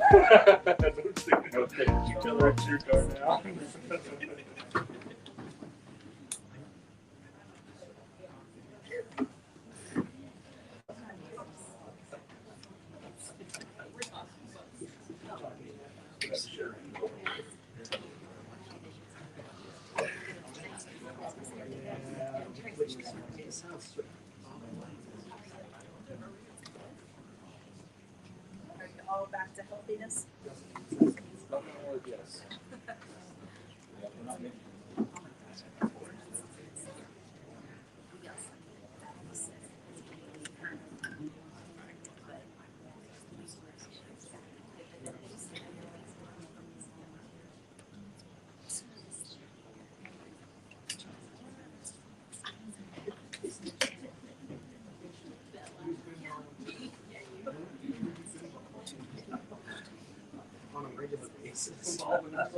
Direct your car now. Are you all back to healthiness? Yes. On a regular basis. How are you guys?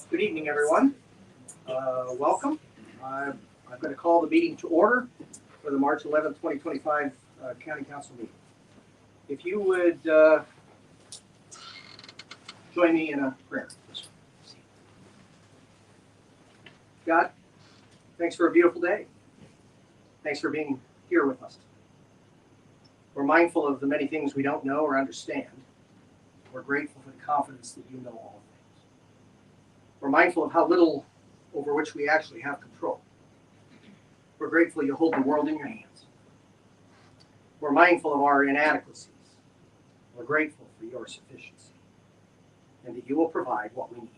Good evening, everyone. Welcome. I'm going to call the meeting to order for the March 11th, 2025 County Council meeting. If you would join me in a prayer. God, thanks for a beautiful day. Thanks for being here with us. We're mindful of the many things we don't know or understand. We're grateful for the confidence that you know all things. We're mindful of how little over which we actually have control. We're grateful you hold the world in your hands. We're mindful of our inadequacies. We're grateful for your sufficiency and that you will provide what we need,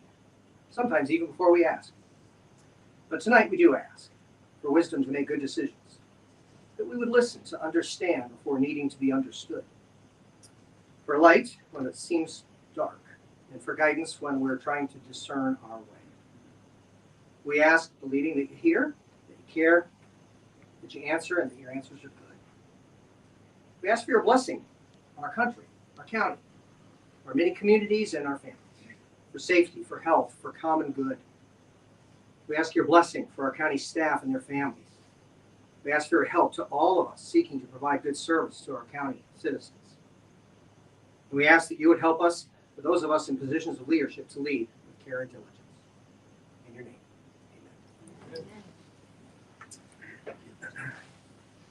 sometimes even before we ask. But tonight we do ask for wisdom to make good decisions, that we would listen to understand before needing to be understood, for light when it seems dark, and for guidance when we're trying to discern our way. We ask, believing that you hear, that you care, that you answer, and that your answers are good. We ask for your blessing on our country, our county, our many communities, and our families, for safety, for health, for common good. We ask your blessing for our county staff and their families. We ask for your help to all of us seeking to provide good service to our county citizens. And we ask that you would help us, for those of us in positions of leadership, to lead with care and diligence. In your name, amen.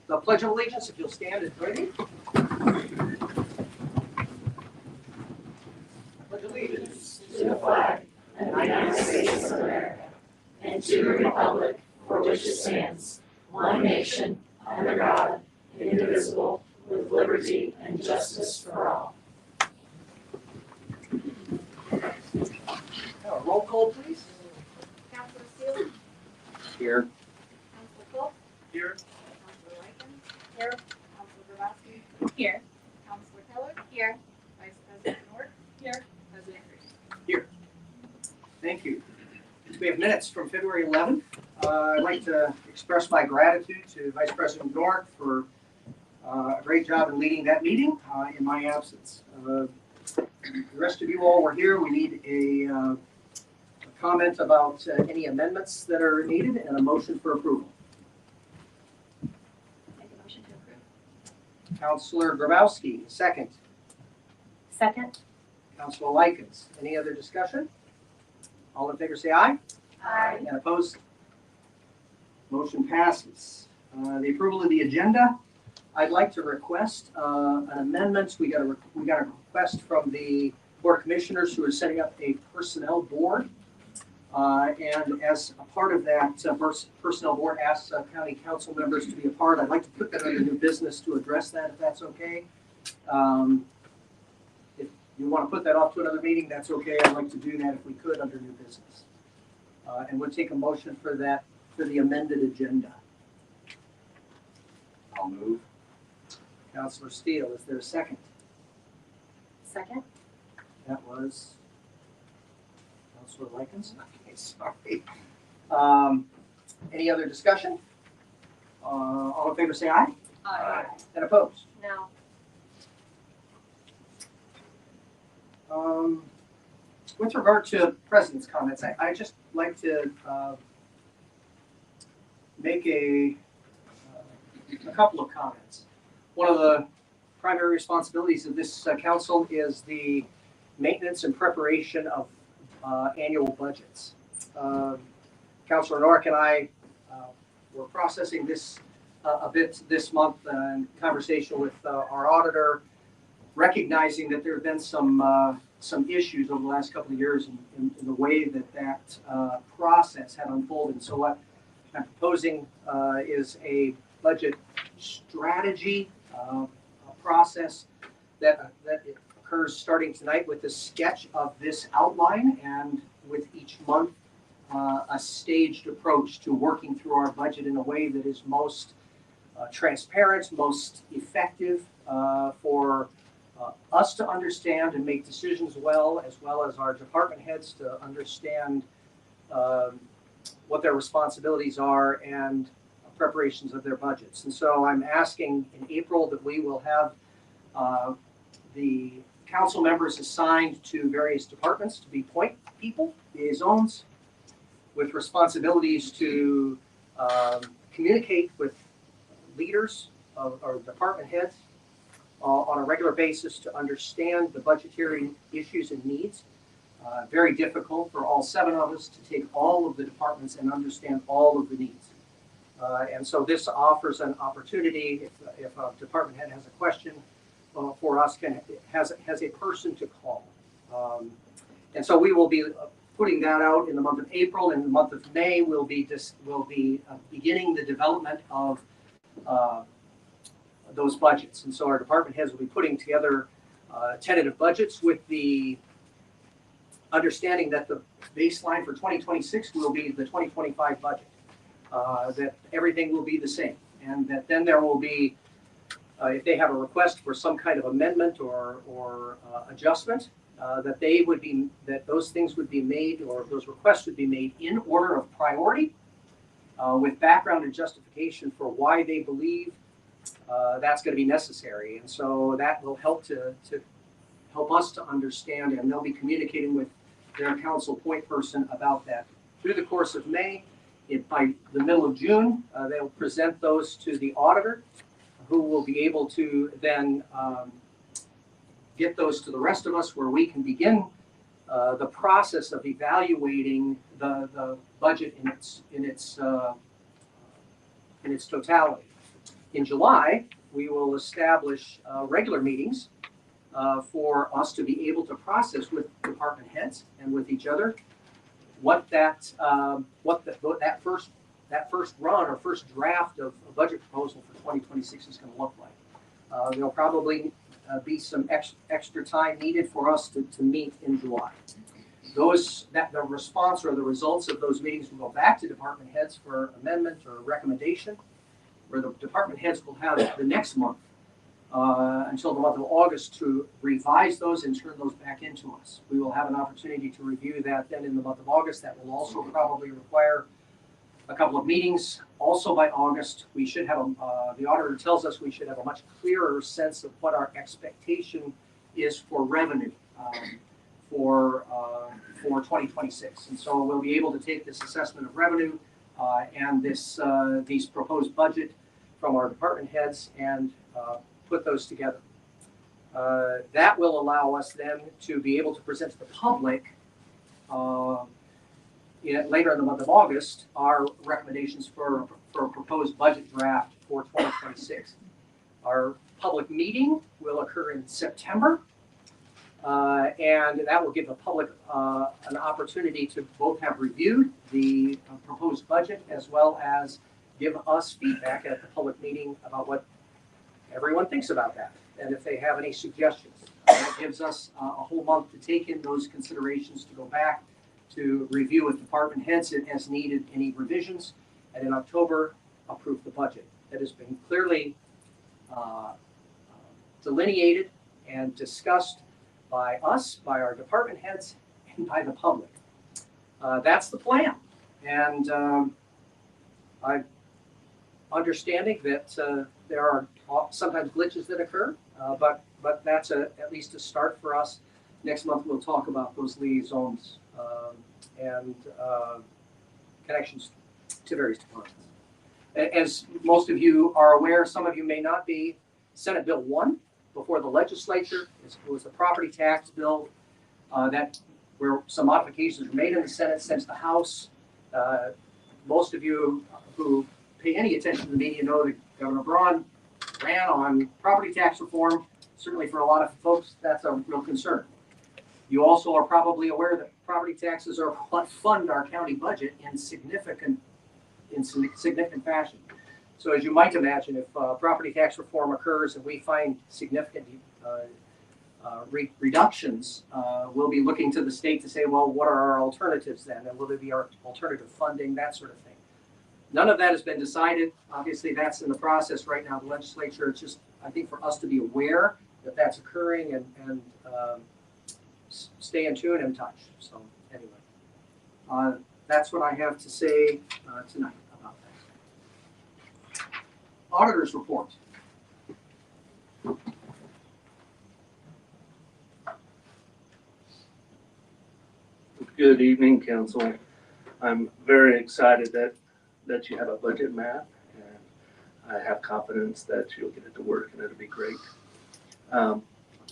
The Pledge of Allegiance, if you'll stand and join me. Pledge allegiance to the flag of the United States of America and to the republic for which it stands, one nation, under God, indivisible, with liberty and justice for all. Now, a roll call, please. Councilor Steele? Here. Councilor Cook? Here. Councilor Lyken? Here. Councilor Grabowski? Here. Councilor Keller? Here. Vice President North? Here. President Reed? Here. Thank you. We have minutes from February 11th. I'd like to express my gratitude to Vice President North for a great job in leading that meeting in my absence. The rest of you all were here. We need a comment about any amendments that are needed and a motion for approval. Make a motion to approve. Councilor Grabowski, second. Second. Councilor Likens. Any other discussion? All in favor say aye. Aye. And opposed? Motion passes. The approval of the agenda. I'd like to request an amendment. We got a request from the Board of Commissioners who are setting up a personnel board. And as a part of that personnel board asks county council members to be a part, I'd like to put that under new business to address that, if that's okay. If you want to put that off to another meeting, that's okay. I'd like to do that if we could under new business. And we'll take a motion for that, for the amended agenda. I'll move. Councilor Steele, is there a second? Second. That was Councilor Likens. Okay, sorry. Any other discussion? All in favor say aye. Aye. And opposed? No. With regard to President's comments, I just like to make a couple of comments. One of the primary responsibilities of this council is the maintenance and preparation of annual budgets. Councilor Nork and I were processing this a bit this month in conversation with our auditor, recognizing that there have been some issues over the last couple of years in the way that process had unfolded. So what I'm proposing is a budget strategy process that occurs starting tonight with a sketch of this outline, and with each month a staged approach to working through our budget in a way that is most transparent, most effective for us to understand and make decisions well, as well as our department heads to understand what their responsibilities are and preparations of their budgets. And so I'm asking in April that we will have the council members assigned to various departments to be point people, liaisons, with responsibilities to communicate with leaders or department heads on a regular basis to understand the budgetary issues and needs. Very difficult for all 7 of us to take all of the departments and understand all of the needs. And so this offers an opportunity, if a department head has a question for us, has a person to call. And so we will be putting that out in the month of April. In the month of May, we'll be beginning the development of those budgets. And so our department heads will be putting together tentative budgets with the understanding that the baseline for 2026 will be the 2025 budget. That everything will be the same, and that then there will be, if they have a request for some kind of amendment or adjustment, that those things would be made, or those requests would be made in order of priority, with background and justification for why they believe that's going to be necessary. And so that will help to help us to understand, and they'll be communicating with their council point person about that through the course of May. By the middle of June, they'll present those to the auditor, who will be able to then get those to the rest of us, where we can begin the process of evaluating the budget in its totality. In July, we will establish regular meetings for us to be able to process with department heads and with each other what that first run or first draft of a budget proposal for 2026 is going to look like. There'll probably be some extra time needed for us to meet in July. The response or the results of those meetings will go back to department heads for amendment or recommendation, where the department heads will have the next month until the month of August to revise those and turn those back into us. We will have an opportunity to review that then in the month of August. That will also probably require a couple of meetings. Also by August, we should have, the auditor tells us we should have a much clearer sense of what our expectation is for revenue for 2026. And so we'll be able to take this assessment of revenue and these proposed budget from our department heads and put those together. That will allow us then to be able to present to the public later in the month of August our recommendations for a proposed budget draft for 2026. Our public meeting will occur in September, and that will give the public an opportunity to both have reviewed the proposed budget as well as give us feedback at the public meeting about what everyone thinks about that, and if they have any suggestions. That gives us a whole month to take in those considerations, to go back, to review with department heads as needed any revisions, and in October, approve the budget. That has been clearly delineated and discussed by us, by our department heads, and by the public. That's the plan. And I'm understanding that there are sometimes glitches that occur, but that's at least a start for us. Next month, we'll talk about those liaisons and connections to various departments. As most of you are aware, some of you may not be, Senate Bill 1 before the legislature. It was a property tax bill where some modifications were made in the Senate, sent to the House. Most of you who pay any attention to the media know that Governor Braun ran on property tax reform. Certainly for a lot of folks, that's a real concern. You also are probably aware that property taxes are what fund our county budget in significant fashion. So as you might imagine, if property tax reform occurs and we find significant reductions, we'll be looking to the state to say, well, what are our alternatives then? And will there be our alternative funding, that sort of thing? None of that has been decided. Obviously, that's in the process right now. The legislature, it's just, I think, for us to be aware that that's occurring and stay in tune and in touch. So anyway, that's what I have to say tonight about that. Auditor's report. Good evening, Council. I'm very excited that you have a budget map, and I have confidence that you'll get it to work and it'll be great.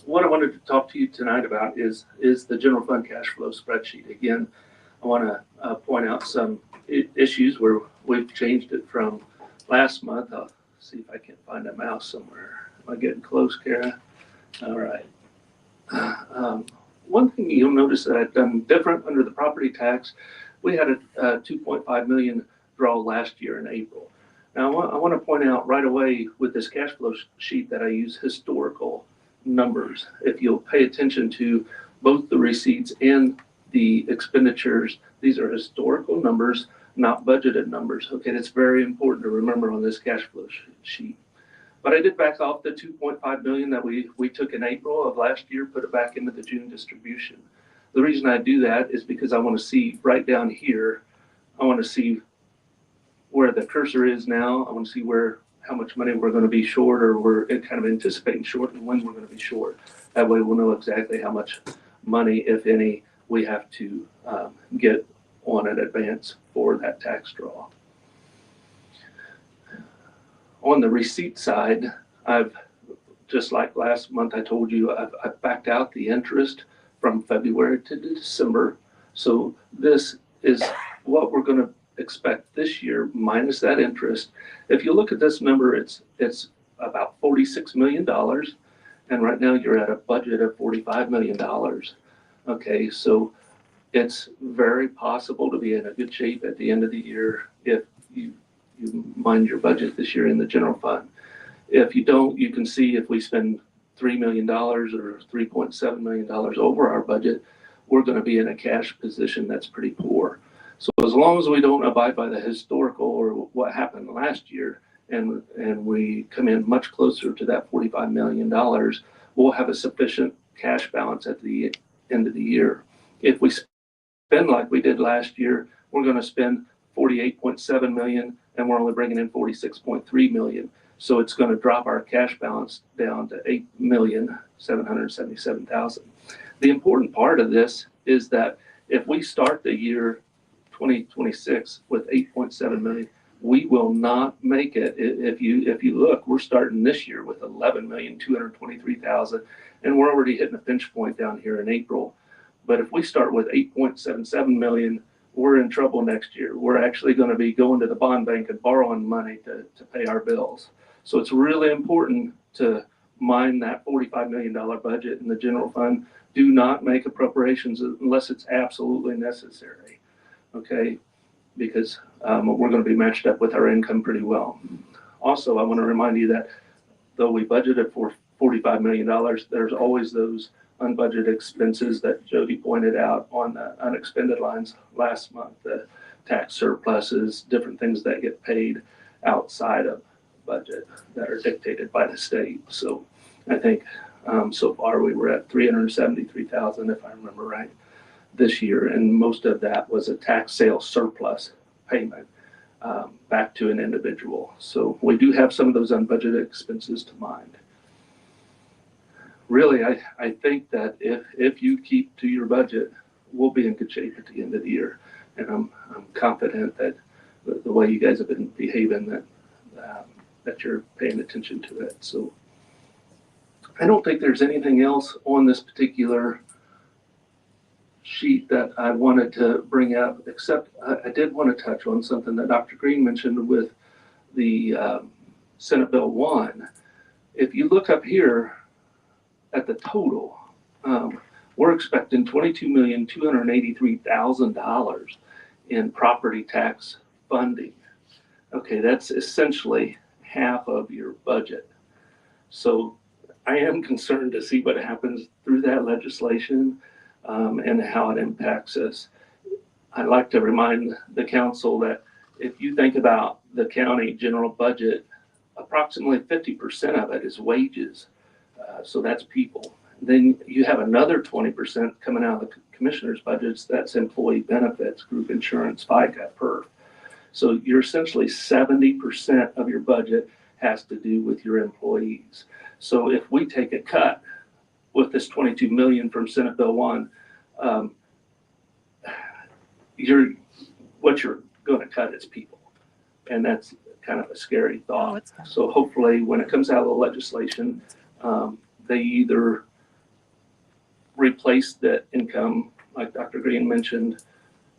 What I wanted to talk to you tonight about is the general fund cash flow spreadsheet. Again, I want to point out some issues where we've changed it from last month. I'll see if I can find a mouse somewhere. Am I getting close, Kara? All right. One thing you'll notice that I've done different under the property tax, we had a 2.5 million draw last year in April. Now I want to point out right away with this cash flow sheet that I use historical numbers. If you'll pay attention to both the receipts and the expenditures, these are historical numbers, not budgeted numbers. Okay, that's very important to remember on this cash flow sheet. But I did back off the 2.5 million that we took in April of last year, put it back into the June distribution. The reason I do that is because I want to see right down here, I want to see where the cursor is now. I want to see how much money we're going to be short, or we're kind of anticipating short, and when we're going to be short. That way we'll know exactly how much money, if any, we have to get on in advance for that tax draw. On the receipt side, I've, just like last month I told you, I've backed out the interest from February to December. So this is what we're going to expect this year minus that interest. If you look at this number, it's about $46 million. And right now you're at a budget of $45 million. Okay, so it's very possible to be in a good shape at the end of the year if you mind your budget this year in the general fund. If you don't, you can see if we spend $3 million or $3.7 million over our budget, we're going to be in a cash position that's pretty poor. So as long as we don't abide by the historical or what happened last year, and we come in much closer to that $45 million, we'll have a sufficient cash balance at the end of the year. If we spend like we did last year, we're going to spend $48.7 million, and we're only bringing in $46.3 million. So it's going to drop our cash balance down to $8,777,000. The important part of this is that if we start the year 2026 with $8.7 million, we will not make it. If you look, we're starting this year with 11,223,000, and we're already hitting a pinch point down here in April. But if we start with 8.77 million, we're in trouble next year. We're actually going to be going to the bond bank and borrowing money to pay our bills. So it's really important to mind that $45 million budget in the general fund. Do not make appropriations unless it's absolutely necessary, okay? Because we're going to be matched up with our income pretty well. Also, I want to remind you that though we budgeted for $45 million, there's always those unbudgeted expenses that Jody pointed out on the unexpended lines last month, the tax surpluses, different things that get paid outside of budget that are dictated by the state. So I think so far we were at 373,000, if I remember right, this year, and most of that was a tax sale surplus payment back to an individual. So we do have some of those unbudgeted expenses to mind. Really, I think that if you keep to your budget, we'll be in good shape at the end of the year. And I'm confident that the way you guys have been behaving, that you're paying attention to it. So I don't think there's anything else on this particular sheet that I wanted to bring up, except I did want to touch on something that Dr. Green mentioned with the Senate Bill 1. If you look up here at the total, we're expecting $22,283,000 in property tax funding. Okay, that's essentially half of your budget. So I am concerned to see what happens through that legislation and how it impacts us. I'd like to remind the council that if you think about the county general budget, approximately 50% of it is wages. So that's people. Then you have another 20% coming out of the commissioner's budgets. That's employee benefits, group insurance, FICA, PERF. So you're essentially 70% of your budget has to do with your employees. So if we take a cut with this 22 million from Senate Bill 1, what you're going to cut is people, and that's kind of a scary thought. So hopefully, when it comes out of the legislation, they either replace the income, like Dr. Green mentioned,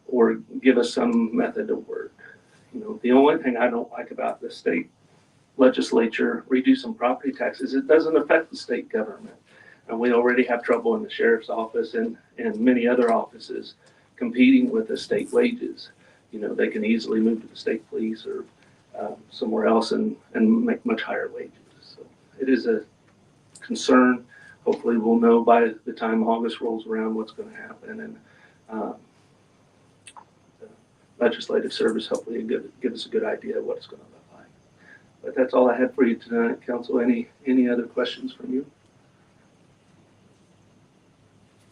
or give us some method to work. You know, the only thing I don't like about the state legislature reducing property taxes, it doesn't affect the state government. And we already have trouble in the sheriff's office and many other offices competing with the state wages. You know, they can easily move to the state police or somewhere else and make much higher wages. So it is a concern. Hopefully we'll know by the time August rolls around what's going to happen. And the legislative service hopefully give us a good idea of what it's going to look like. But that's all I had for you tonight, Council. Any other questions from you?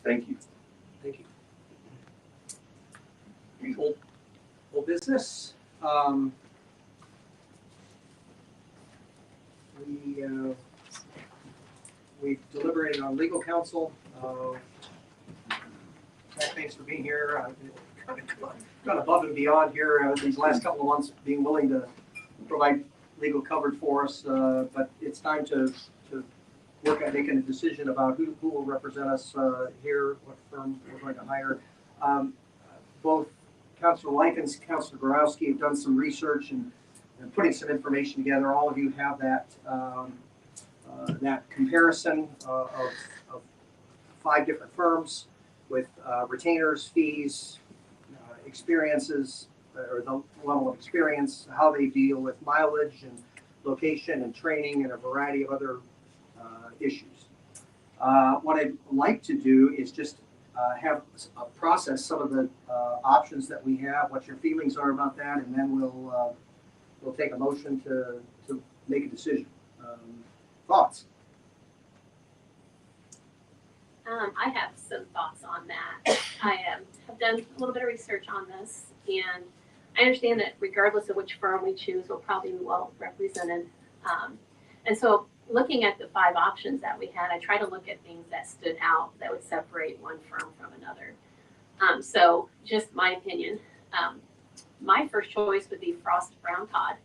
Thank you. Thank you. Old business. We deliberated on legal counsel. Thanks for being here. Gone above and beyond here these last couple of months, being willing to provide legal coverage for us. But it's time to work at making a decision about who will represent us here, what firm we're going to hire. Both Councilor Likens, Councilor Borowski have done some research and putting some information together. All of you have that that comparison of 5 different firms with retainers, fees, experiences, or the level of experience, how they deal with mileage and location and training and a variety of other issues. What I'd like to do is just have a process some of the options that we have, what your feelings are about that, and then we'll take a motion to make a decision. Thoughts? I have some thoughts on that. I have done a little bit of research on this, and I understand that regardless of which firm we choose, we'll probably be well represented. And so looking at the 5 options that we had, I tried to look at things that stood out that would separate one firm from another. So just my opinion, my first choice would be Frost Brown Todd.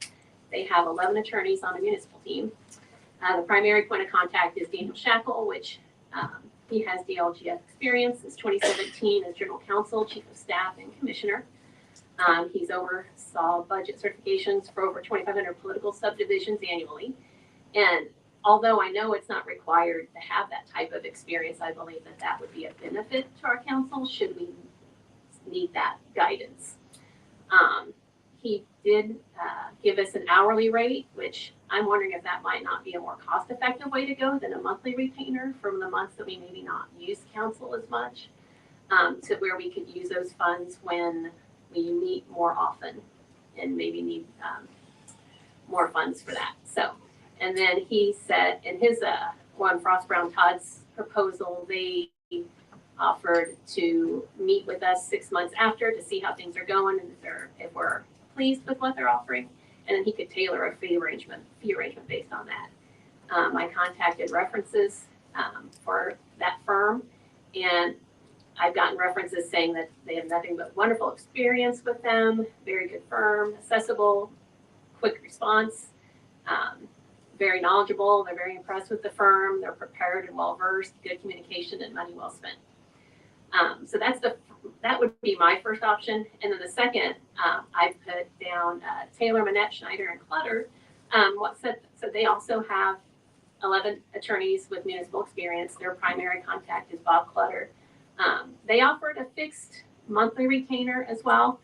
They have 11 attorneys on the municipal team. The primary point of contact is Daniel Shackle, which he has DLGF experience since 2017 as general counsel, chief of staff, and commissioner. He's oversaw budget certifications for over 2,500 political subdivisions annually. And although I know it's not required to have that type of experience, I believe that that would be a benefit to our council should we need that guidance. He did give us an hourly rate, which I'm wondering if that might not be a more cost-effective way to go than a monthly retainer from the months that we maybe not use council as much, to where we could use those funds when we meet more often and maybe need more funds for that. So, and then he said in his one Frost Brown Todd's proposal, they offered to meet with us 6 months after to see how things are going and if we're pleased with what they're offering, and then he could tailor a fee arrangement based on that. I contacted references for that firm, and I've gotten references saying that they have nothing but wonderful experience with them, very good firm, accessible, quick response, very knowledgeable. They're very impressed with the firm. They're prepared and well-versed, good communication, and money well spent. So that would be my first option. And then the second, I put down Taylor, Manette, Schneider, and Clutter. So they also have 11 attorneys with municipal experience. Their primary contact is Bob Clutter. They offered a fixed monthly retainer as well,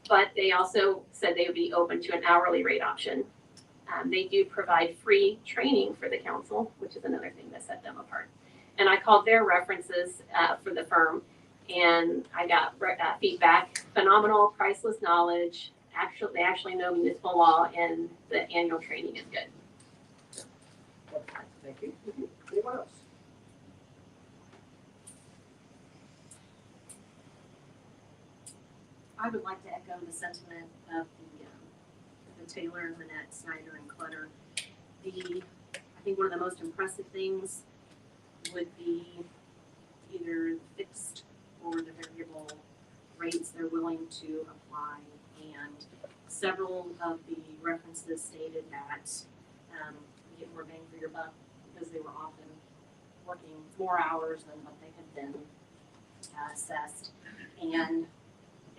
but they also said they would be open to an hourly rate option. They do provide free training for the council, which is another thing that set them apart. And I called their references for the firm, and I got feedback: phenomenal, priceless knowledge. They actually know municipal law, and the annual training is good. Thank you. Anyone else? I would like to echo the sentiment of the Taylor, Manette, Snyder, and Clutter. I think one of the most impressive things would be either fixed or the variable rates they're willing to apply. And several of the references stated that you get more bang for your buck because they were often working more hours than what they had been assessed. And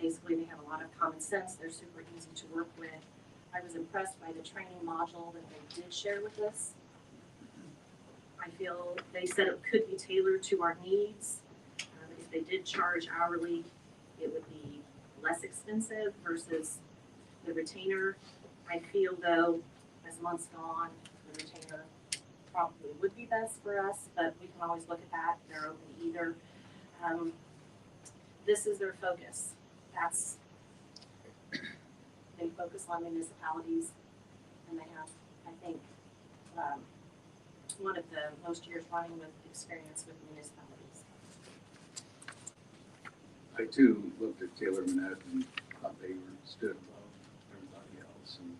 basically they have a lot of common sense. They're super easy to work with. I was impressed by the training module that they did share with us. I feel they said it could be tailored to our needs. If they did charge hourly, it would be less expensive versus the retainer. I feel though, as months go on, the retainer probably would be best for us, but we can always look at that. They're open to either. This is their focus. They focus on municipalities, and they have, I think, one of the most years running with experience with municipalities. I too looked at Taylor Manette and thought they stood above everybody else and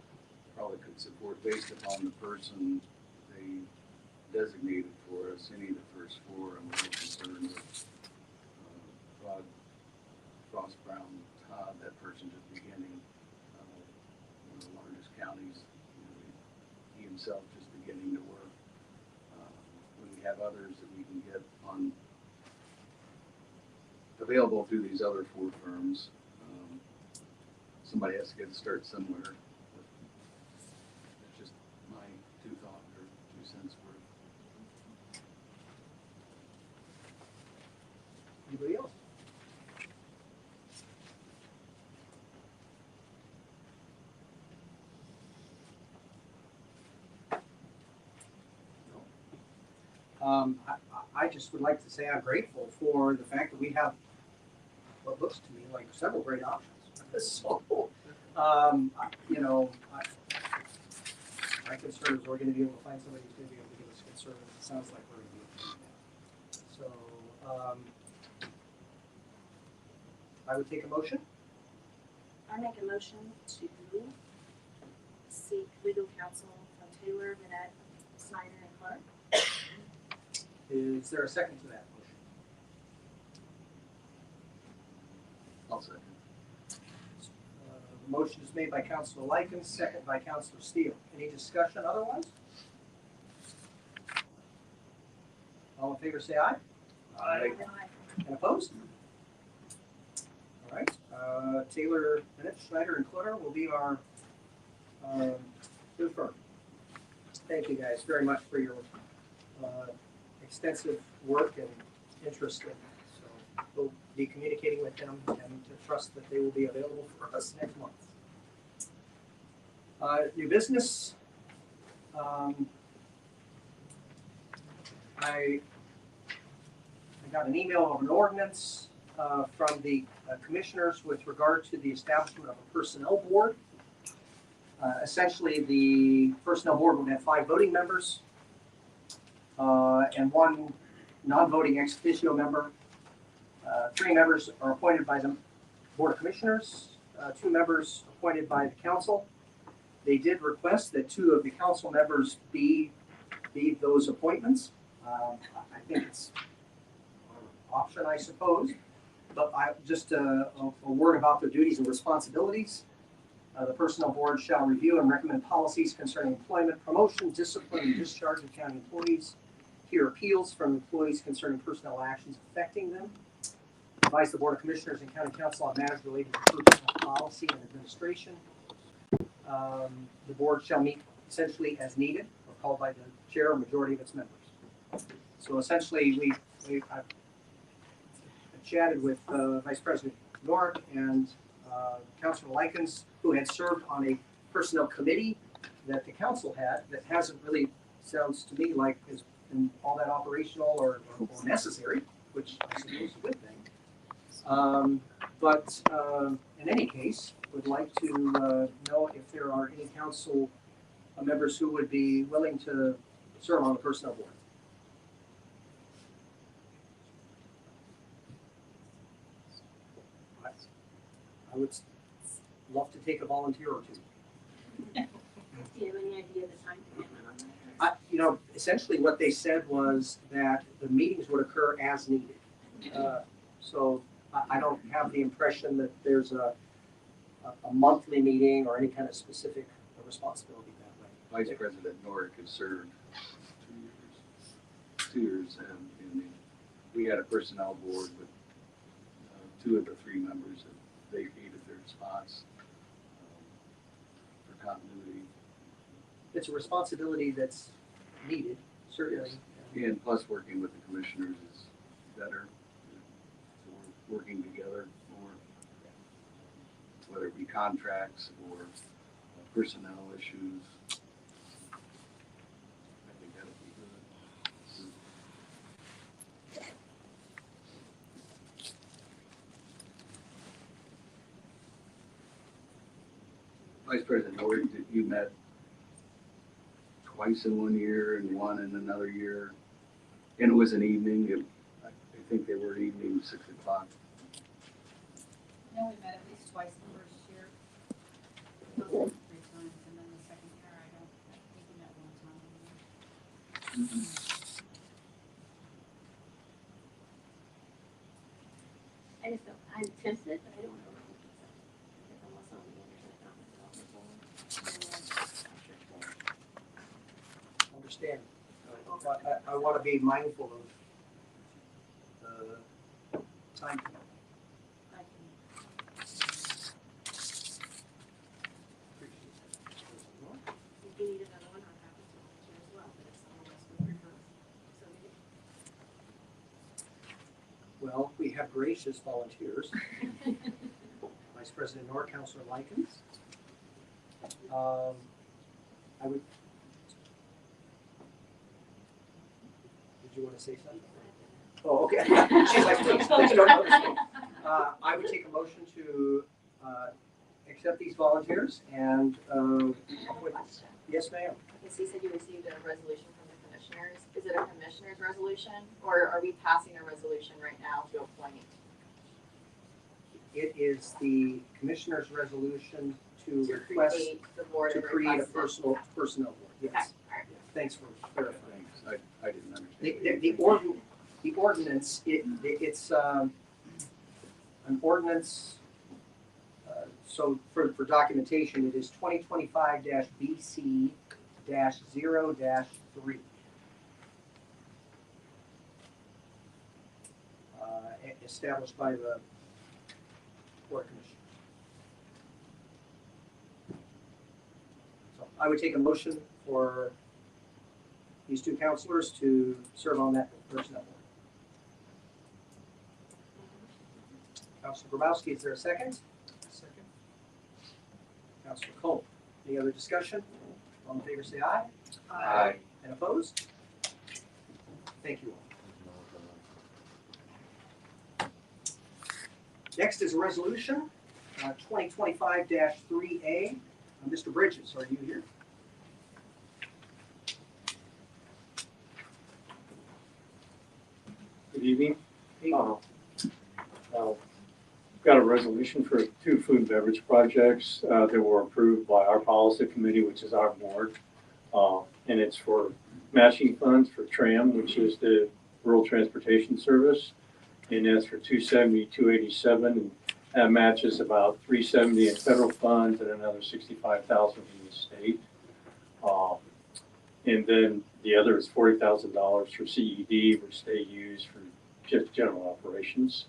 probably could support based upon the person they designated for us. Any of the first four, I'm a little concerned with Frost Brown Todd, that person just beginning, one of the largest counties, he himself just beginning to work. When we have others that we can get on available through these other four firms, somebody has to get to start somewhere. It's just my 2 thoughts or 2 cents worth. Anybody else? I just would like to say I'm grateful for the fact that we have what looks to me like several great options. So, my concern is we're going to be able to find somebody who's going to be able to give us good service. It sounds like we're going to be able to do that. So, I would take a motion. I make a motion to seek legal counsel from Taylor, Manette, Snyder, and Clark. Is there a second to that motion? I'll second. Motion is made by Councilor Likens, second by Councilor Steele. Any discussion otherwise? All in favor say aye. Aye. And opposed? All right, Taylor, Bennett, Schneider, and Clutter will be our new firm. Thank you guys very much for your extensive work and interest in it. So we'll be communicating with them and to trust that they will be available for us next month. New business. I got an email of an ordinance from the commissioners with regard to the establishment of a personnel board. Essentially, the personnel board would have 5 voting members and 1 non-voting ex officio member. 3 members are appointed by the Board of Commissioners, 2 members appointed by the council. They did request that 2 of the council members be those appointments. I think it's an option, I suppose, but just a word about their duties and responsibilities. The Personnel Board shall review and recommend policies concerning employment, promotion, discipline, and discharge of county employees, hear appeals from employees concerning personnel actions affecting them, advise the Board of Commissioners and County Council on matters relating to personnel policy and administration. The board shall meet essentially as needed or called by the chair or majority of its members. So essentially, I've chatted with Vice President Nork and Councilor Likens, who had served on a personnel committee that the council had that hasn't really, sounds to me like has been all that operational or necessary, which I suppose is a good thing. But in any case, would like to know if there are any council members who would be willing to serve on the personnel board. I would love to take a volunteer or 2. Do you have any idea of the time commitment on that? Essentially what they said was that the meetings would occur as needed. So I don't have the impression that there's a monthly meeting or any kind of specific responsibility that way. Vice President Norick has served 2 years, and we had a personnel board with 2 of the 3 members that vacated their spots for continuity. It's a responsibility that's needed, certainly. Yes. And plus working with the commissioners is better. So we're working together more, whether it be contracts or personnel issues. I think that'll be good. Vice President Norwood, you met twice in 1 year and 1 in another year, and it was an evening. I think they were evening 6 o'clock. No, we met at least twice the first year. 3 times, and then the second year, I think we met 1 time. I just don't, I'm tempted, but I don't know. Unless I'm Understand. I want to be mindful of the time. If you need another one, I'm happy to volunteer as well, but if someone else would prefer, so Well, we have gracious volunteers. Vice President Nor, Councilor Likens. I would. Did you want to say something? Oh, okay. She's like, please don't notice me. I would take a motion to accept these volunteers and yes, ma'am. Okay, so you said you received a resolution from the commissioners. Is it a commissioner's resolution, or are we passing a resolution right now to appoint? It is the commissioner's resolution to request create the board to of create a requested- personnel board. Yes. Okay, all right. Thanks for clarifying. Thanks. I didn't understand. The ordinance, it's an ordinance So for documentation, it is 2025-BC-0-3. Established by the Board of Commissioners. So I would take a motion for these two counselors to serve on that personnel board. Councilor Grabowski, is there a second? Second. Councilor Cole, any other discussion? All in favor, say aye. Aye. And opposed? Thank you all. Next is a resolution, 2025-3A. Mr. Bridges, are you here? Good evening. Hey. Got a resolution for 2 food and beverage projects that were approved by our policy committee, which is our board. And it's for matching funds for TRAM, which is the Rural Transportation Service. And that's for 270, 287, and that matches about 370 in federal funds and another 65,000 from the state. And then the other is $40,000 for CED, which they use for just general operations.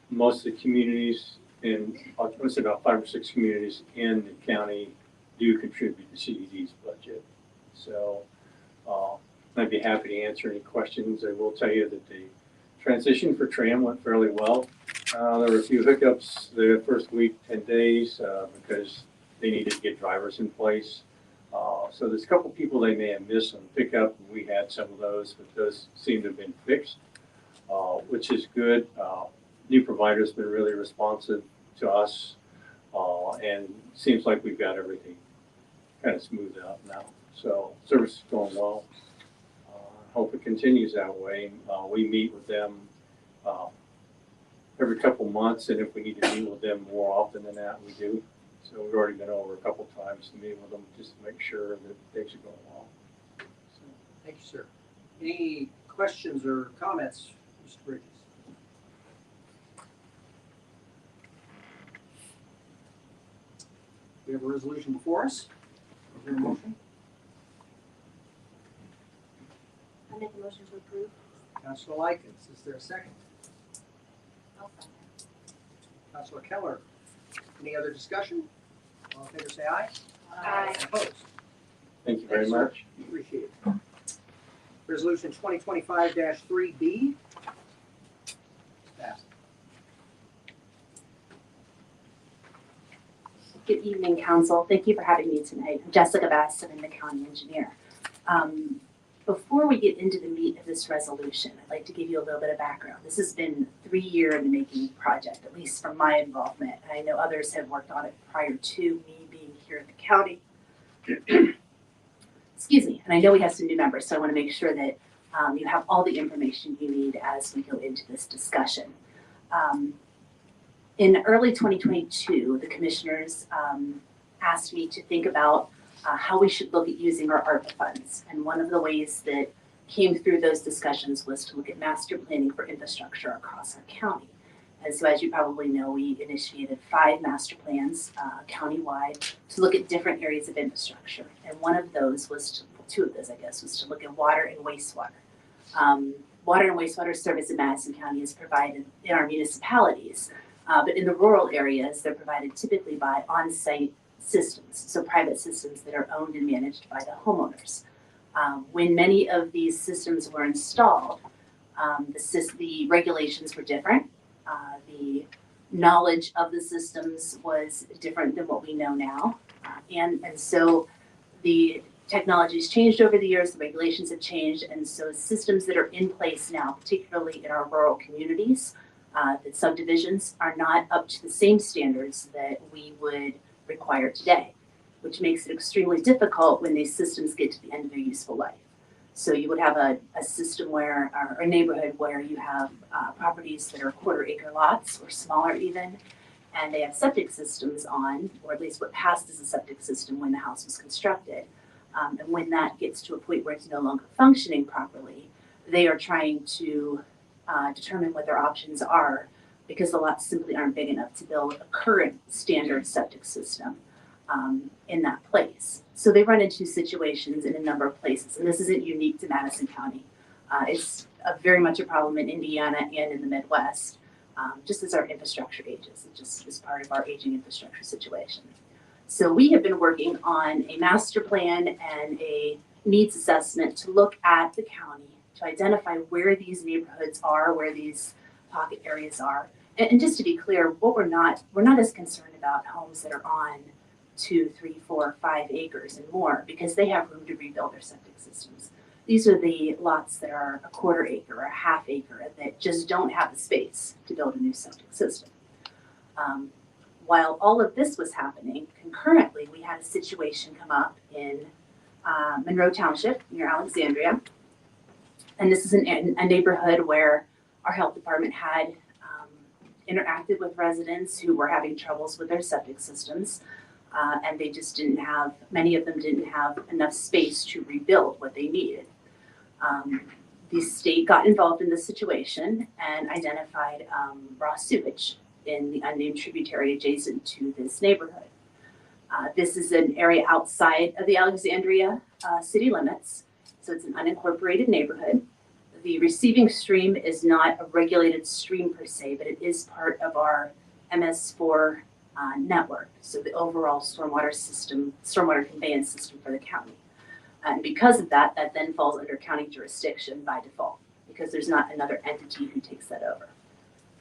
Most of the communities in, I would say about 5 or 6 communities in the county do contribute to CED's budget. So I'd be happy to answer any questions. I will tell you that the transition for TRAM went fairly well. There were a few hiccups the first week, 10 days, because they needed to get drivers in place. So there's a couple people they may have missed on pickup, and we had some of those, but those seem to have been fixed, which is good. New provider's been really responsive to us, and seems like we've got everything kind of smoothed out now. So service is going well. Hope it continues that way. We meet with them every couple months, and if we need to meet with them more often than that, we do. So we've already been over a couple times to meet with them just to make sure that things are going well. So. Thank you, sir. Any questions or comments, Mr. Bridges? We have a resolution before us. Is there a motion? I make a motion to approve. Councilor Likens, is there a second? I'll second. Councilor Keller, any other discussion? All in favor, say aye. Aye. Opposed? Thank you very Thanks, sir. much. Appreciate it. Resolution 2025-3B. Passed. Good evening, Council. Thank you for having me tonight. I'm Jessica Bass, I'm the County Engineer. Before we get into the meat of this resolution, I'd like to give you a little bit of background. This has been a 3-year in the making project, at least from my involvement. I know others have worked on it prior to me being here in the county. Excuse me, and I know we have some new members, so I want to make sure that you have all the information you need as we go into this discussion. In early 2022, the commissioners asked me to think about how we should look at using our ARPA funds. And one of the ways that came through those discussions was to look at master planning for infrastructure across our county. And so as you probably know, we initiated 5 master plans countywide to look at different areas of infrastructure. And one of those was, 2 of those I guess, was to look at water and wastewater. Water and wastewater service in Madison County is provided in our municipalities, but in the rural areas, they're provided typically by on-site systems, so private systems that are owned and managed by the homeowners. When many of these systems were installed, the regulations were different. The knowledge of the systems was different than what we know now. And so the technology's changed over the years, the regulations have changed, and so systems that are in place now, particularly in our rural communities, that subdivisions are not up to the same standards that we would require today, which makes it extremely difficult when these systems get to the end of their useful life. So you would have a system where, or a neighborhood where you have properties that are 1/4 acre lots or smaller even, and they have septic systems on, or at least what passed as a septic system when the house was constructed. And when that gets to a point where it's no longer functioning properly, they are trying to determine what their options are because the lots simply aren't big enough to build a current standard septic system in that place. So they run into situations in a number of places, and this isn't unique to Madison County. It's very much a problem in Indiana and in the Midwest, just as our infrastructure ages. It just is part of our aging infrastructure situation. So we have been working on a master plan and a needs assessment to look at the county to identify where these neighborhoods are, where these pocket areas are. And just to be clear, what we're not as concerned about homes that are on 2, 3, 4, 5 acres and more, because they have room to rebuild their septic systems. These are the lots that are a quarter acre or a half acre that just don't have the space to build a new septic system. While all of this was happening, concurrently, we had a situation come up in Monroe Township near Alexandria. And this is a neighborhood where our health department had interacted with residents who were having troubles with their septic systems. And they just many of them didn't have enough space to rebuild what they needed. The state got involved in this situation and identified raw sewage in the unnamed tributary adjacent to this neighborhood. This is an area outside of the Alexandria city limits, so it's an unincorporated neighborhood. The receiving stream is not a regulated stream per se, but it is part of our MS4 network, so the overall stormwater conveyance system for the county. And because of that, that then falls under county jurisdiction by default, because there's not another entity who takes that over.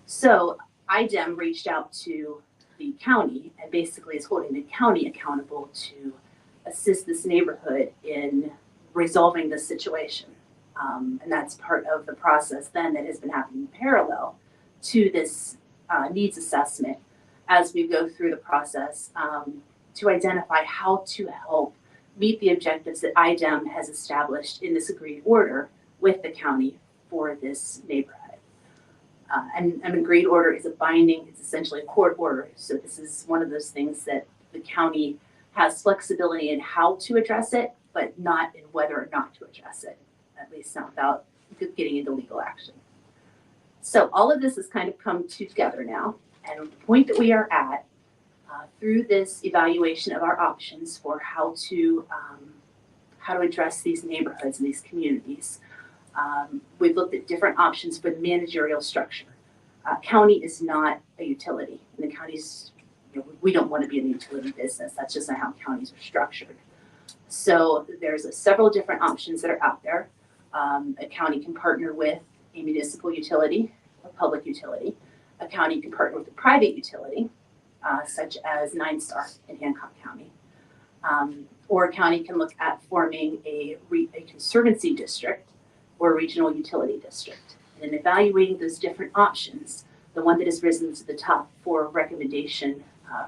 So IDEM reached out to the county and basically is holding the county accountable to assist this neighborhood in resolving this situation. And that's part of the process then that has been happening in parallel to this needs assessment as we go through the process to identify how to help meet the objectives that IDEM has established in this agreed order with the county for this neighborhood. And an agreed order is it's essentially a court order. So this is one of those things that the county has flexibility in how to address it, but not in whether or not to address it, at least not without getting into legal action. So all of this has kind of come together now. And the point that we are at through this evaluation of our options for how to address these neighborhoods and these communities, we've looked at different options for the managerial structure. County is not a utility, and the counties, we don't want to be in the utility business. That's just not how counties are structured. So there's several different options that are out there. A county can partner with a municipal utility, a public utility. A county can partner with a private utility, such as 9-Star in Hancock County. Or a county can look at forming a conservancy district or a regional utility district. And in evaluating those different options, the one that has risen to the top for recommendation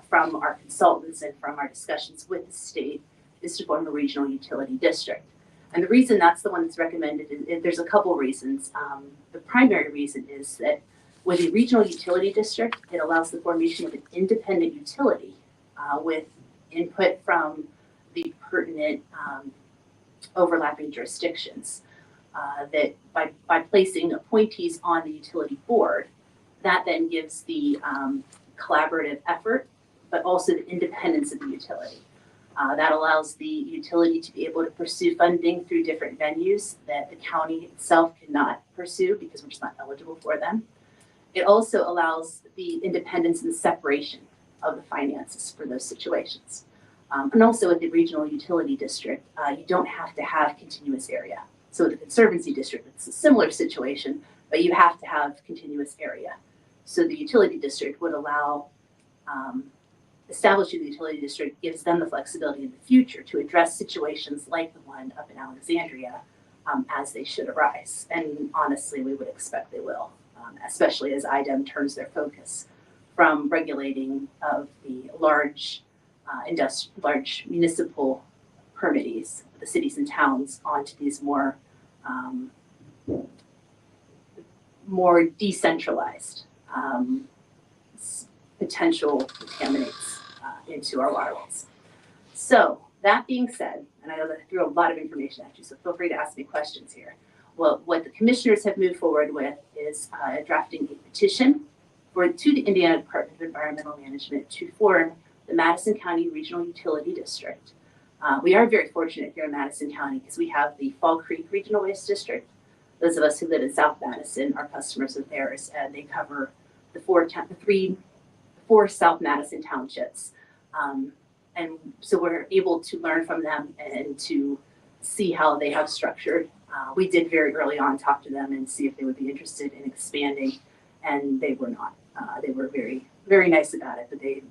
from our consultants and from our discussions with the state is to form a regional utility district. And the reason that's the one that's recommended is there's a couple of reasons. The primary reason is that with a regional utility district, it allows the formation of an independent utility with input from the pertinent overlapping jurisdictions. That by placing appointees on the utility board, that then gives the collaborative effort, but also the independence of the utility. That allows the utility to be able to pursue funding through different venues that the county itself cannot pursue because we're just not eligible for them. It also allows the independence and separation of the finances for those situations. And also with the regional utility district, you don't have to have continuous area. So with the conservancy district, it's a similar situation, but you have to have continuous area. So the utility district would allow, establishing the utility district gives them the flexibility in the future to address situations like the one up in Alexandria as they should arise. And honestly, we would expect they will, especially as IDEM turns their focus from regulating of the large municipal permittees, the cities and towns, onto these more decentralized potential contaminants into our waterways. So that being said, and I know that I threw a lot of information at you, so feel free to ask me questions here. Well, what the commissioners have moved forward with is drafting a petition to the Indiana Department of Environmental Management to form the Madison County Regional Utility District. We are very fortunate here in Madison County because we have the Fall Creek Regional Waste District. Those of us who live in South Madison are customers of theirs, and they cover the four South Madison townships. And so we're able to learn from them and to see how they have structured. We did very early on talk to them and see if they would be interested in expanding, and they were not. They were very, very nice about it, but they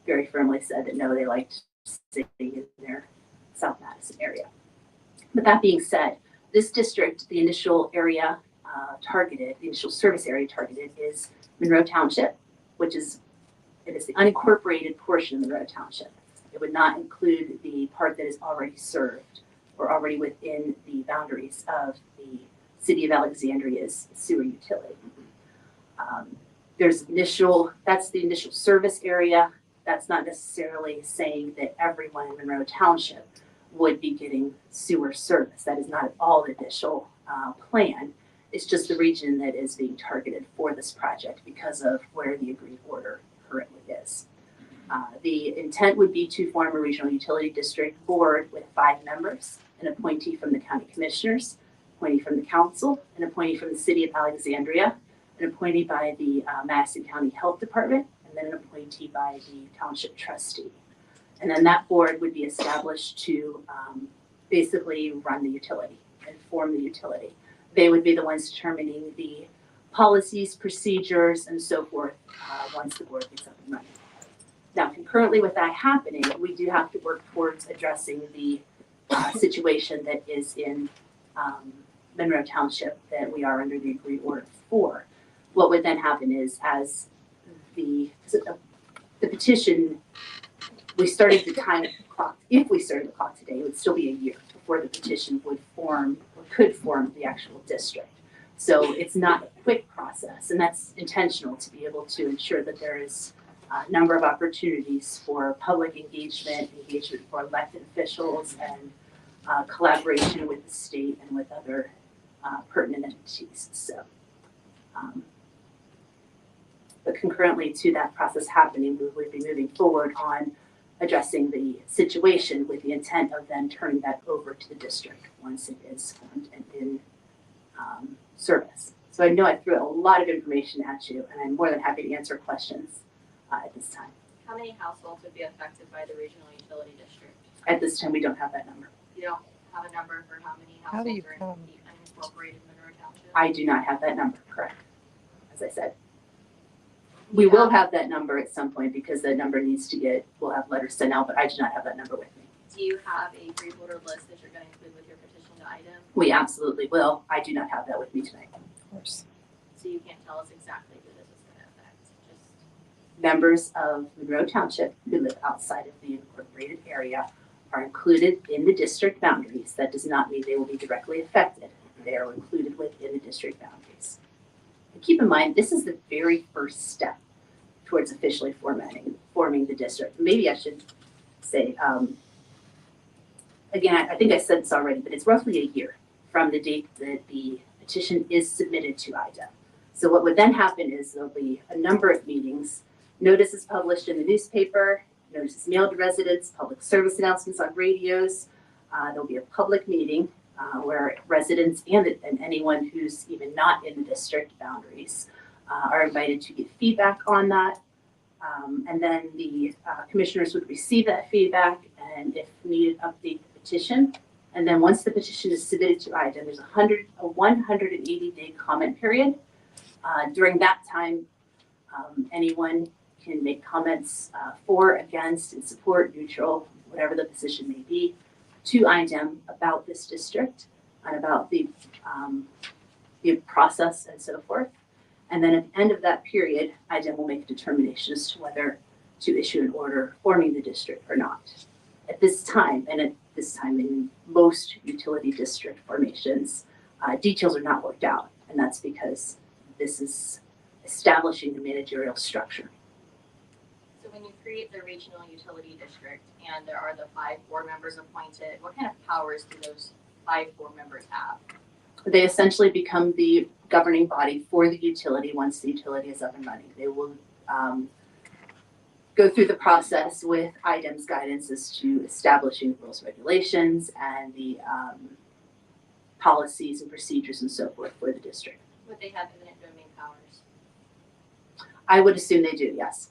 very firmly said that no, they liked staying in their South Madison area. But that being said, this district, the initial area targeted, the initial service area targeted is Monroe Township, which is, it is the unincorporated portion of Monroe Township. It would not include the part that is already served or already within the boundaries of the City of Alexandria's sewer utility. That's the initial service area. That's not necessarily saying that everyone in Monroe Township would be getting sewer service. That is not at all the initial plan. It's just the region that is being targeted for this project because of where the agreed order currently is. The intent would be to form a regional utility district board with 5 members, an appointee from the county commissioners, appointee from the council, an appointee from the City of Alexandria, an appointee by the Madison County Health Department, and then an appointee by the township trustee. And then that board would be established to basically run the utility and form the utility. They would be the ones determining the policies, procedures, and so forth once the board gets up and running. Now, concurrently with that happening, we do have to work towards addressing the situation that is in Monroe Township that we are under the agreed order for. What would then happen is, as the petition, we started the time clock. If we started the clock today, it would still be a year before the petition would form or could form the actual district. So it's not a quick process, and that's intentional to be able to ensure that there is a number of opportunities for public engagement for elected officials, and collaboration with the state and with other pertinent entities. So, but concurrently to that process happening, we would be moving forward on addressing the situation with the intent of then turning that over to the district once it is formed and in service. So I know I threw a lot of information at you, and I'm more than happy to answer questions at this time. How many households would be affected by the regional utility district? At this time, we don't have that number. You don't have a number for how many How do you households are in the unincorporated Monroe Township? I do not have that number, correct, as I said. We will have that number at some point because that number needs to we'll have letters sent out, but I do not have that number with me. Do you have a pre-order list that you're going to include with your petition to item? We absolutely will. I do not have that with me tonight. Of course. So you can't tell us exactly who this is going to affect, just. Members of Monroe Township who live outside of the incorporated area are included in the district boundaries. That does not mean they will be directly affected. They are included within the district boundaries. And keep in mind, this is the very first step towards officially forming the district. Maybe I should say, again, I think I said this already, but it's roughly a year from the date that the petition is submitted to IDEM. So what would then happen is there'll be a number of meetings, notices published in the newspaper, notices mailed to residents, public service announcements on radios. There'll be a public meeting where residents and anyone who's even not in the district boundaries are invited to give feedback on that. And then the commissioners would receive that feedback and if needed, update the petition. And then once the petition is submitted to IDEM, there's a 180-day comment period. During that time, anyone can make comments for, against, in support, neutral, whatever the position may be, to IDEM about this district and about the process and so forth. And then at the end of that period, IDEM will make a determination as to whether to issue an order forming the district or not. At this time, and at this time in most utility district formations, details are not worked out. And that's because this is establishing the managerial structure. So when you create the regional utility district and there are the 5 board members appointed, what kind of powers do those 5 board members have? They essentially become the governing body for the utility once the utility is up and running. They will go through the process with IDEM's guidance as to establishing rules, regulations, and the policies and procedures and so forth for the district. Would they have eminent domain powers? I would assume they do, yes.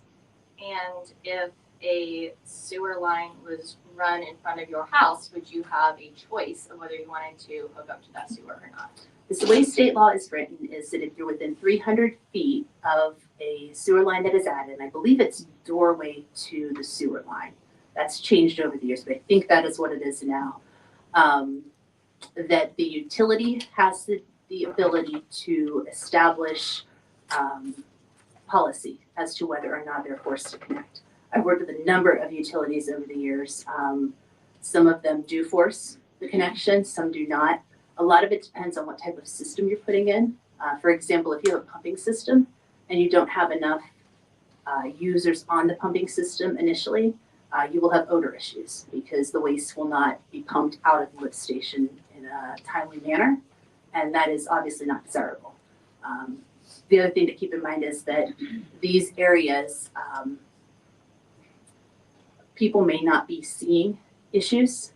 And if a sewer line was run in front of your house, would you have a choice of whether you wanted to hook up to that sewer or not? The way state law is written is that if you're within 300 feet of a sewer line that is added, and I believe it's doorway to the sewer line. That's changed over the years, but I think that is what it is now. That the utility has the ability to establish policy as to whether or not they're forced to connect. I've worked with a number of utilities over the years. Some of them do force the connection, some do not. A lot of it depends on what type of system you're putting in. For example, if you have a pumping system and you don't have enough users on the pumping system initially, you will have odor issues because the waste will not be pumped out of the lift station in a timely manner, and that is obviously not desirable. The other thing to keep in mind is that these areas, people may not be seeing issues,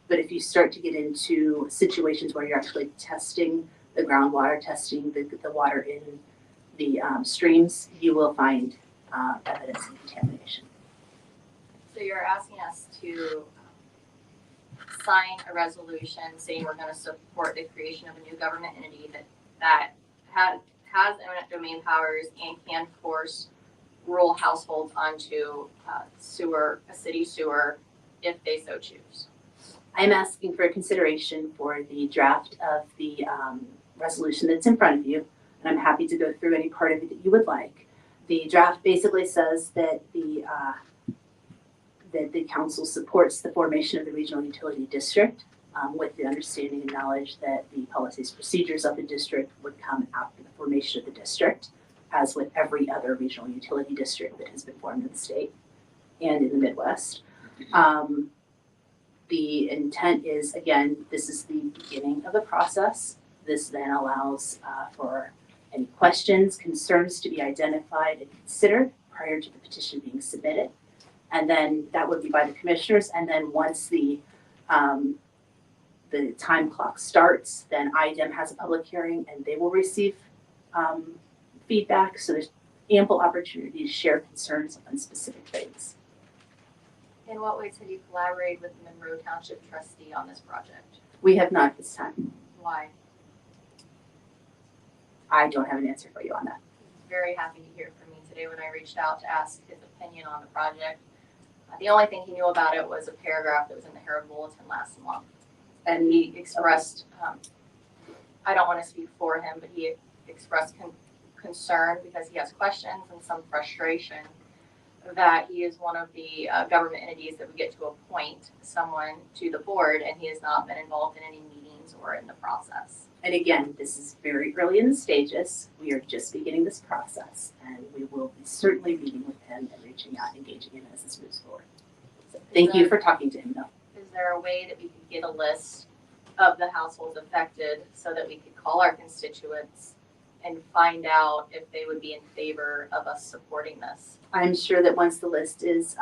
but if you start to get into situations where you're actually testing the groundwater, testing the water in the streams, you will find evidence of contamination. So you're asking us to sign a resolution saying we're gonna support the creation of a new government entity that has eminent domain powers and can force rural households onto a city sewer if they so choose. I'm asking for consideration for the draft of the resolution that's in front of you, and I'm happy to go through any part of it that you would like. The draft basically says that the council supports the formation of the regional utility district with the understanding and knowledge that the policies, procedures of the district would come after the formation of the district, as with every other regional utility district that has been formed in the state and in the Midwest. The intent is, again, this is the beginning of the process. This then allows for any questions, concerns to be identified and considered prior to the petition being submitted. And then that would be by the commissioners. And then once the time clock starts, then IDEM has a public hearing and they will receive feedback. So there's ample opportunity to share concerns on specific things. In what ways have you collaborated with the Monroe Township trustee on this project? We have not this time. Why? I don't have an answer for you on that. Very happy to hear from me today when I reached out to ask his opinion on the project. The only thing he knew about it was a paragraph that was in the Herald Bulletin last month. And he expressed, I don't want to speak for him, but he expressed concern because he has questions and some frustration that he is one of the government entities that would get to appoint someone to the board, and he has not been involved in any meetings or in the process. And again, this is very early in the stages. We are just beginning this process, and we will be certainly meeting with him and reaching out, engaging him as this moves forward. So thank you for talking to him, though. Is there a way that we could get a list of the households affected so that we could call our constituents and find out if they would be in favor of us supporting this? I'm sure that once the list is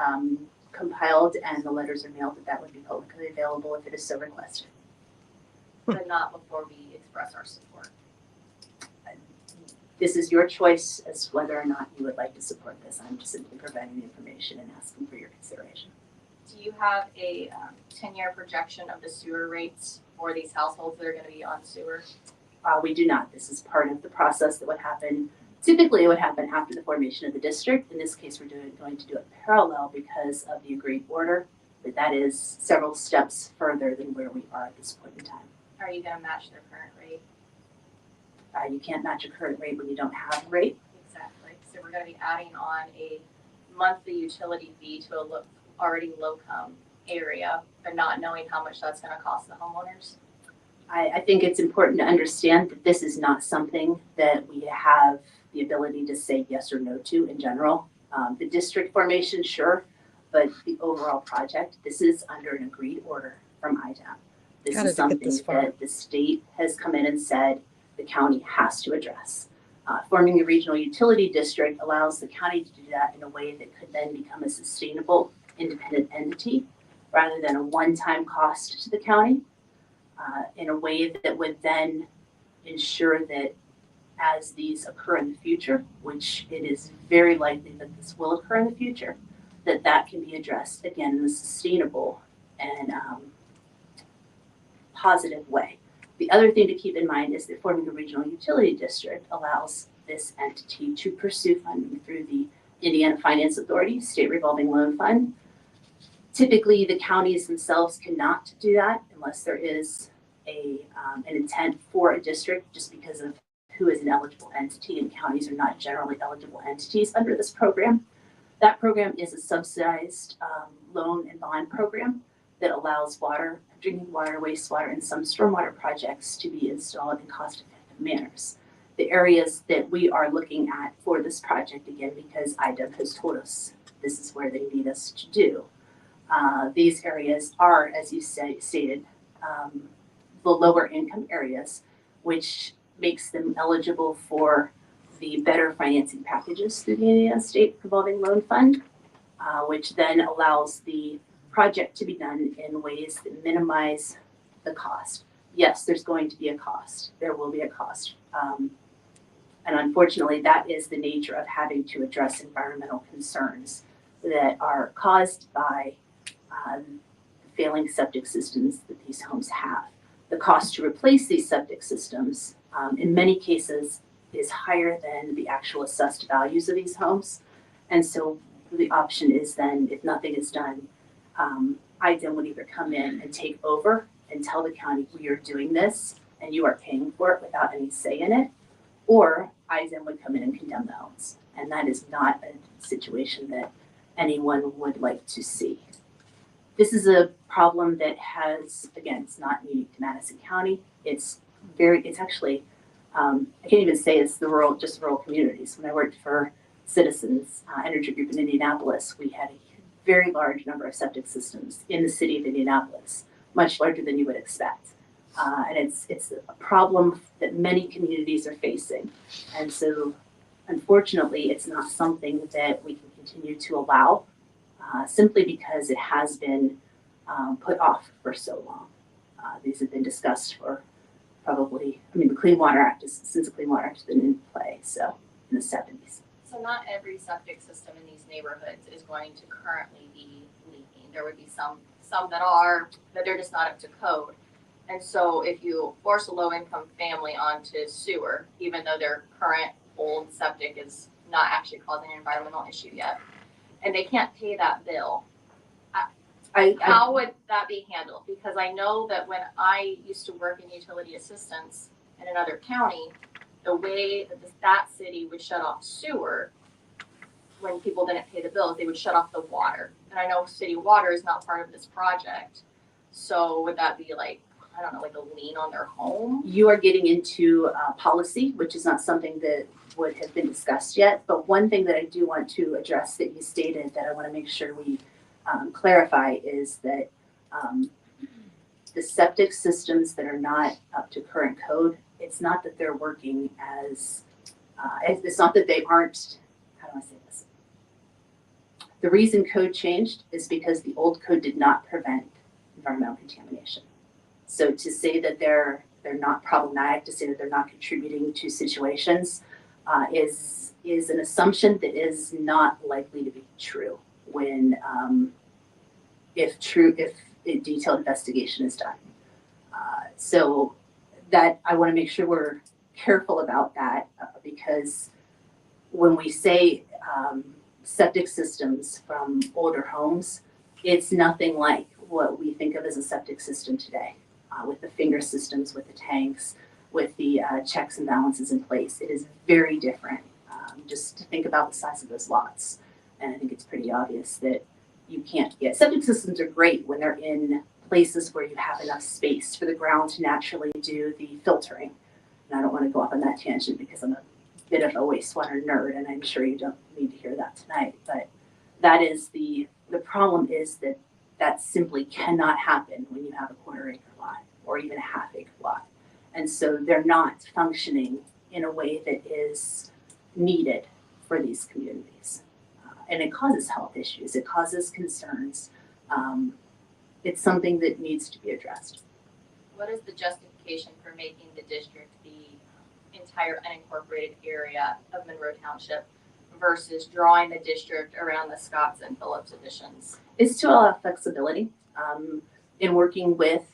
compiled and the letters are mailed, that would be publicly available if it is so requested. But not before we express our support. This is your choice as to whether or not you would like to support this. I'm just simply providing the information and asking for your consideration. Do you have a 10-year projection of the sewer rates for these households that are going to be on sewer? We do not. This is part of the process that would happen. Typically, it would happen after the formation of the district. In this case, we're going to do it parallel because of the agreed order, but that is several steps further than where we are at this point in time. Are you going to match their current rate? You can't match a current rate when you don't have a rate. Exactly. So we're going to be adding on a monthly utility fee to a already low-income area, but not knowing how much that's going to cost the homeowners. I think it's important to understand that this is not something that we have the ability to say yes or no to in general. The district formation, sure, but the overall project, this is under an agreed order from IDEM. This is something that the state has come in and said the county has to address. Forming a regional utility district allows the county to do that in a way that could then become a sustainable, independent entity rather than a one-time cost to the county, in a way that would then ensure that as these occur in the future, which it is very likely that this will occur in the future, that can be addressed again in a sustainable and positive way. The other thing to keep in mind is that forming a regional utility district allows this entity to pursue funding through the Indiana Finance Authority State Revolving Loan Fund. Typically, the counties themselves cannot do that unless there is an intent for a district, just because of who is an eligible entity, and counties are not generally eligible entities under this program. That program is a subsidized loan and bond program that allows drinking water, wastewater, and some stormwater projects to be installed in cost-effective manners. The areas that we are looking at for this project, again, because IDEM has told us this is where they need us to do. These areas are, as you stated, the lower income areas, which makes them eligible for the better financing packages through the Indiana State Revolving Loan Fund, which then allows the project to be done in ways that minimize the cost. Yes, there's going to be a cost. There will be a cost. And unfortunately, that is the nature of having to address environmental concerns that are caused by failing septic systems that these homes have. The cost to replace these septic systems, in many cases, is higher than the actual assessed values of these homes. And so the option is then, if nothing is done, IDEM would either come in and take over and tell the county, we are doing this and you are paying for it without any say in it, or IDEM would come in and condemn the homes. And that is not a situation that anyone would like to see. This is a problem that has, again, it's not unique to Madison County. It's actually, I can't even say it's just rural communities. When I worked for Citizens Energy Group in Indianapolis, we had a very large number of septic systems in the city of Indianapolis, much larger than you would expect. And it's a problem that many communities are facing. And so, unfortunately, it's not something that we can continue to allow simply because it has been put off for so long. These have been discussed for probably, the Clean Water Act since the Clean Water Act has been in play, so in the 70s. So not every septic system in these neighborhoods is going to currently be leaking. There would be some that they're just not up to code. And so if you force a low-income family onto sewer, even though their current old septic is not actually causing an environmental issue yet, and they can't pay that bill, how would that be handled? Because I know that when I used to work in utility assistance in another county, the way that that city would shut off sewer when people didn't pay the bills, they would shut off the water. And I know city water is not part of this project. So would that be like, I don't know, like a lien on their home? You are getting into policy, which is not something that would have been discussed yet. But one thing that I do want to address that you stated that I want to make sure we clarify is that the septic systems that are not up to current code, it's not that they're working as, it's not that they aren't, how do I say this? The reason code changed is because the old code did not prevent environmental contamination. So to say that they're not problematic, to say that they're not contributing to situations is an assumption that is not likely to be true when if a detailed investigation is done. So that I want to make sure we're careful about that because when we say septic systems from older homes, it's nothing like what we think of as a septic system today. With the finger systems, with the tanks, with the checks and balances in place. It is very different. Just to think about the size of those lots. And I think it's pretty obvious that you can't get, septic systems are great when they're in places where you have enough space for the ground to naturally do the filtering. And I don't want to go off on that tangent because I'm a bit of a wastewater nerd and I'm sure you don't need to hear that tonight. But that is the problem is that simply cannot happen when you have a quarter acre lot or even a half acre lot. And so they're not functioning in a way that is needed for these communities. And it causes health issues, it causes concerns. It's something that needs to be addressed. What is the justification for making the district the entire unincorporated area of Monroe Township versus drawing the district around the Scotts and Phillips additions? Is to allow flexibility in working with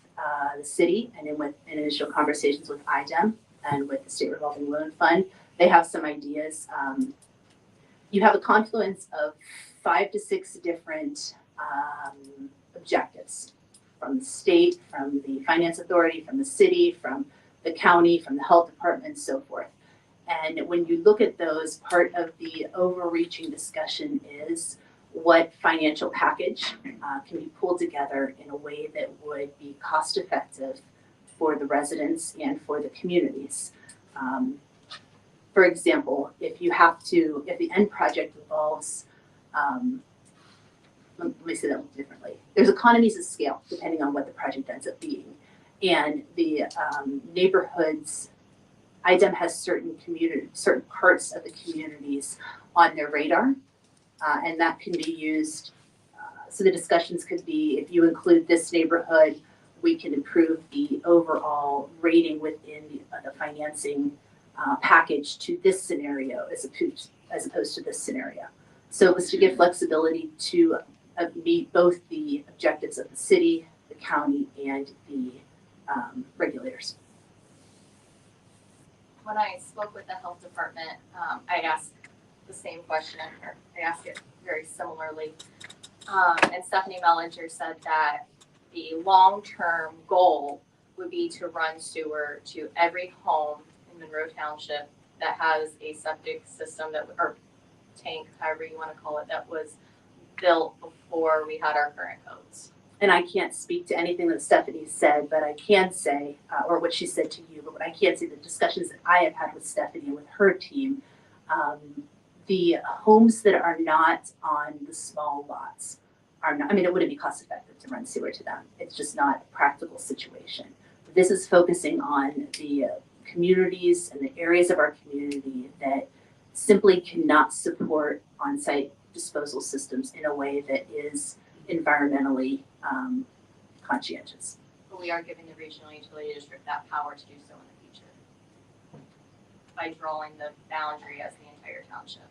the city and in initial conversations with IDEM and with the State Revolving Loan Fund. They have some ideas. You have a confluence of 5 to 6 different objectives from the state, from the finance authority, from the city, from the county, from the health department, and so forth. And when you look at those, part of the overreaching discussion is what financial package can be pulled together in a way that would be cost effective for the residents and for the communities. For example, if the end project involves, let me say that differently. There's economies of scale depending on what the project ends up being. And the neighborhoods, IDEM has certain parts of the communities on their radar, and that can be used. So the discussions could be, if you include this neighborhood, we can improve the overall rating within the financing package to this scenario as opposed to this scenario. So it was to give flexibility to meet both the objectives of the city, the county, and the regulators. When I spoke with the health department, I asked the same question, or I asked it very similarly. And Stephanie Mellinger said that the long-term goal would be to run sewer to every home in Monroe Township that has a septic system or tank, however you want to call it, that was built before we had our current codes. And I can't speak to anything that Stephanie said, but I can say, or what she said to you, but what I can say, the discussions that I have had with Stephanie and with her team, the homes that are not on the small lots are not, I mean, it wouldn't be cost effective to run sewer to them. It's just not a practical situation. This is focusing on the communities and the areas of our community that simply cannot support on-site disposal systems in a way that is environmentally conscientious. But we are giving the regional utility district that power to do so in the future by drawing the boundary as the entire township.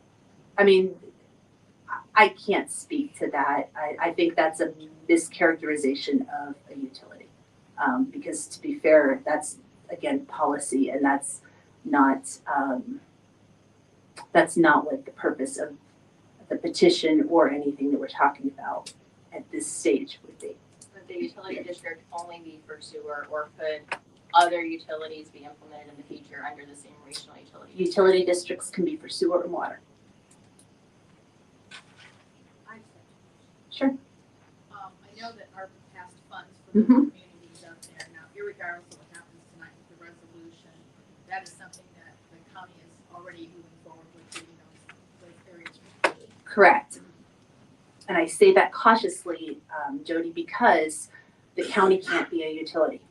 I mean, I can't speak to that. I think that's a mischaracterization of a utility. Because to be fair, that's again policy, and that's not what the purpose of the petition or anything that we're talking about at this stage would be. Would the utility district only be for sewer, or could other utilities be implemented in the future under the same regional utility? Utility districts can be for sewer and water. Sure. I know that ARPA passed funds for the communities out there. Now, irregardless of what happens tonight with the resolution, that is something that the county is already moving forward with getting those areas. Correct. And I say that cautiously, Jody, because the county can't be a utility.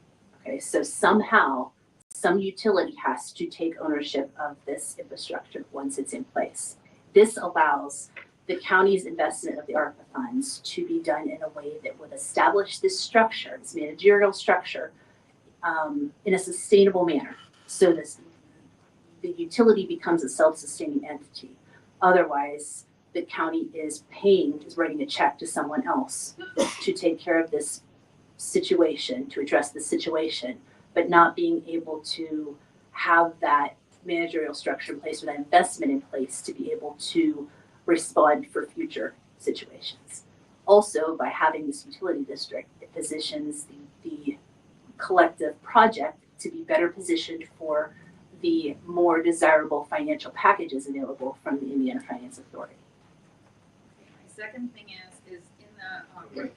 Okay, so somehow some utility has to take ownership of this infrastructure once it's in place. This allows the county's investment of the ARPA funds to be done in a way that would establish this structure, this managerial structure, in a sustainable manner. So the utility becomes a self-sustaining entity. Otherwise, the county is writing a check to someone else to take care of this situation, to address the situation, but not being able to have that managerial structure in place or that investment in place to be able to respond for future situations. Also, by having this utility district, it positions the collective project to be better positioned for the more desirable financial packages available from the Indiana Finance Authority. My second thing is in the,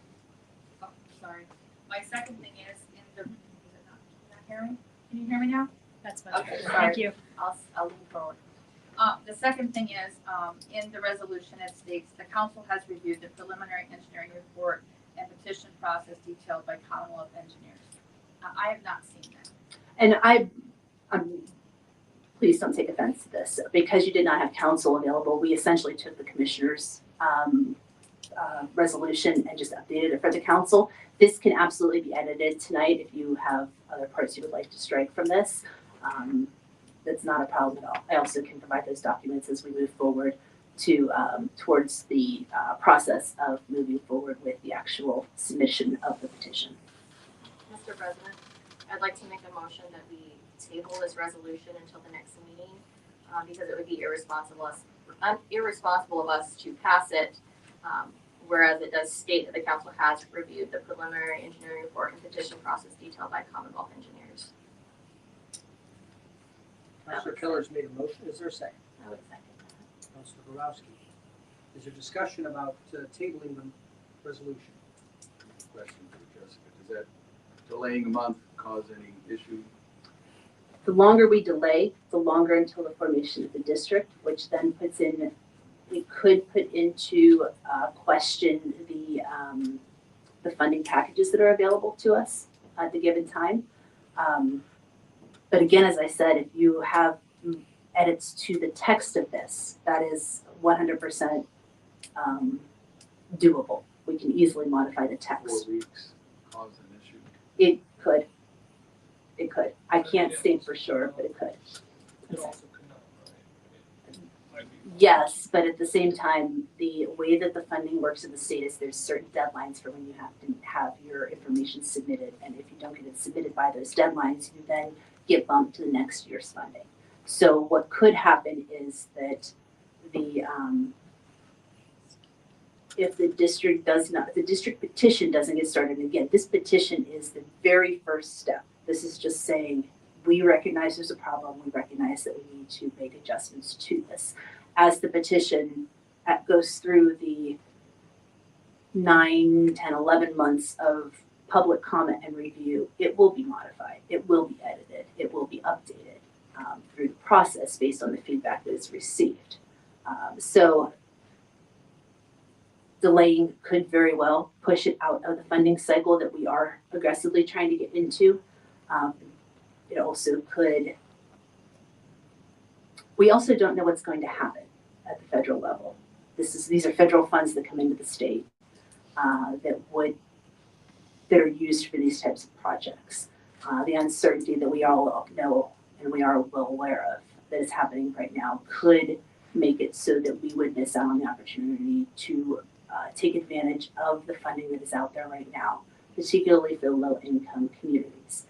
my second thing is in the, is it not hearing? Can you hear me now? That's fine. Okay, sorry. Thank you. I'll lean forward. The second thing is, in the resolution, it states the council has reviewed the preliminary engineering report and petition process detailed by Commonwealth engineers. I have not seen that. And please don't take offense to this. Because you did not have counsel available, we essentially took the commissioner's resolution and just updated it for the council. This can absolutely be edited tonight if you have other parts you would like to strike from this. That's not a problem at all. I also can provide those documents as we move forward to towards the process of moving forward with the actual submission of the petition. Mr. President, I'd like to make a motion that we table this resolution until the next meeting, because it would be irresponsible of us to pass it, whereas it does state that the council has reviewed the preliminary engineering report and petition process detailed by Commonwealth engineers. Councilor Keller's made a motion. Is there a second? I would second that. Councilor Borowski. Is there discussion about tabling the resolution? Question for Jessica, does that delaying a month cause any issue? The longer we delay, the longer until the formation of the district, which then puts in, we could put into question the funding packages that are available to us at the given time. But again, as I said, if you have edits to the text of this, that is 100% doable. We can easily modify the text. 4 weeks cause an issue? It could. It could. I can't state for sure, but it could. Yes, but at the same time, the way that the funding works in the state is there's certain deadlines for when you have to have your information submitted. And if you don't get it submitted by those deadlines, you then get bumped to the next year's funding. So what could happen is that if the district petition doesn't get started, again, this petition is the very first step. This is just saying, we recognize there's a problem. We recognize that we need to make adjustments to this. As the petition goes through the 9, 10, 11 months of public comment and review, it will be modified. It will be edited. It will be updated through the process based on the feedback that is received. So delaying could very well push it out of the funding cycle that we are aggressively trying to get into. It also could, we also don't know what's going to happen at the federal level. These are federal funds that come into the state that are used for these types of projects. The uncertainty that we all know and we are well aware of that is happening right now could make it so that we would miss out on the opportunity to take advantage of the funding that is out there right now, particularly for low-income communities.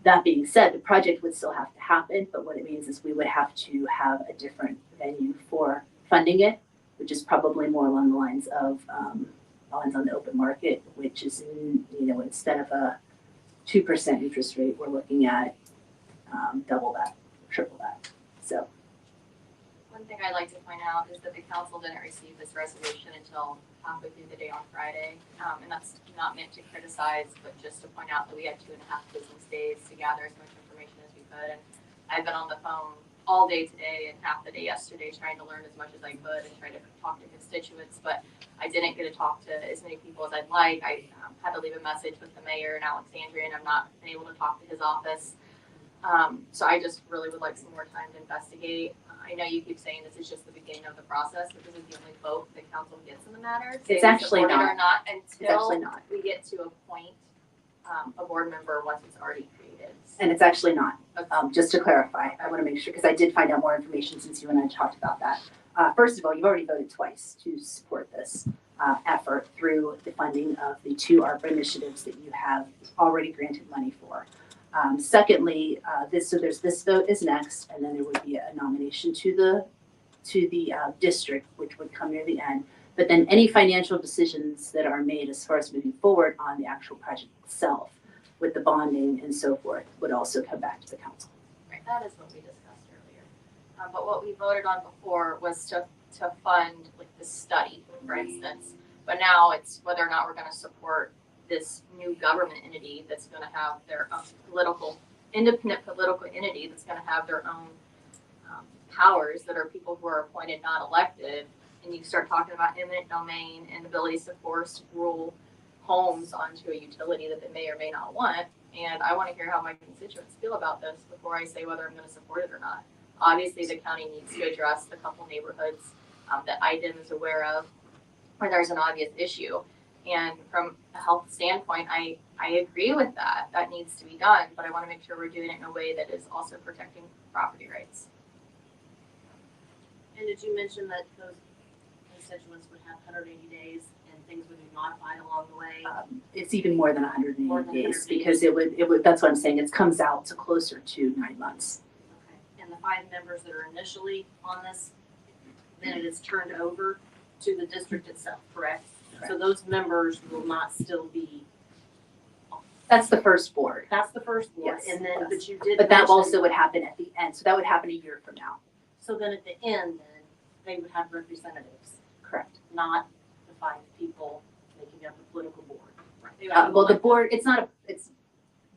That being said, the project would still have to happen, but what it means is we would have to have a different venue for funding it, which is probably more along the lines of bonds on the open market, which is, instead of a 2% interest rate, we're looking at double that, triple that. So. One thing I'd like to point out is that the council didn't receive this resolution until halfway through the day on Friday. And that's not meant to criticize, but just to point out that we had 2.5 business days to gather as much information as we could. And I've been on the phone all day today and half the day yesterday trying to learn as much as I could and try to talk to constituents, but I didn't get to talk to as many people as I'd like. I had to leave a message with the mayor in Alexandria, and I'm not been able to talk to his office. So I just really would like some more time to investigate. I know you keep saying this is just the beginning of the process, but this is the only vote the council gets in the matter. It's actually not. Or not until not. we get to appoint a board member once it's already created. And it's actually not. Just to clarify, I want to make sure, because I did find out more information since you and I talked about that. First of all, you've already voted twice to support this effort through the funding of the 2 ARPA initiatives that you have already granted money for. Secondly, there's this vote is next, and then there would be a nomination to the district, which would come near the end. But then any financial decisions that are made as far as moving forward on the actual project itself, with the bonding and so forth, would also come back to the council. Right, that is what we discussed earlier. But what we voted on before was to fund like the study, for instance. But now it's whether or not we're going to support this new government entity that's going to have their own independent political entity that's going to have their own powers that are people who are appointed, not elected. And you start talking about eminent domain and abilities to force, rule, homes onto a utility that they may or may not want. And I want to hear how my constituents feel about this before I say whether I'm going to support it or not. Obviously, the county needs to address the couple neighborhoods that IDEM is aware of where there's an obvious issue. And from a health standpoint, I agree with that. That needs to be done, but I want to make sure we're doing it in a way that is also protecting property rights. And did you mention that those constituents would have 180 days and things would be modified along the way? It's even more than 180 More than days 180. because it would, that's what I'm saying, it comes out to closer to 9 months. Okay. And the 5 members that are initially on this, then it is turned over to the district itself, correct? So those members will not still be, That's the first board. that's the first board, Yes, and then, yes. but you did But that mention- also would happen at the end. So that would happen a year from now. So then at the end, then, they would have representatives, Correct. not the 5 people making up the political board. They would Well, the elect- board, it's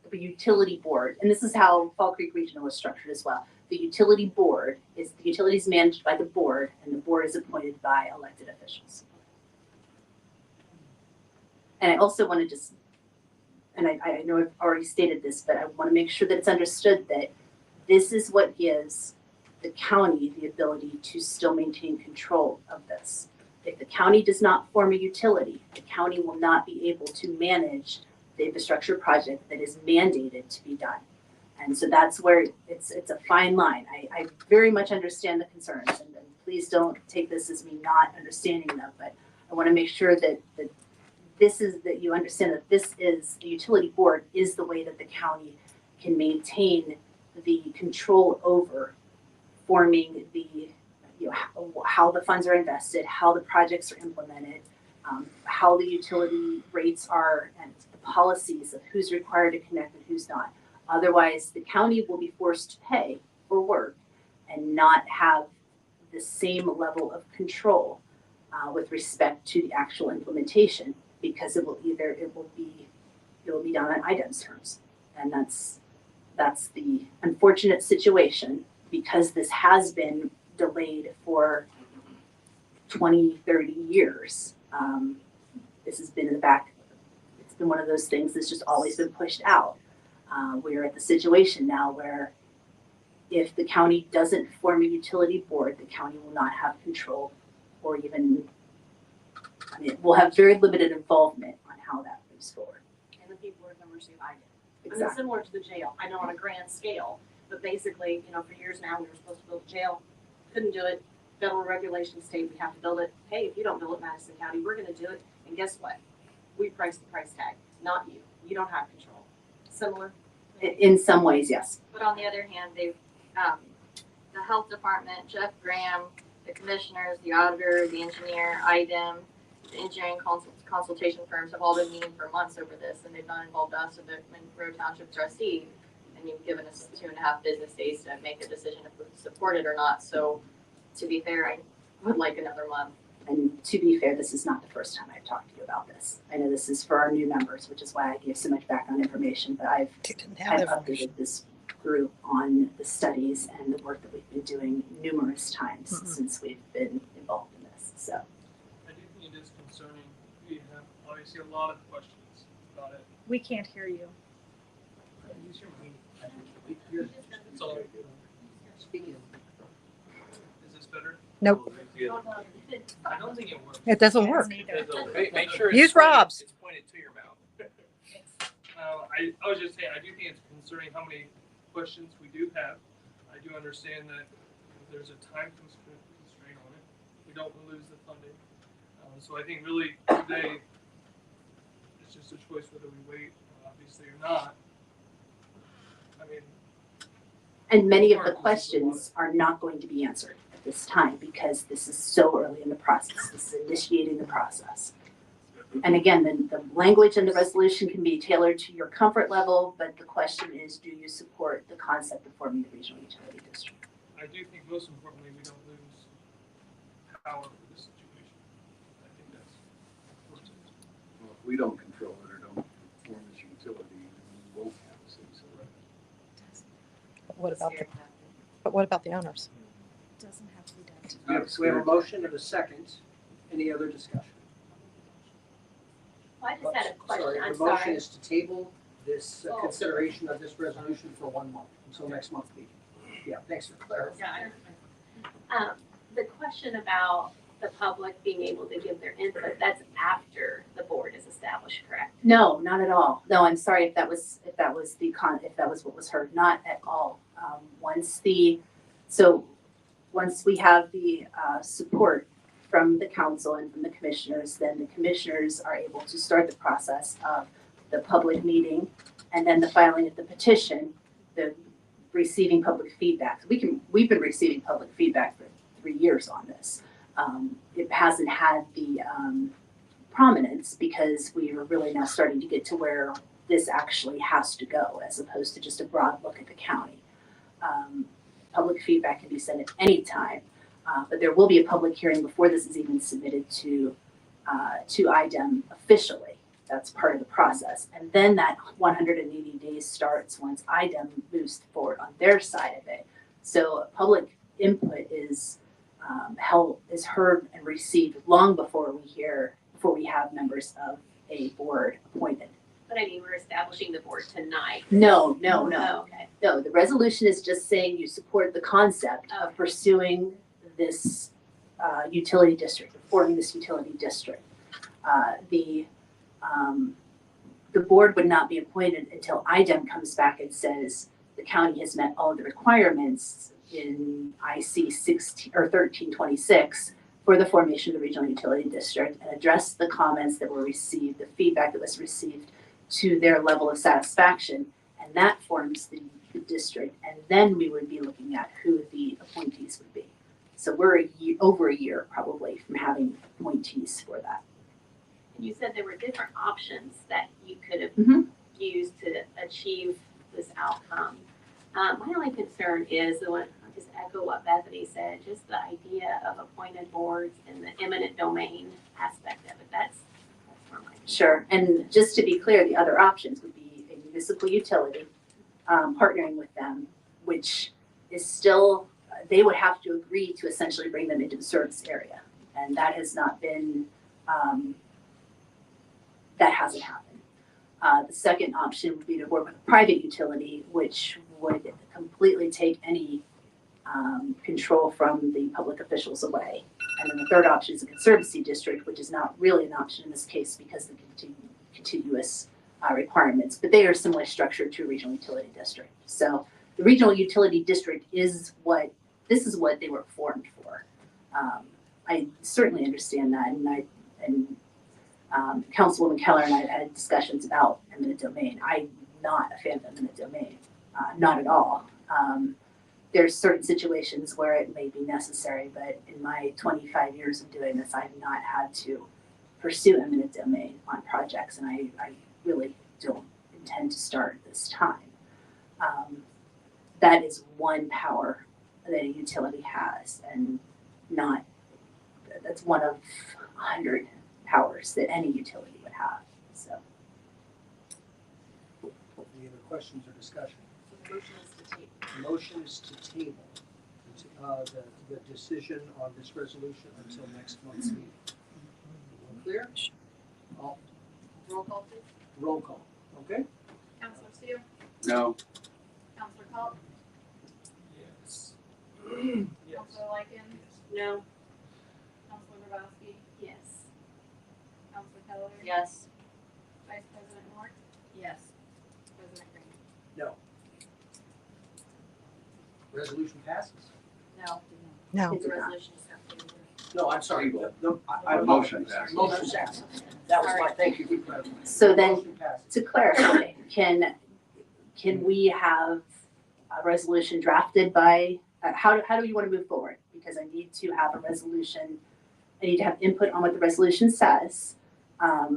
the utility board, and this is how Fall Creek Regional is structured as well. The utility board the utility is managed by the board, and the board is appointed by elected officials. And I also want to just, and I know I've already stated this, but I want to make sure that it's understood that this is what gives the county the ability to still maintain control of this. If the county does not form a utility, the county will not be able to manage the infrastructure project that is mandated to be done. And so that's where it's a fine line. I very much understand the concerns, and please don't take this as me not understanding them, but I want to make sure that that you understand that this is, the utility board is the way that the county can maintain the control over forming the, how the funds are invested, how the projects are implemented, how the utility rates are, and the policies of who's required to connect and who's not. Otherwise, the county will be forced to pay for work and not have the same level of control with respect to the actual implementation, because it will be done on IDEM's terms. And that's the unfortunate situation, because this has been delayed for 20, 30 years. This has been in the back. It's been one of those things that's just always been pushed out. We're at the situation now where if the county doesn't form a utility board, the county will not have control, or even, we'll have very limited involvement on how that moves forward. And the people are going to receive IDEM. I mean, Exactly. similar to the jail, I know on a grand scale, but basically, for years now, we were supposed to build a jail, couldn't do it. Federal regulations state we have to build it. Hey, if you don't build it, Madison County, we're gonna do it. And guess what? We price the price tag, not you. You don't have control. Similar? In some ways, yes. But on the other hand, they've, the health department, Jeff Graham, the commissioners, the auditor, the engineer, IDEM, the engineering consultation firms have all been meeting for months over this, and they've not involved us or the Monroe Township trustee. And you've given us 2.5 business days to make a decision if we support it or not. So to be fair, I would like another month. And to be fair, this is not the first time I've talked to you about this. I know this is for our new members, which is why I gave so much background information, but I've updated this group on the studies and the work that we've been doing numerous times since we've been involved in this, so. I do think it is concerning. We have obviously a lot of questions about it. We can't hear you. Use your mic. It's all. Is this better? Nope. I don't think it works. It doesn't work. Make sure Use Rob's. It's pointed to your mouth. I was just saying, I do think it's concerning how many questions we do have. I do understand that there's a time constraint on it. We don't want to lose the funding. So I think really today, it's just a choice whether we wait, obviously, or not. I mean, And many of the questions are not going to be answered at this time because this is so early in the process. This is initiating the process. And again, the language and the resolution can be tailored to your comfort level, but the question is, do you support the concept of forming the regional utility district? I do think most importantly, we don't lose power for this situation. I think that's important. Well, if we don't control it or don't form this utility, we won't have a say so, right? What about the owners? Doesn't have to be done. So we have a motion and a second. Any other discussion? Well, I just had a question, I'm The motion sorry. is to table this Oh. consideration of this resolution for 1 month, until next month's meeting. Yeah, thanks for clarifying. The question about the public being able to give their input, that's after the board is established, correct? No, not at all. No, I'm sorry if that was what was heard. Not at all. Once we have the support from the council and from the commissioners, then the commissioners are able to start the process of the public meeting and then the filing of the petition, the receiving public feedback. We've been receiving public feedback for 3 years on this. It hasn't had the prominence because we are really now starting to get to where this actually has to go as opposed to just a broad look at the county. Public feedback can be sent at any time, but there will be a public hearing before this is even submitted to IDEM officially. That's part of the process. And then that 180 days starts once IDEM moves forward on their side of it. So public input is heard and received long before we have members of a board appointed. But I mean, we're establishing the board tonight. No. Oh, okay. No, the resolution is just saying you support the concept of pursuing this utility district, forming this utility district. The board would not be appointed until IDEM comes back and says the county has met all of the requirements in IC 1326 for the formation of the regional utility district and address the comments that were received, the feedback that was received to their level of satisfaction, and that forms the district. And then we would be looking at who the appointees would be. So we're over a year probably from having appointees for that. And you said there were different options that you could have used to achieve this outcome. My only concern is the one, I'll just echo what Bethany said, just the idea of appointed boards and the eminent domain aspect of it. That's where my Sure, and just to be clear, the other options would be a municipal utility, partnering with them, which is still, they would have to agree to essentially bring them into the service area. And that has not been, that hasn't happened. The second option would be to work with a private utility, which would completely take any control from the public officials away. And then the third option is a conservancy district, which is not really an option in this case because of the contiguous requirements, but they are similarly structured to a regional utility district. So the regional utility district is what they were formed for. I certainly understand that, and Councilwoman Keller and I have had discussions about eminent domain. I'm not a fan of eminent domain, not at all. There's certain situations where it may be necessary, but in my 25 years of doing this, I've not had to pursue eminent domain on projects, and I really don't intend to start this time. That is one power that a utility has, and that's one of 100 powers that any utility would have. So, Any other questions or discussion? The motion is to table. The motion is to table the decision on this resolution until next month's meeting. Clear? All, Roll call, please. roll call, okay? Counselor Steele, No, Counselor Culp, Yes. Counselor Lycan, No. Counselor Grabowski, Yes. Counselor Keller. Yes. Vice President Moore. Yes. President Green. No. Resolution passes? No. No. The resolution is not tabled. No, I'm sorry. I The motion apologize. passes. Motion passes. That was my, thank you for clarifying. So then, Motion passes. to clarify, can we have a resolution drafted by, how do you want to move forward? Because I need to have a resolution, I need to have input on what the resolution says. I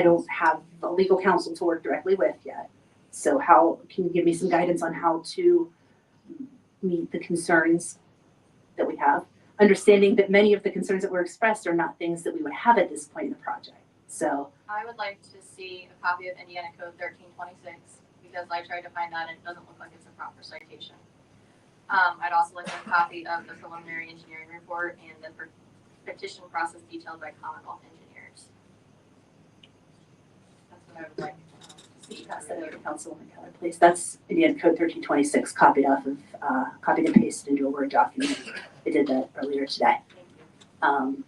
don't have a legal counsel to work directly with yet. So can you give me some guidance on how to meet the concerns that we have? Understanding that many of the concerns that were expressed are not things that we would have at this point in the project. So, I would like to see a copy of Indiana Code 1326 because I tried to find that and it doesn't look like it's a proper citation. I'd also like a copy of the preliminary engineering report and the petition process detailed by Commonwealth engineers. That's what I would like to see. Pass that over to Councilwoman Keller, please. That's Indiana Code 1326, copied and pasted into a Word document. I did that earlier today. Thank you.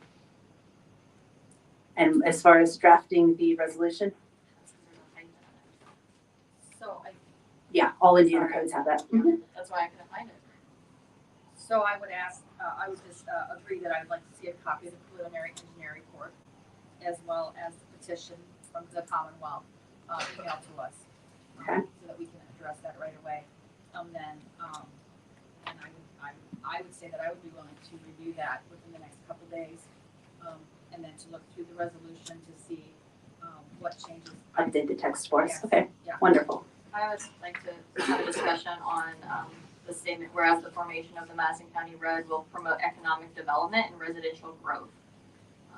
And as far as drafting the resolution, So yeah, all Indiana codes have that. That's why I couldn't find it. So I would ask, I would just agree that I'd like to see a copy of the preliminary engineering report as well as the petition from the Commonwealth emailed to us. Okay. So that we can address that right away. And I would say that I would be willing to review that within the next couple days. And then to look through the resolution to see what changes. Update the text for us. Yes. Okay, Yeah. wonderful. I would like to have a discussion on the statement, whereas the formation of the Madison County RED will promote economic development and residential growth.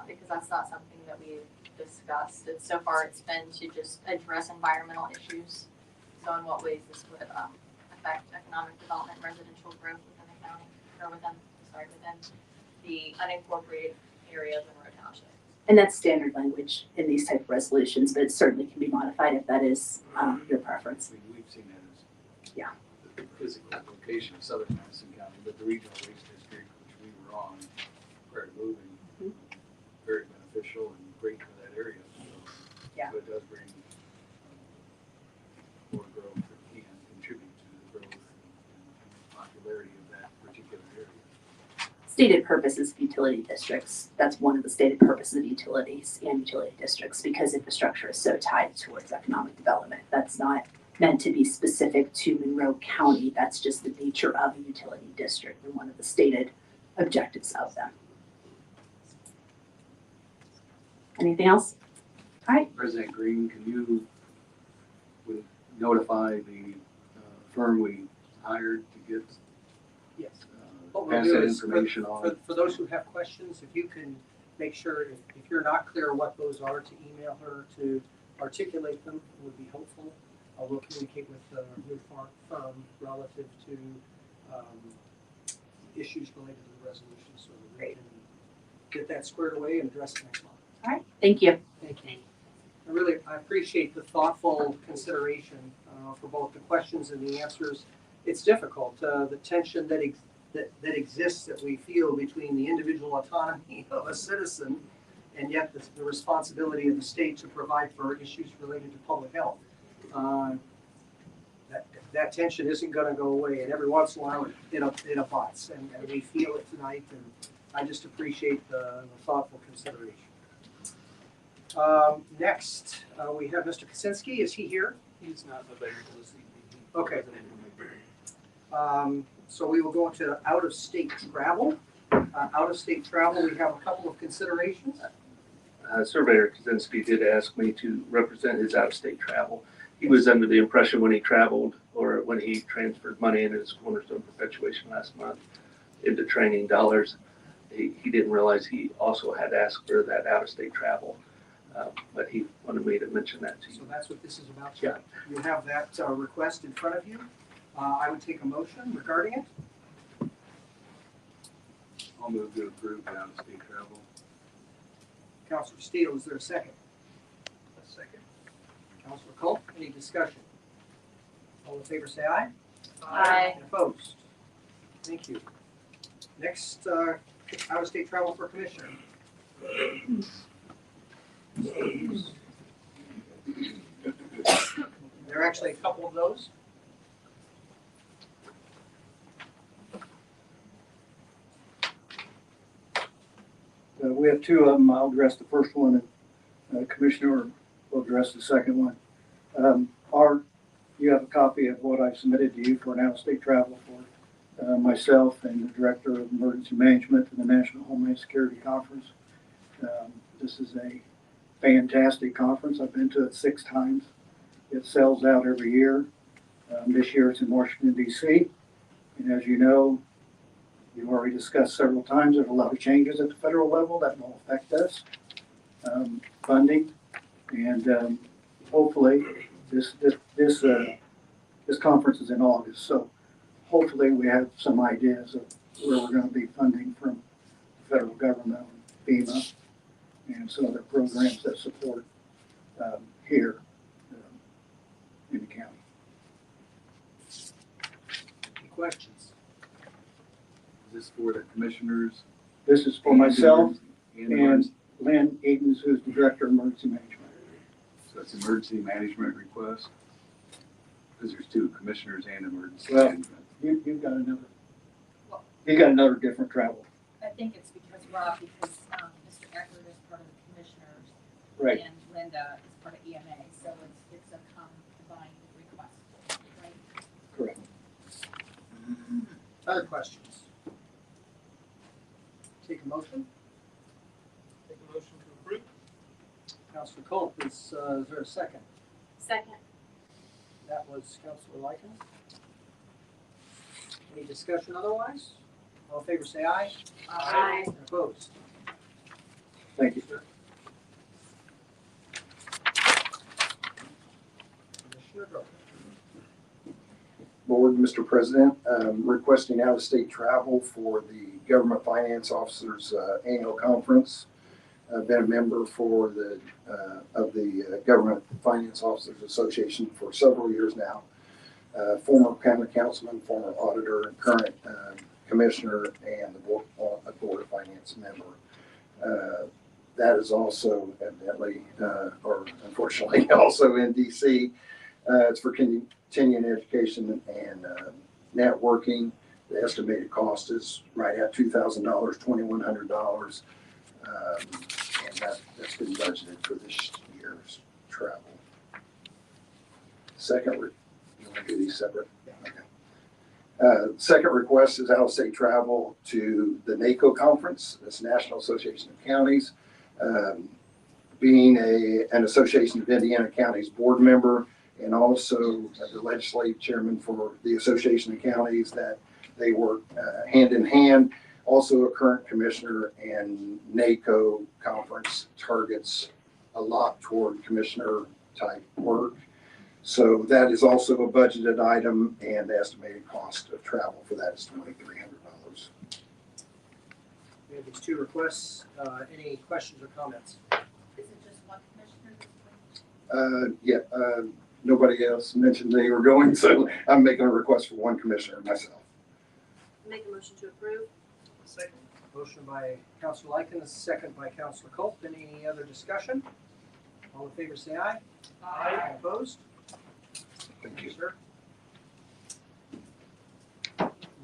Because that's not something that we've discussed. So far it's been to just address environmental issues. So in what ways this would affect economic development and residential growth within the county, or within the unincorporated areas in Roe Township. And that's standard language in these type of resolutions, but it certainly can be modified if that is your preference. We've seen that as Yeah. the physical location of southern Madison County, but the regional waste district, which we were on prior to moving, very beneficial and great for that area. So, Yeah. So it does bring more growth that can contribute to the growth and popularity of that particular area. Stated purposes of utility districts, that's one of the stated purposes of utilities and utility districts, because infrastructure is so tied towards economic development. That's not meant to be specific to Monroe County. That's just the nature of a utility district and one of the stated objectives of them. Anything else? All right. President Green, can you notify the firm we hired to get Yes. What we'll pass do that is, information on? for those who have questions, if you can make sure, if you're not clear what those are, to email her to articulate them would be helpful. We'll communicate with the new firm relative to issues related to the resolution, so that we can get that squared away and address it next month. All right. Thank you. Thank you. I appreciate the thoughtful consideration for both the questions and the answers. It's difficult, the tension that exists that we feel between the individual autonomy of a citizen and yet the responsibility of the state to provide for issues related to public health. That tension isn't going to go away, and every once in a while it abuts, and we feel it tonight, and I just appreciate the thoughtful consideration. Next, we have Mr. Kaczynski. Is he here? He's not available this evening. Okay. So we will go into out-of-state travel. Out-of-state travel, we have a couple of considerations. Surveyor Kaczynski did ask me to represent his out-of-state travel. He was under the impression when he traveled, or when he transferred money into his cornerstone perpetuation last month into training dollars, he didn't realize he also had asked for that out-of-state travel. But he wanted me to mention that to you. So that's what this is about. Yeah. You have that request in front of you. I would take a motion regarding it. I'll move to approve out-of-state travel. Councilor Steele, is there a second? A second. Councilor Culp, any discussion? All in favor, say aye. Aye. And opposed? Thank you. Next, out-of-state travel for commissioner. There are actually a couple of those. We have two of them. I'll address the first one, and Commissioner will address the second one. You have a copy of what I submitted to you for an out-of-state travel for myself and the Director of Emergency Management for the National Homeland Security Conference. This is a fantastic conference. I've been to it 6 times. It sells out every year. This year it's in Washington, D.C. And as you know, you've already discussed several times, there's a lot of changes at the federal level that will affect us, funding, and hopefully this conference is in August, so hopefully we have some ideas of where we're going to be funding from the federal government on FEMA, and some other programs that support here in the county. Any questions? Is this for the commissioners? This is for myself And and Lynn Edens, who's the Director of Emergency Management. so it's emergency management request? Because there's two, commissioners and emergency Well, management. You've got another different travel. I think it's because Rob, because Mr. Eckert is part of the commissioners. Right. And Linda is part of EMA, so it's a combined request, right? Correct. Other questions? Take a motion. Make a motion to approve. Councilor Culp, is there a second? Second. That was Councilor Likens. Any discussion otherwise? All in favor, say aye. Aye. Opposed? Thank you. Commissioner Grover. Board, Mr. President, requesting out-of-state travel for the Government Finance Officers Annual Conference. I've been a member for of the Government Finance Officers Association for several years now. Former county councilman, former auditor, and current commissioner, and the Board of Finance member. That is also evidently, or unfortunately, also in DC. It's for continuing education and networking. The estimated cost is right at $2,000, $2,100. And that's been budgeted for this year's travel. Second, you want to do these separate? Okay. Second request is out-of-state travel to the NACO conference, this National Association of Counties. Being an Association of Indiana Counties board member, and also the legislative chairman for the Association of Counties, that they work hand in hand. Also a current commissioner, and NACO conference targets a lot toward commissioner type work. So that is also a budgeted item, and the estimated cost of travel for that is $2,300. We have these two requests. Any questions or comments? Is it just one commissioner that's going? Nobody else mentioned they were going, so I'm making a request for one commissioner myself. Make a motion to approve. Second. Motion by Councilor Likens, second by Councilor Culp. Any other discussion? All in favor, say aye. Aye. Opposed? Thank you. Sir.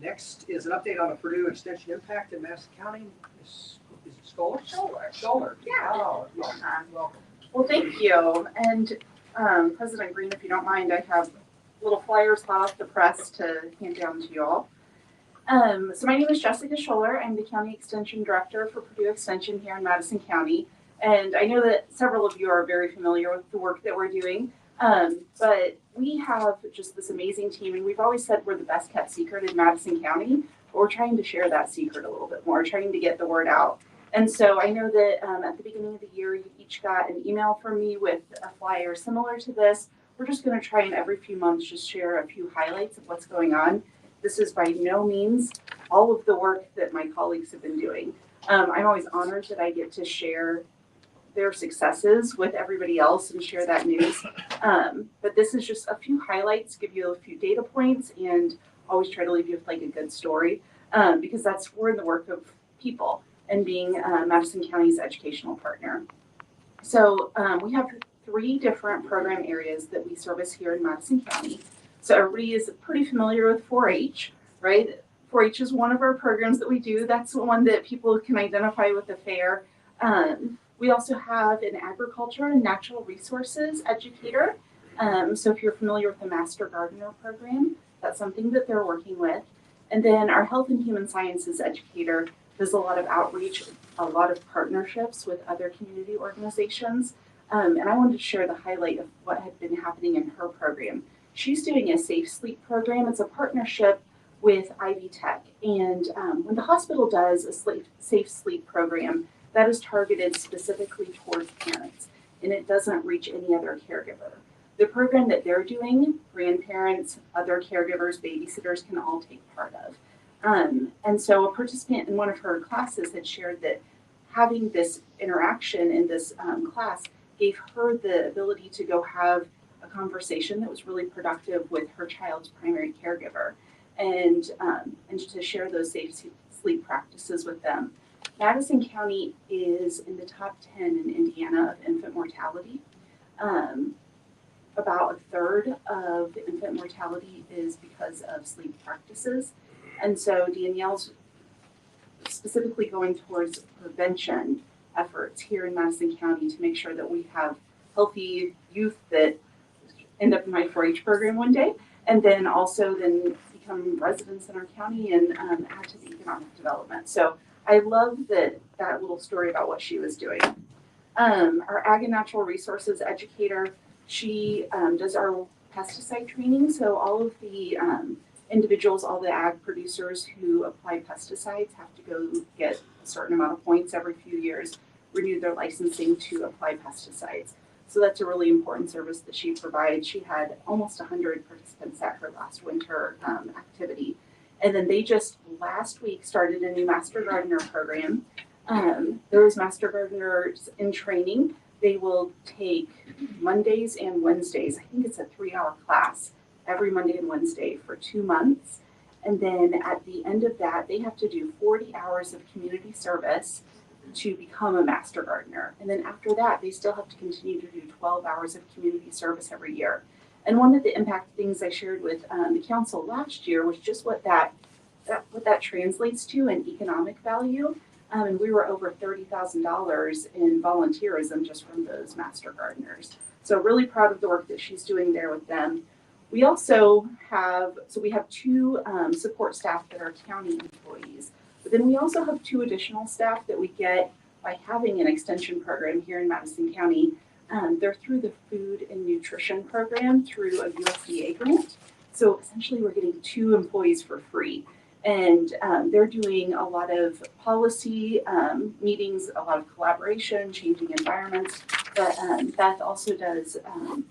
Next is an update on the Purdue Extension impact in Madison County. Is it Scholar? Scholar. Yeah. Oh, welcome. Well, thank you. And President Green, if you don't mind, I have little flyers hot off the press to hand down to you all. So my name is Jessica Scholler. I'm the County Extension Director for Purdue Extension here in Madison County. And I know that several of you are very familiar with the work that we're doing. But we have just this amazing team, and we've always said we're the best kept secret in Madison County, but we're trying to share that secret a little bit more, trying to get the word out. And so I know that at the beginning of the year, you each got an email from me with a flyer similar to this. We're just going to try and every few months just share a few highlights of what's going on. This is by no means all of the work that my colleagues have been doing. I'm always honored that I get to share their successes with everybody else and share that news. But this is just a few highlights, give you a few data points, and always try to leave you with like a good story, because we're in the work of people and being Madison County's educational partner. So we have 3 different program areas that we service here in Madison County. So everybody is pretty familiar with 4-H, right? 4-H is one of our programs that we do. That's the one that people can identify with the fair. We also have an agriculture and natural resources educator. So if you're familiar with the Master Gardener program, that's something that they're working with. And then our health and human sciences educator does a lot of outreach, a lot of partnerships with other community organizations. And I wanted to share the highlight of what had been happening in her program. She's doing a safe sleep program. It's a partnership with Ivy Tech. And when the hospital does a safe sleep program, that is targeted specifically towards parents, and it doesn't reach any other caregiver. The program that they're doing, grandparents, other caregivers, babysitters can all take part of. And so a participant in one of her classes had shared that having this interaction in this class gave her the ability to go have a conversation that was really productive with her child's primary caregiver, and to share those safe sleep practices with them. Madison County is in the top 10 in Indiana of infant mortality. About a third of infant mortality is because of sleep practices. And so Danielle's specifically going towards prevention efforts here in Madison County to make sure that we have healthy youth that end up in my 4-H program one day, and then also then become residents in our county and add to the economic development. So I love that little story about what she was doing. Our Ag and Natural Resources educator, she does our pesticide training. So all of the individuals, all the ag producers who apply pesticides have to go get a certain amount of points every few years, renew their licensing to apply pesticides. So that's a really important service that she provides. She had almost 100 participants at her last winter activity. And then they just last week started a new Master Gardener program. Those Master Gardeners in training, they will take Mondays and Wednesdays. I think it's a 3-hour class every Monday and Wednesday for 2 months. And then at the end of that, they have to do 40 hours of community service to become a Master Gardener. And then after that, they still have to continue to do 12 hours of community service every year. And one of the impact things I shared with the council last year was just what that translates to in economic value. And we were over $30,000 in volunteerism just from those Master Gardeners. So really proud of the work that she's doing there with them. We also have 2 support staff that are county employees, but then we also have 2 additional staff that we get by having an extension program here in Madison County. They're through the Food and Nutrition Program through a USDA grant. So essentially we're getting 2 employees for free. And they're doing a lot of policy meetings, a lot of collaboration, changing environments. But Beth also does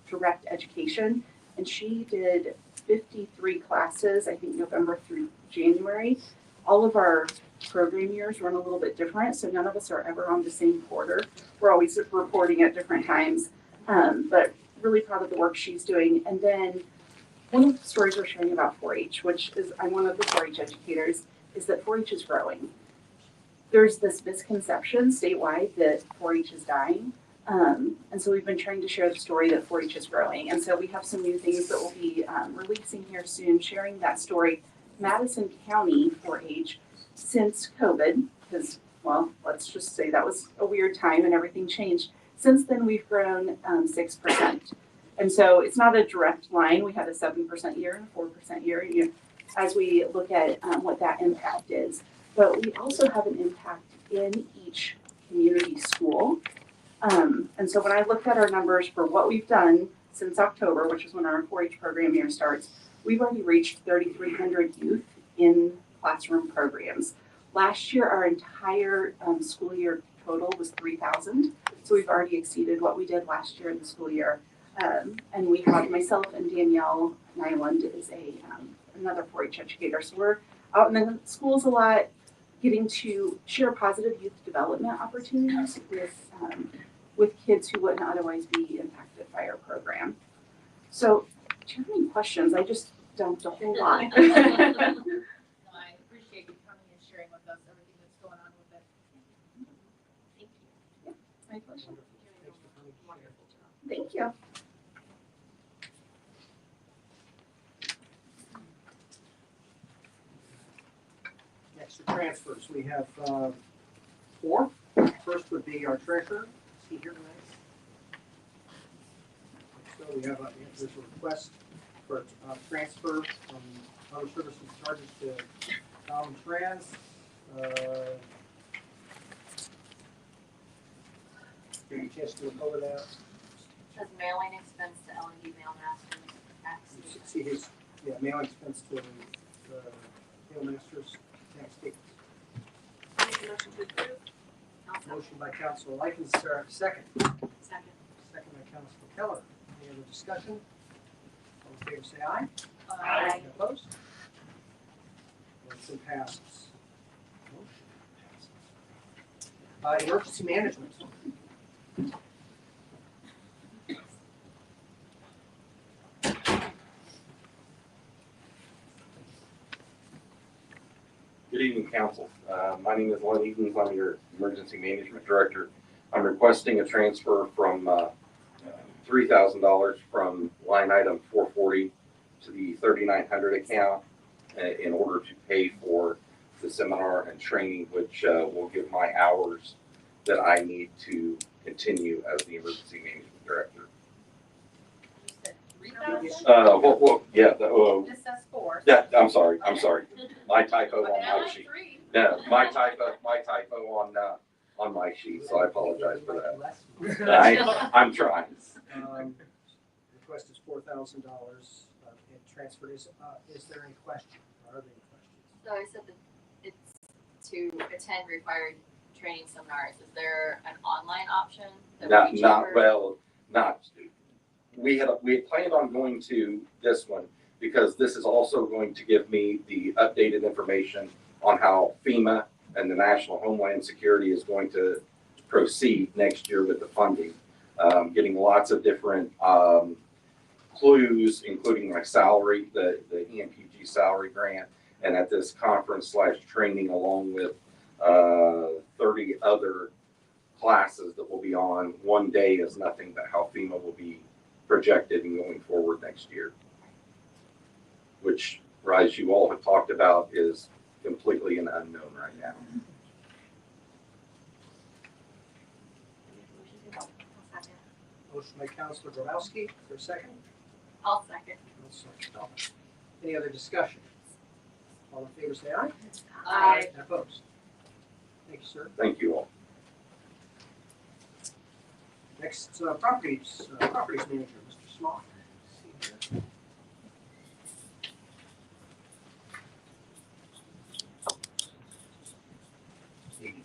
direct education. And she did 53 classes, I think November through January. All of our program years run a little bit different, so none of us are ever on the same quarter. We're always reporting at different times, but really proud of the work she's doing. And then one of the stories we're sharing about 4-H, which is, I'm one of the 4-H educators, is that 4-H is growing. There's this misconception statewide that 4-H is dying. And so we've been trying to share the story that 4-H is growing. And so we have some new things that we'll be releasing here soon, sharing that story. Madison County 4-H, since COVID, because, well, let's just say that was a weird time and everything changed. Since then, we've grown 6%. And so it's not a direct line. We had a 7% year and a 4% year as we look at what that impact is. But we also have an impact in each community school. And so when I looked at our numbers for what we've done since October, which is when our 4-H program year starts, we've already reached 3,300 youth in classroom programs. Last year, our entire school year total was 3,000. So we've already exceeded what we did last year in the school year. And we have myself and Danielle Nyland is another 4-H educator. So we're out in the schools a lot, getting to share positive youth development opportunities with kids who wouldn't otherwise be impacted by our program. So do you have any questions? I just dumped a whole lot. No, I appreciate you coming and sharing with us everything that's going on with it. Thank you. Yeah, my pleasure. Wonderful job. Thank you. Next to transfers, we have 4. First would be our treasurer. Is he here tonight? So we have there's a request for transfer from other services charges to common trans. Give you a chance to look over that. Says mailing expense to LED mail masters tax. See his mailing expense to mail masters tax statements. Motion to approve. Motion by Councilor Likens, second. Second. Second by Councilor Keller. Any other discussion? All in favor say aye. Aye. Any opposed? Motion passes. Emergency management. Good evening, council. My name is Len Edens. I'm your emergency management director. I'm requesting a transfer from $3,000 from line item 440 to the 3,900 account in order to pay for the seminar and training, which will give my hours that I need to continue as the emergency management director. You said 3,000? Yeah, This says 4. yeah, I'm sorry. My typo But on now my it's sheet. 3. No, my typo on my sheet, so I apologize for that. I'm trying. Request is $4,000. It transferred. Is there any question? Are there any questions? So I said that it's to attend required training seminars. Is there an online option that would be cheaper? We had planned on going to this one because this is also going to give me the updated information on how FEMA and the National Homeland Security is going to proceed next year with the funding. Getting lots of different clues, including my salary, the EMPG salary grant, and at this conference/training along with 30 other classes that will be on. One day is nothing but how FEMA will be projected and going forward next year, which, as you all have talked about, is completely an unknown right now. Motion by Counselor Grabowski. Is there a second? I'll second. Any other discussion? All in favor, say aye. Aye. And opposed? Thank you, sir. Thank you all. Next, properties manager, Mr. Smock.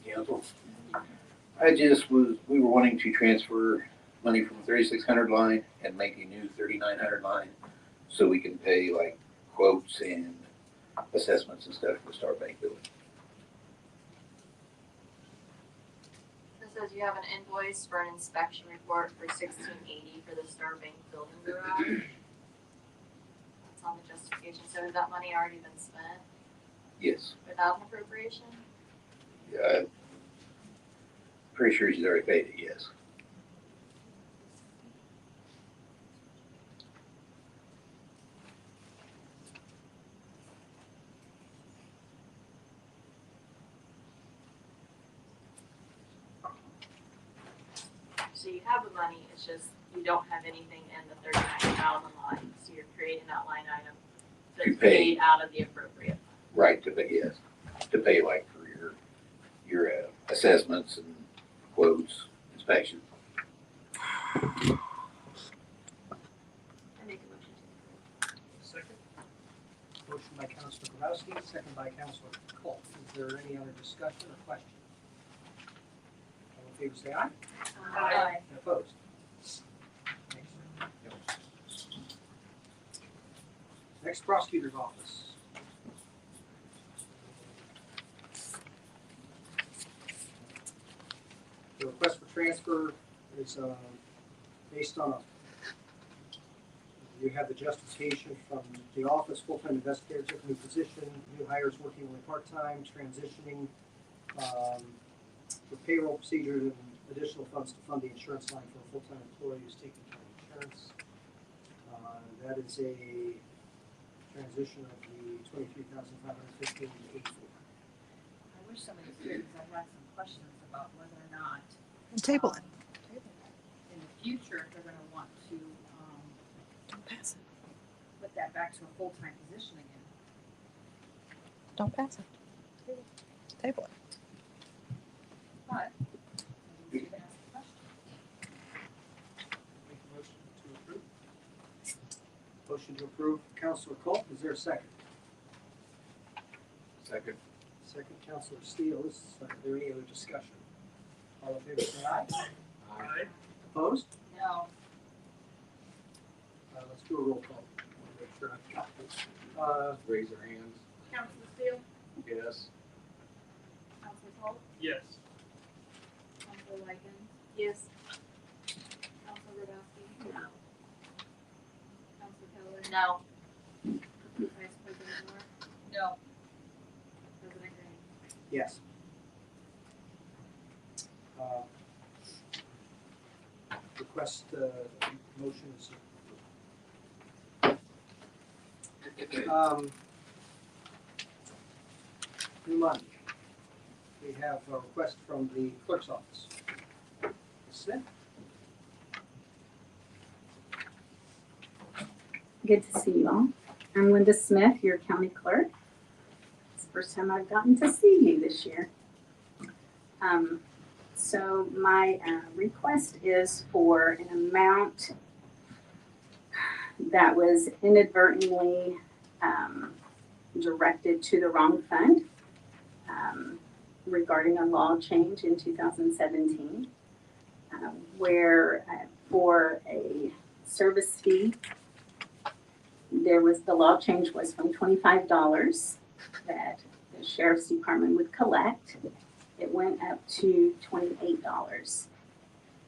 Council. We were wanting to transfer money from 3,600 line and make a new 3,900 line so we can pay like quotes and assessments and stuff for the Star Bank building. It says you have an invoice for an inspection report for $1,680 for the Star Bank building garage. That's on the justification. So has that money already been spent Yes. without an appropriation? Yeah. Pretty sure she's already paid it, yes. So you have the money, it's just you don't have anything in the 39,000 line, so you're creating that line item To that's pay. paid out of the appropriate. Right, to pay, yes. To pay like for your assessments and quotes, inspection. I make a motion to approve. Second? Motion by Counselor Grabowski, second by Counselor Colt. Is there any other discussion or question? All in favor, say aye. Aye. And opposed? Thanks, sir. Next, prosecutor's office. The request for transfer is based on you have the justification from the office, full-time investigator took a new position, new hires working only part-time, transitioning, for payroll procedures and additional funds to fund the insurance line for a full-time employee who's taking care of insurance. That is a transition of the $23,515 to $84,000. I wish somebody was here because I had some questions about whether or not. Table it. In the future, if they're gonna want to, Don't pass it. put that back to a full-time position again. Don't pass it. Table it. But, I didn't even ask the question. Make a motion to approve. Motion to approve, Counselor Colt, is there a second? Second. Second, Counselor Steele, is there any other discussion? All in favor, say aye. Aye. Opposed? No, Let's do a roll call. I wanna make sure I've got this. Raise your hands. Councilor Steele, Yes. Councilor Holt, Yes. Counselor Ligon, Yes. Counselor Radowski, No. Counselor Keller, No. Vice President Moore, No. President Green. Yes. Request motions. New month. We have a request from the clerk's office. Ms. Smith? Good to see you all. I'm Linda Smith, your county clerk. It's the first time I've gotten to see you this year. So my request is for an amount that was inadvertently directed to the wrong fund regarding a law change in 2017 where for a service fee, the law change was from $25 that the sheriff's department would collect. It went up to $28.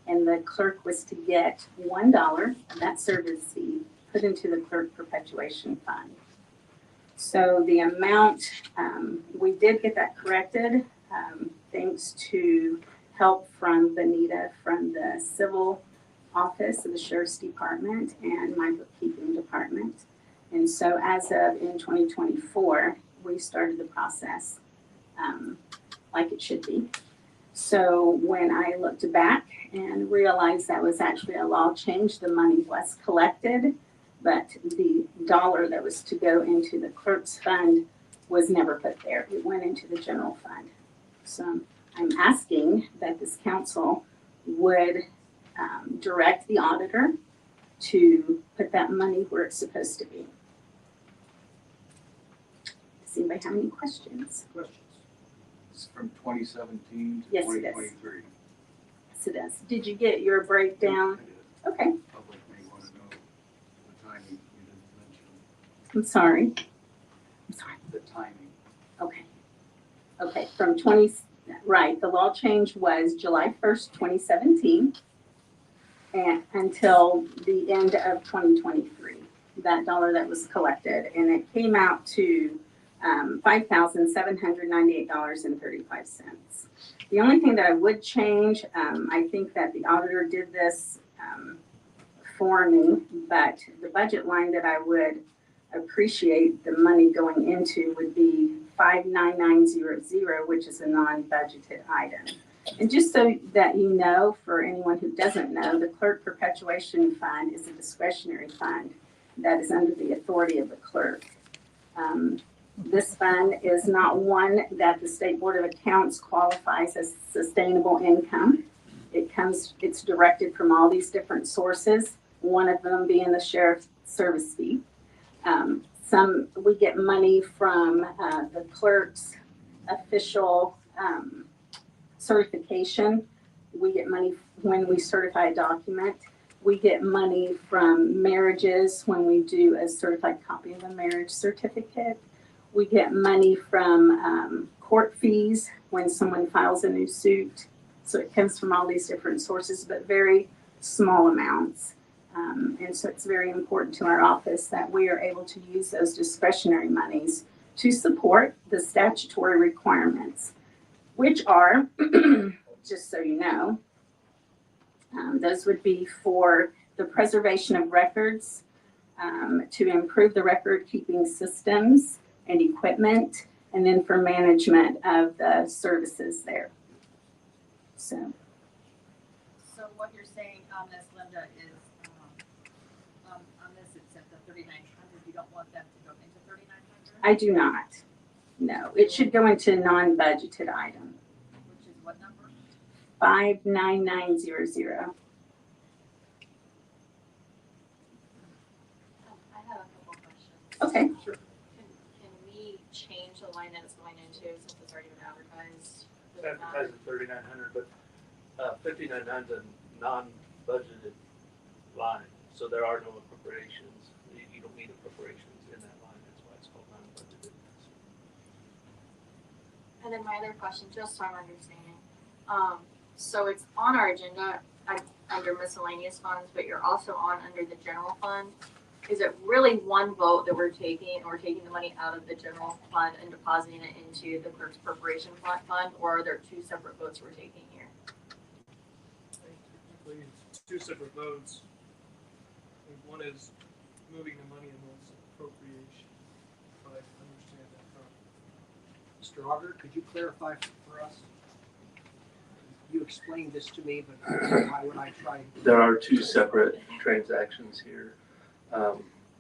And the clerk was to get $1 of that service fee put into the clerk perpetuation fund. So the amount, we did get that corrected thanks to help from Benita from the civil office of the sheriff's department and my bookkeeping department. And so as of in 2024, we started the process like it should be. So when I looked back and realized that was actually a law change, the money was collected, but the dollar that was to go into the clerk's fund was never put there. It went into the general fund. So I'm asking that this council would direct the auditor to put that money where it's supposed to be. Does anybody have any questions? Questions? It's from 2017 to Yes, it is. 2023. Yes, it is. Did you get your breakdown? Okay, Public may want to know the timing you didn't mention. I'm sorry. The timing. Okay. Okay, right, the law change was July 1st, 2017, and until the end of 2023, that dollar that was collected, and it came out to $5,798.35. The only thing that I would change, I think that the auditor did this for me, but the budget line that I would appreciate the money going into would be 59900, which is a non-budgeted item. And just so that you know, for anyone who doesn't know, the Clerk Perpetuation Fund is a discretionary fund that is under the authority of the clerk. This fund is not one that the State Board of Accounts qualifies as sustainable income. It's directed from all these different sources, one of them being the sheriff's service fee. We get money from the clerk's official certification. We get money when we certify a document. We get money from marriages when we do a certified copy of a marriage certificate. We get money from court fees when someone files a new suit. So it comes from all these different sources, but very small amounts. And so it's very important to our office that we are able to use those discretionary monies to support the statutory requirements, which are, just so you know, those would be for the preservation of records, to improve the record-keeping systems and equipment, and then for management of the services there. So what you're saying on this, Linda, is on this, it's at the 3,900. You don't want them to go into 3,900? I do not. No, it should go into non-budgeted item. Which is what number? 59900. I have a couple questions. Okay. Sure. Can we change the line that it's going into since it's already been advertised? It's advertised at 3,900, but 5,900 is a non-budgeted line, so there are no appropriations. You don't need appropriations in that line. That's why it's called non-budgeted. And then my other question, just so I'm understanding, So it's on our agenda, under miscellaneous funds, but you're also on under the general fund. Is it really one vote that we're taking the money out of the general fund and depositing it into the clerk's preparation fund, or are there two separate votes we're taking here? I think technically it's two separate votes. I think one is moving the money and one's appropriation, if I understand that correctly. Mr. Auger, could you clarify for us? You explained this to me, but why would I try? There are two separate transactions here.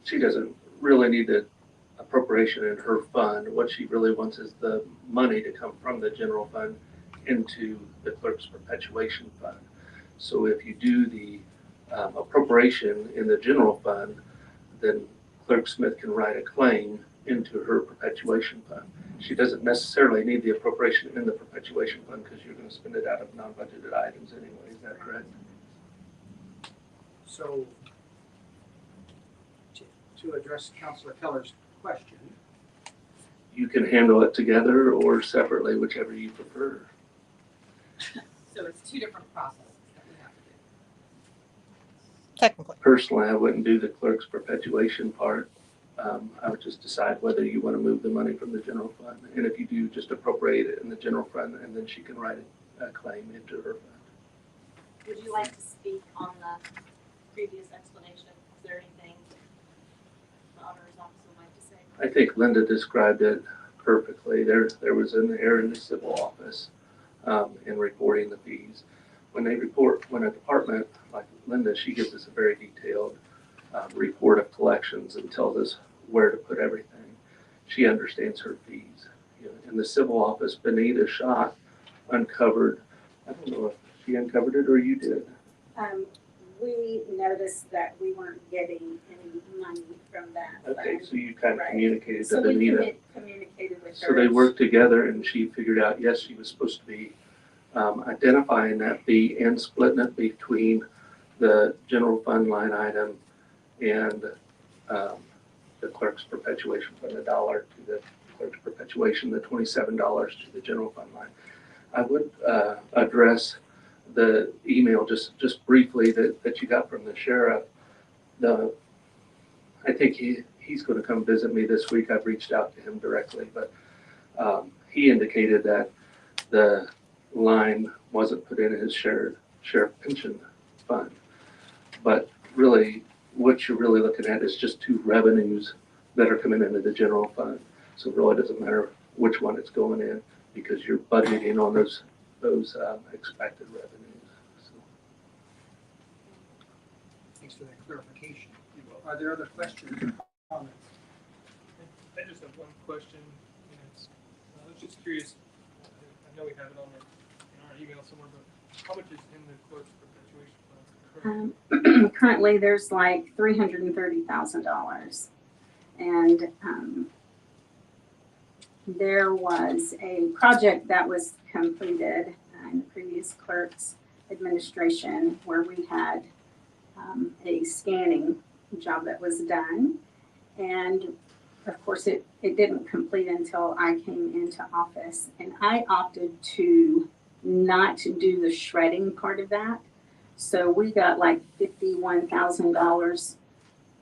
She doesn't really need the appropriation in her fund. What she really wants is the money to come from the general fund into the clerk's perpetuation fund. So if you do the appropriation in the general fund, then Clerk Smith can write a claim into her perpetuation fund. She doesn't necessarily need the appropriation in the perpetuation fund because you're going to spend it out of non-budgeted items anyway. Is that correct? So, to address Councilor Keller's question, You can handle it together or separately, whichever you prefer. So it's two different processes that we have to do. Technically. Personally, I wouldn't do the clerk's perpetuation part. I would just decide whether you want to move the money from the general fund. And if you do, just appropriate it in the general fund, and then she can write a claim into her fund. Would you like to speak on the previous explanation? Is there anything the auditor's office would like to say? I think Linda described it perfectly. There was an error in the civil office in reporting the fees. When a department like Linda, she gives us a very detailed report of collections and tells us where to put everything. She understands her fees. You know, in the civil office, Benita Schott uncovered, I don't know if she uncovered it or you did. We noticed that we weren't getting any money from that. Okay, fund. so you kind of Right. communicated So to we Benita. communicated with her. So they worked together and she figured out, yes, she was supposed to be identifying that fee and splitting it between the general fund line item and the clerk's perpetuation fund, $1 to the clerk's perpetuation, the $27 to the general fund line. I would address the email just briefly that you got from the sheriff. I think he's going to come visit me this week. I've reached out to him directly, but he indicated that the line wasn't put in his sheriff pension fund. But really, what you're really looking at is just two revenues that are coming into the general fund. So it really doesn't matter which one it's going in because you're budgeting on those expected revenues. So. thanks for that clarification. Are there other questions or comments? I just have one question. I was just curious. I know we have it on in our email somewhere, but how much is in the clerk's perpetuation fund? Currently, there's like $330,000, and there was a project that was completed in the previous clerk's administration where we had a scanning job that was done, and of course it didn't complete until I came into office, and I opted to not do the shredding part of that. So we got like $51,000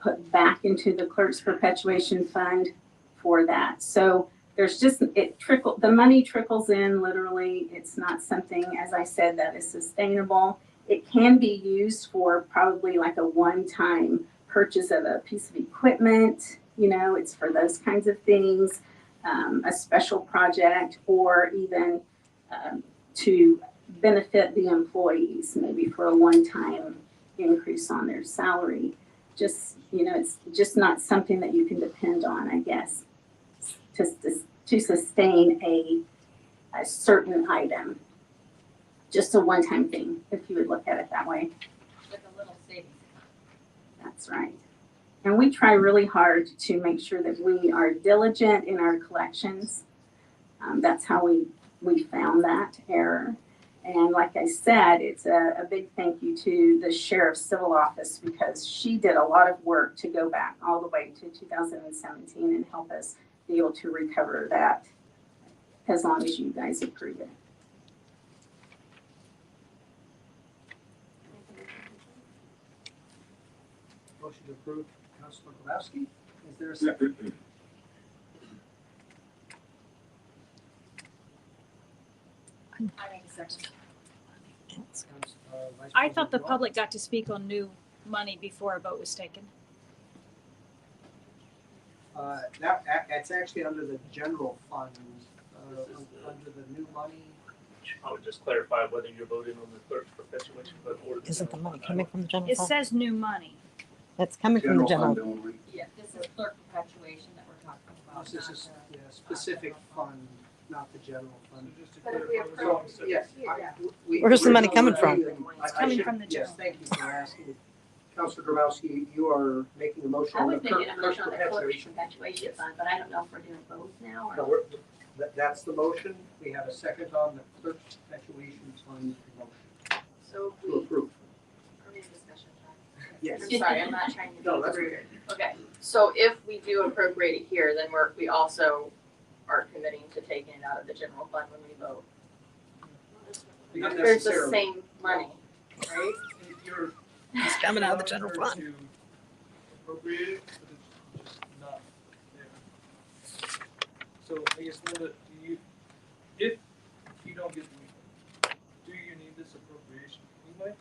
put back into the clerk's perpetuation fund for that. So there's just, the money trickles in literally. It's not something, as I said, that is sustainable. It can be used for probably like a one-time purchase of a piece of equipment. You know, it's for those kinds of things, a special project, or even to benefit the employees, maybe for a one-time increase on their salary. Just, you know, it's just not something that you can depend on, I guess, to sustain a certain item. Just a one-time thing, if you would look at it that way. With a little savings. That's right. And we try really hard to make sure that we are diligent in our collections. That's how we found that error. And like I said, it's a big thank you to the Sheriff's Civil Office because she did a lot of work to go back all the way to 2017 and help us be able to recover that as long as you guys approve it. Motion to approve, Councilor Kowalski. Is there a second? I make a second. Vice I thought the President Wall? public got to speak on new money before a vote was taken. It's actually under the general fund, under the new money. I would just clarify whether you're voting on the clerk's perpetuation fund or the. Isn't the general money fund. coming from the general It fund? says new money. It's coming from the general. Fund only. Yeah, this is clerk perpetuation that we're talking about. This is a specific fund, not the general fund. So just to But if we clarify, approve So, yes. Where's the money coming from? It's coming from the Yes, general. thank you for asking. Councilor Grabowski, you are making a motion I on the was making a clerk's motion on the clerk's perpetuation. perpetuation fund, but I don't know if we're doing both now No, or. that's the motion. We have a second on the clerk's perpetuation fund motion So to approve. Are we in discussion time? Yes. I'm sorry, I'm not trying to be No, that's rude. Okay, so if we do appropriate it here, then we also are committing to taking it out of the general fund when we vote. Not There's the necessarily. same money, right? You're It's coming out of the general allowing fund. her to appropriate it, but it's just not there. So I guess Linda, if you don't get the new money, do you need this appropriation anyway?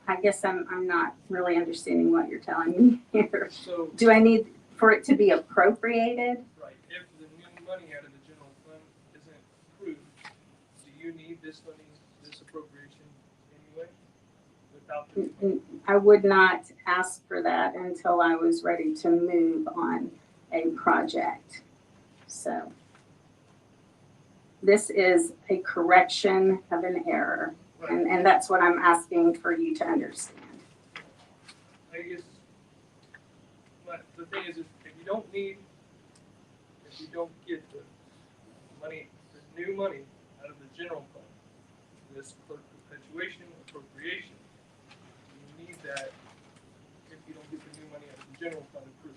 I guess I'm not really understanding what you're telling me here. So, Do I need for it to be appropriated? right, if the new money out of the general fund isn't approved, do you need this money, this appropriation anyway? Without the new money? I would not ask for that until I was ready to move on a project. So this is a correction of an error, and that's what I'm asking for you to understand. I guess, but the thing is, if you don't get the money, the new money out of the general fund, this clerk perpetuation appropriation, you need that if you don't get the new money out of the general fund approved.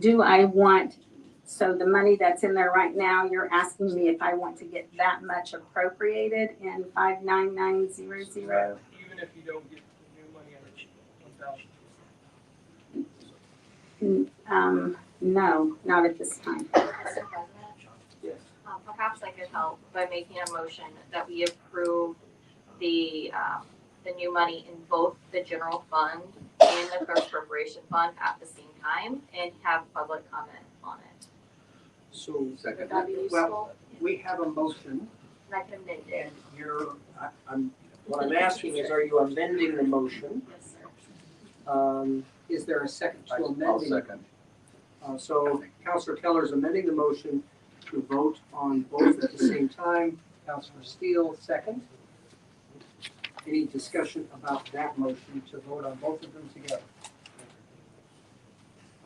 Do I want, so the money that's in there right now, you're asking me if I want to get that much appropriated in 59900? Even if you don't get the new money out of the 1,000. No, not at this time. Mr. President? Yes. Perhaps I could help by making a motion that we approve the new money in both the general fund and the clerk's appropriation fund at the same time and have public comment on it. So, Would that be well, useful? we have a motion And I can amend it. and what I'm asking is, are you amending the motion? Yes, sir. Is there a second to I'll amending? second. So Councilor Keller is amending the motion to vote on both at the same time. Councilor Steele, second. Any discussion about that motion to vote on both of them together?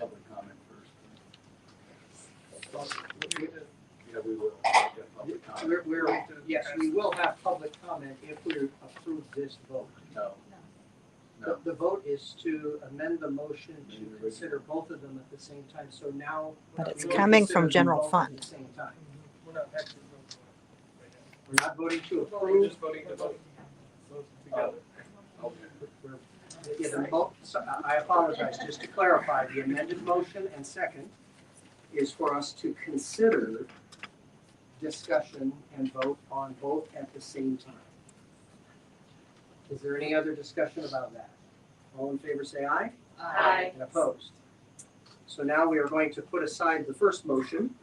Public comment first. We- Yeah, we will. Get public comment. Yes, we will have public comment if we approve this vote. No. The vote is to amend the motion to consider both of them at the same time, so now. But it's we will coming consider from them general both fund. At the same time. We're not actually voting on it right now. We're not voting to We're approve. just voting to vote both together. Yeah, the vote, so I apologize, just to clarify, the amended motion and second is for us to consider discussion and vote on both at the same time. Is there any other discussion about that? All in favor say aye. Aye. And opposed? So now we are going to put aside the first motion,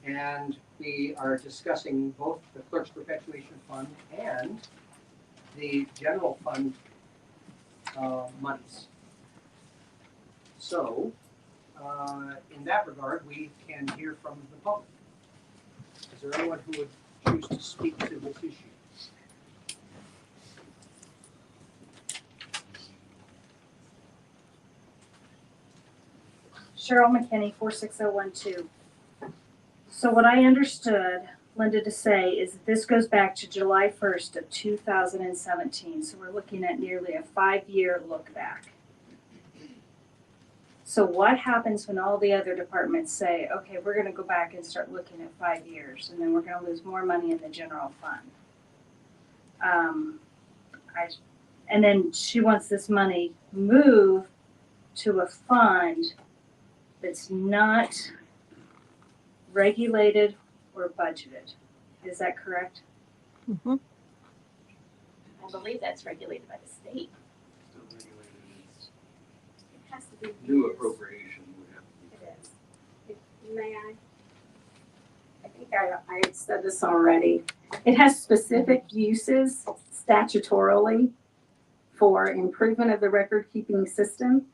and we are discussing both the clerk's perpetuation fund and the general fund monies. So, in that regard, we can hear from the public. Is there anyone who would choose to speak to this issue? Cheryl McKinney, 46012. So what I understood Linda to say is that this goes back to July 1st of 2017. So we're looking at nearly a 5-year look back. So what happens when all the other departments say, okay, we're going to go back and start looking at 5 years, and then we're going to lose more money in the general fund? And then she wants this money moved to a fund that's not regulated or budgeted. Is that correct? Mm-hmm. I believe that's regulated by the state. Still regulated. It's It has to be. new appropriation would have to be. It is. May I think I said this already. It has specific uses statutorily for improvement of the record-keeping system,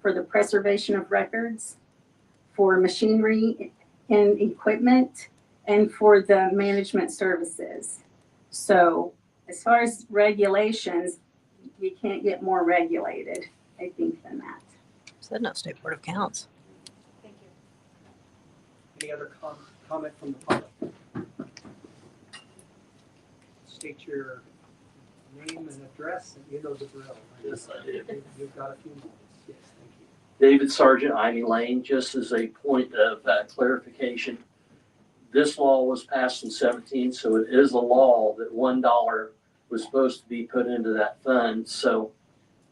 for the preservation of records, for machinery and equipment, and for the management services. So as far as regulations, you can't get more regulated, I think, than that. Said no state board of accounts. Thank you. Any other comment from the public? State your name and address, and you know the drill. Yes, I do. You've got a few moments. Yes, thank you. David Sargent, Ivy Lane, just as a point of clarification. This law was passed in 17, so it is a law that $1 was supposed to be put into that fund. So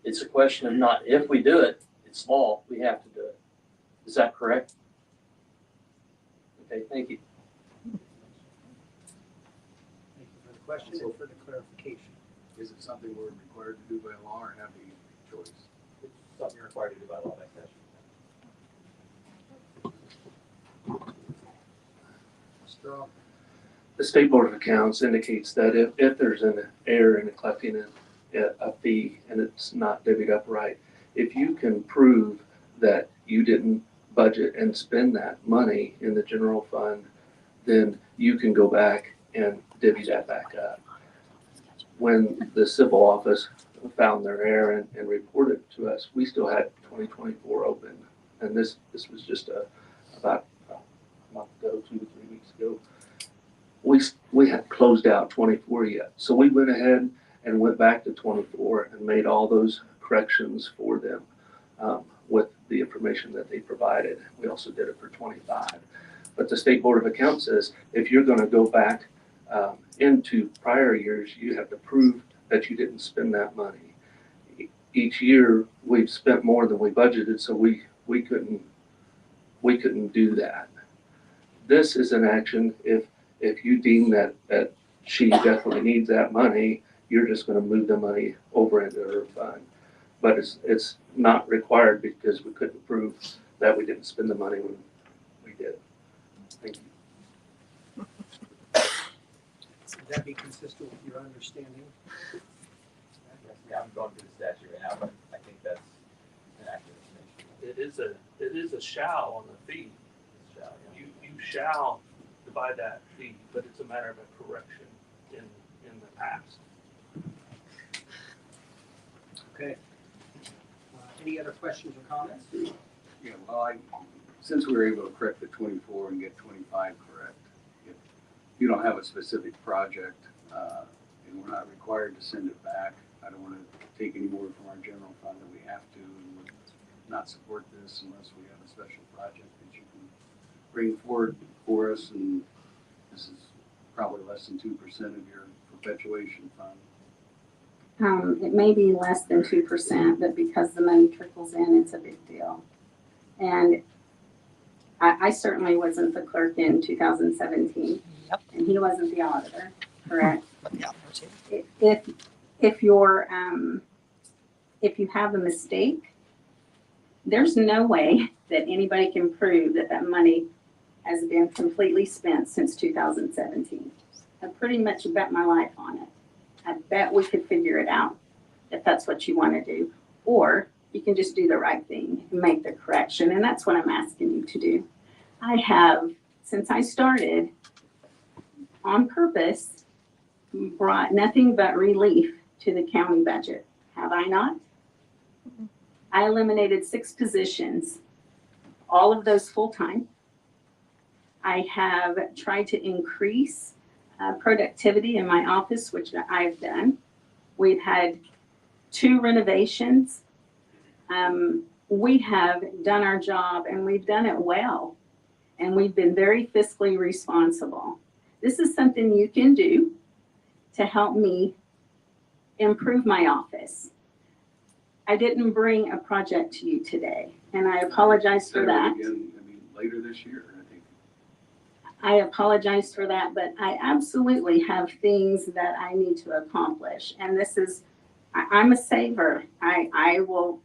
it's a question of not if we do it, it's law, we have to do it. Is that correct? Okay, thank you. Thank you for the question and for the clarification. Is it something we're required to do by law or have a choice? It's something you're required to do by law, next session. Mr. The State Board of Accounts indicates that if there's an error in collecting a fee and it's not divvied up right, if you can prove that you didn't budget and spend that money in the general fund, then you can go back and divvy that back up. When the civil office found their error and reported to us, we still had 2024 open. And this was just about a month ago, 2 to 3 weeks ago. We had closed out 24 yet. So we went ahead and went back to 24 and made all those corrections for them with the information that they provided. We also did it for 25. But the State Board of Accounts says if you're going to go back into prior years, you have to prove that you didn't spend that money. Each year we've spent more than we budgeted, so we couldn't do that. This is an action if you deem that she definitely needs that money, you're just going to move the money over into her fund. But it's not required because we couldn't prove that we didn't spend the money when we did. Thank you. Would that be consistent with your understanding? Yeah, I'm going through the statute right now, but I think that's an accurate information. It is a shall on the fee. You shall divide that fee, but it's a matter of a correction in the past. Okay. Any other questions or comments? Yeah, well, since we were able to correct the 24 and get 25 correct, if you don't have a specific project and we're not required to send it back, I don't want to take any more from our general fund than we have to and would not support this unless we have a special project that you can bring forward for us. And this is probably less than 2% of your perpetuation fund. It may be less than 2%, but because the money trickles in, it's a big deal. And I certainly wasn't the clerk in 2017, and he wasn't the auditor, correct? If you have a mistake, there's no way that anybody can prove that money has been completely spent since 2017. I pretty much bet my life on it. I bet we could figure it out if that's what you want to do. Or you can just do the right thing and make the correction. And that's what I'm asking you to do. I have, since I started, on purpose, brought nothing but relief to the county budget. Have I not? I eliminated 6 positions, all of those full-time. I have tried to increase productivity in my office, which I've done. We've had 2 renovations. We have done our job and we've done it well. And we've been very fiscally responsible. This is something you can do to help me improve my office. I didn't bring a project to you today, and I apologize for Consider it that. again, I mean, later this year, I think. I apologize for that, but I absolutely have things that I need to accomplish. And this is, I'm a saver. I will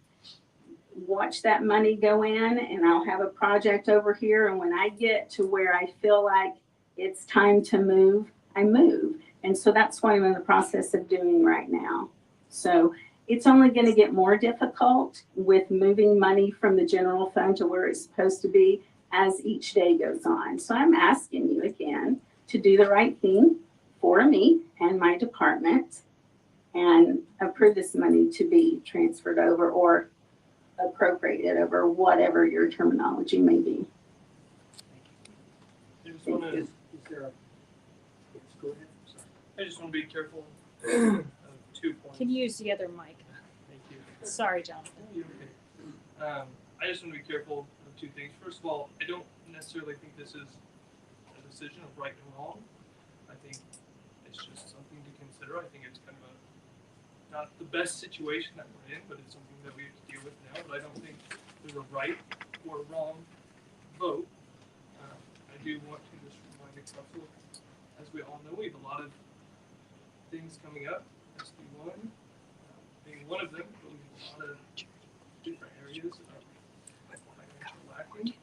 watch that money go in and I'll have a project over here. And when I get to where I feel like it's time to move, I move. And so that's what I'm in the process of doing right now. So it's only going to get more difficult with moving money from the general fund to where it's supposed to be as each day goes on. So I'm asking you again to do the right thing for me and my department and approve this money to be transferred over or appropriated over, whatever your terminology may be. I just want to. Is there a, yes, go ahead, sorry. I just want to be careful of 2 points. Can you use the other mic? Thank you. Sorry, Jonathan. I just want to be careful of 2 things. First of all, I don't necessarily think this is a decision of right and wrong. I think it's just something to consider. I think it's kind of not the best situation that we're in, but it's something that we have to deal with now. But I don't think there's a right or a wrong vote. I do want to just remind the council, as we all know, we have a lot of things coming up. SB1 being one of them, but we have a lot of different areas of financial lacking.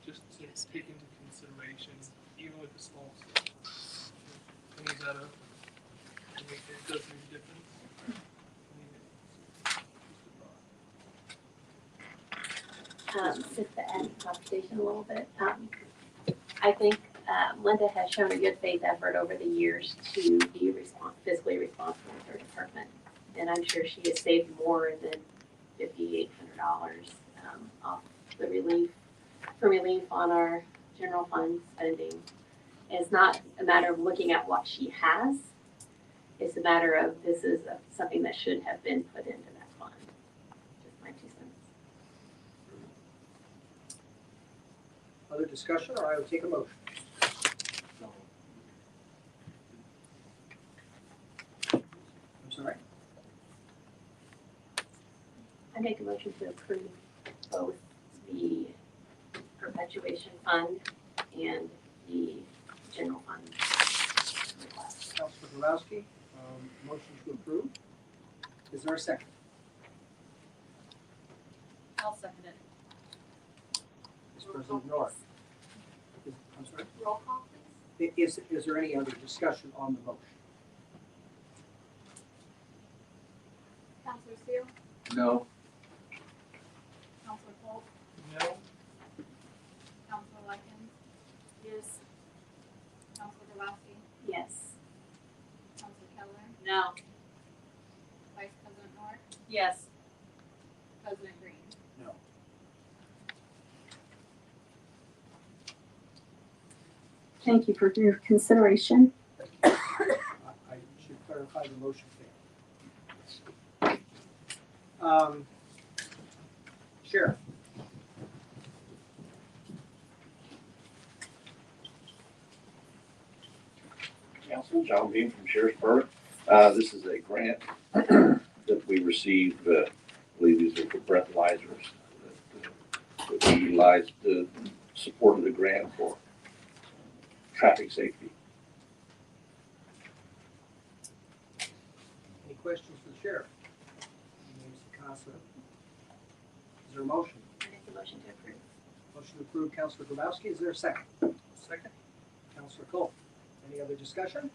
Just to take into consideration, even with the small stuff, things that up, it does make a difference. Just to add to the conversation a little bit, I think Linda has shown a good faith effort over the years to be fiscally responsible with her department. And I'm sure she has saved more than $5,800 off the relief on our general fund spending. It's not a matter of looking at what she has. It's a matter of this is something that should have been put into that fund. Just my 2 cents. Other discussion, or I will take a motion. I'm sorry. I make a motion to approve both the perpetuation fund and the general fund request. Councilor Borowski, motion to approve. Is there a second? I'll second it. Vice President North. I'm sorry. Roll call, please. Is there any other discussion on the motion? Counselor Steele? No. Counselor Polk? No. Counselor Likens? Yes. Counselor Borowski? Yes. Counselor Keller? No. Vice President North? Yes. President Green? No. Thank you for your consideration. I should clarify the motion failed. Sheriff. Council, John Beam from Sheriffsburg. This is a grant that we received, I believe these are for breathalyzers that we utilized the support of the grant for traffic safety. Any questions for the sheriff? Name's Casa. Is there a motion? I make a motion to approve. Motion to approve, Councilor Grabowski. Is there a second? Second. Councilor Cole. Any other discussion?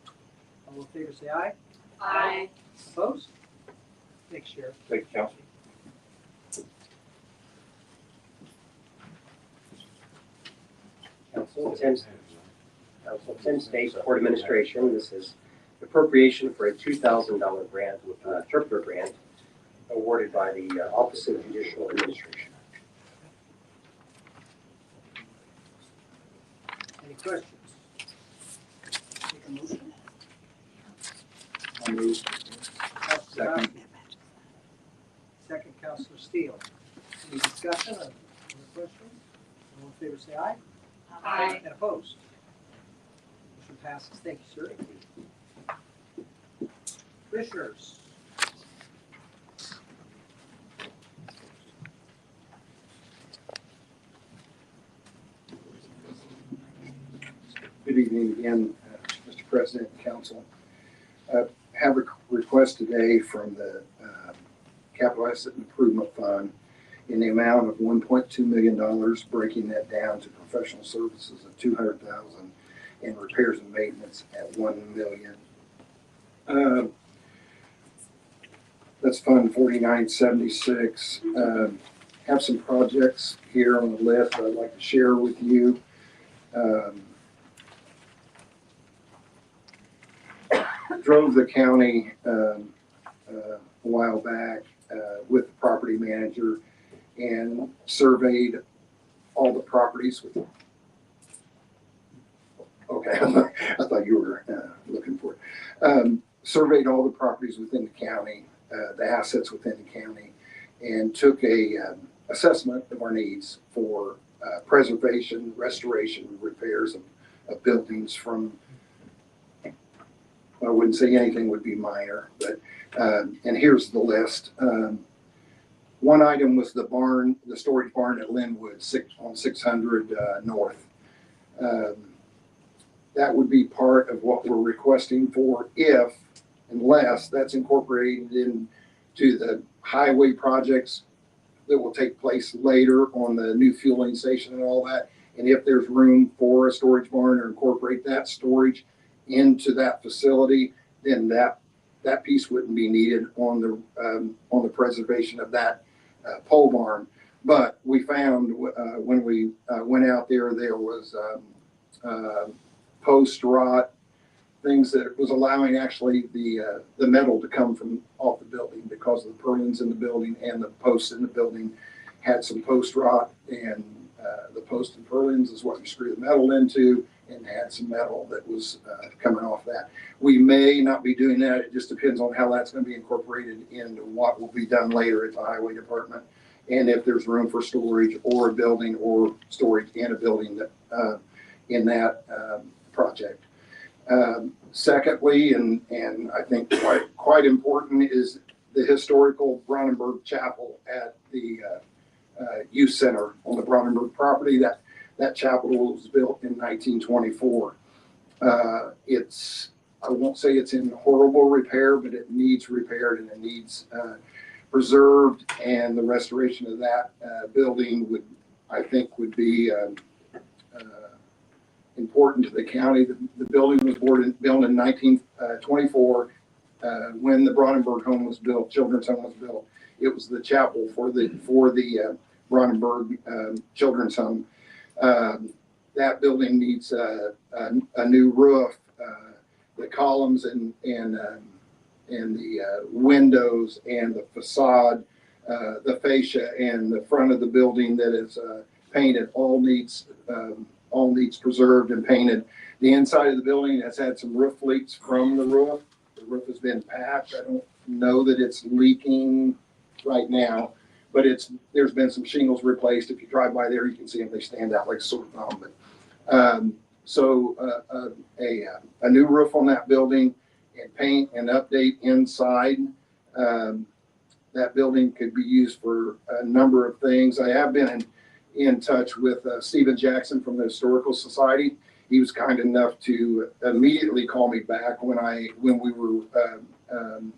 All in favor, say aye. Aye. Opposed? Thanks, Sheriff. Thank you, Council. Council, Tim State Court Administration. This is appropriation for a $2,000 grant, Thornburg grant, awarded by the Office of Judicial Administration. Any questions? Take a motion. I'll move. Councilor Grabowski. Second, Councilor Steele. Any discussion or other questions? All in favor, say aye. Aye. And opposed? Motion passes. Thank you, sir. Commissioners. Good evening again, Mr. President and Council. Have a request today from the Capital Asset Improvement Fund in the amount of $1.2 million, breaking that down to professional services of $200,000 and repairs and maintenance at $1 million. That's Fund 4976. Have some projects here on the list I'd like to share with you. Drove the county a while back with the property manager and surveyed all the properties with. Okay, I thought you were looking for it. Surveyed all the properties within the county, the assets within the county, and took a assessment of our needs for preservation, restoration, repairs of buildings from. I wouldn't say anything would be minor, but and here's the list. One item was the barn, the storage barn at Linwood, on 600 North. That would be part of what we're requesting for unless that's incorporated into the highway projects that will take place later on the new fueling station and all that. And if there's room for a storage barn or incorporate that storage into that facility, then that piece wouldn't be needed on the preservation of that pole barn. But we found when we went out there was post rot, things that was allowing actually the metal to come from off the building because of the purlins in the building and the posts in the building had some post rot, and the post and purlins is what you screw the metal into, and had some metal that was coming off that. We may not be doing that. It just depends on how that's going to be incorporated into what will be done later at the highway department, and if there's room for storage or a building or storage in a building that in that project. Secondly, and I think quite important, is the historical Brandenburg Chapel at the youth center on the Brandenburg property. That chapel was built in 1924. I won't say it's in horrible repair, but it needs repaired and it needs preserved, and the restoration of that building would be important to the county. The building was built in 1924 when the Brandenburg home was built, children's home was built. It was the chapel for the Brandenburg children's home. That building needs a new roof. The columns and the windows and the facade, the fascia and the front of the building that is painted all needs preserved and painted. The inside of the building has had some roof leaks from the roof. The roof has been patched. I don't know that it's leaking right now, but there's been some shingles replaced. If you drive by there, you can see them. They stand out like a sore thumb. But a new roof on that building and paint and update inside. That building could be used for a number of things. I have been in touch with Stephen Jackson from the Historical Society. He was kind enough to immediately call me back when we were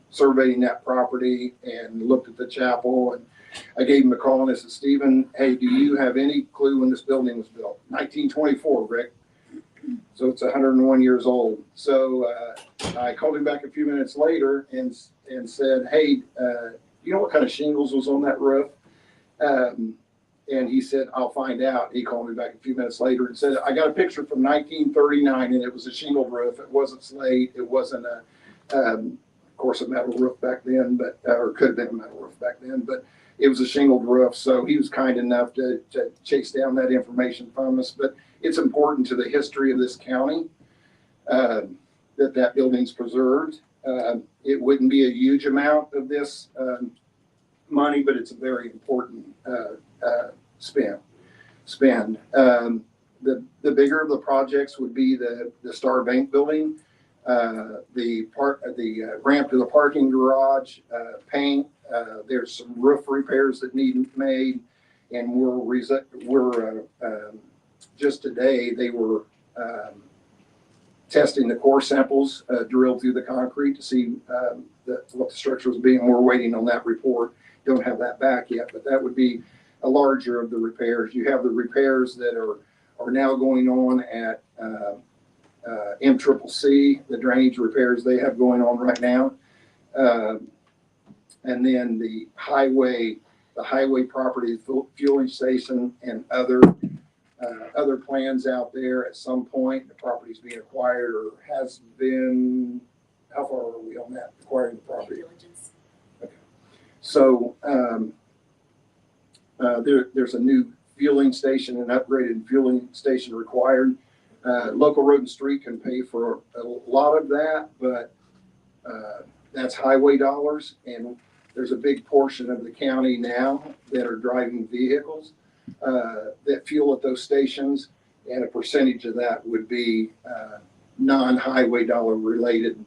surveying that property and looked at the chapel. And I gave him a call and I said, Stephen, hey, do you have any clue when this building was built? 1924, Rick. So it's 101 years old. So I called him back a few minutes later and said, hey, you know what kind of shingles was on that roof? And he said, I'll find out. He called me back a few minutes later and said, I got a picture from 1939 and it was a shingled roof. It wasn't slate. It wasn't of course, a metal roof back then, but or could have been a metal roof back then, but it was a shingled roof. So he was kind enough to chase down that information from us. But it's important to the history of this county that building's preserved. It wouldn't be a huge amount of this money, but it's a very important spend. The bigger of the projects would be the Star Bank building. The ramp to the parking garage, paint, there's some roof repairs that need made. And just today, they were testing the core samples drilled through the concrete to see what the structure was being. We're waiting on that report. Don't have that back yet, but that would be a larger of the repairs. You have the repairs that are now going on at MCCC, the drainage repairs they have going on right now. And then the highway property, fueling station, and other plans out there. At some point, the property's being acquired or has been. How far are we on that, acquiring the property? Okay. So there's a new fueling station, an upgraded fueling station required. Local road and street can pay for a lot of that, but that's highway dollars, and there's a big portion of the county now that are driving vehicles that fuel at those stations, and a percentage of that would be non-highway dollar related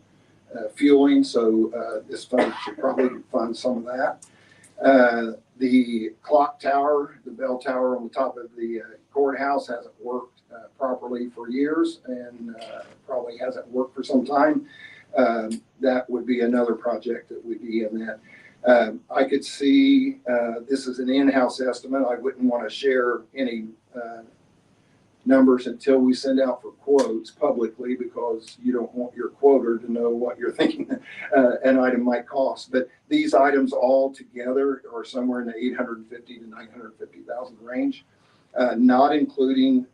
fueling. So this fund should probably fund some of that. The clock tower, the bell tower on the top of the courthouse hasn't worked properly for years, and probably hasn't worked for some time. That would be another project that would be in that. I could see, this is an in-house estimate. I wouldn't want to share any numbers until we send out for quotes publicly, because you don't want your quoter to know what you're thinking an item might cost. But these items all together are somewhere in the $850,000 to $950,000 range, not including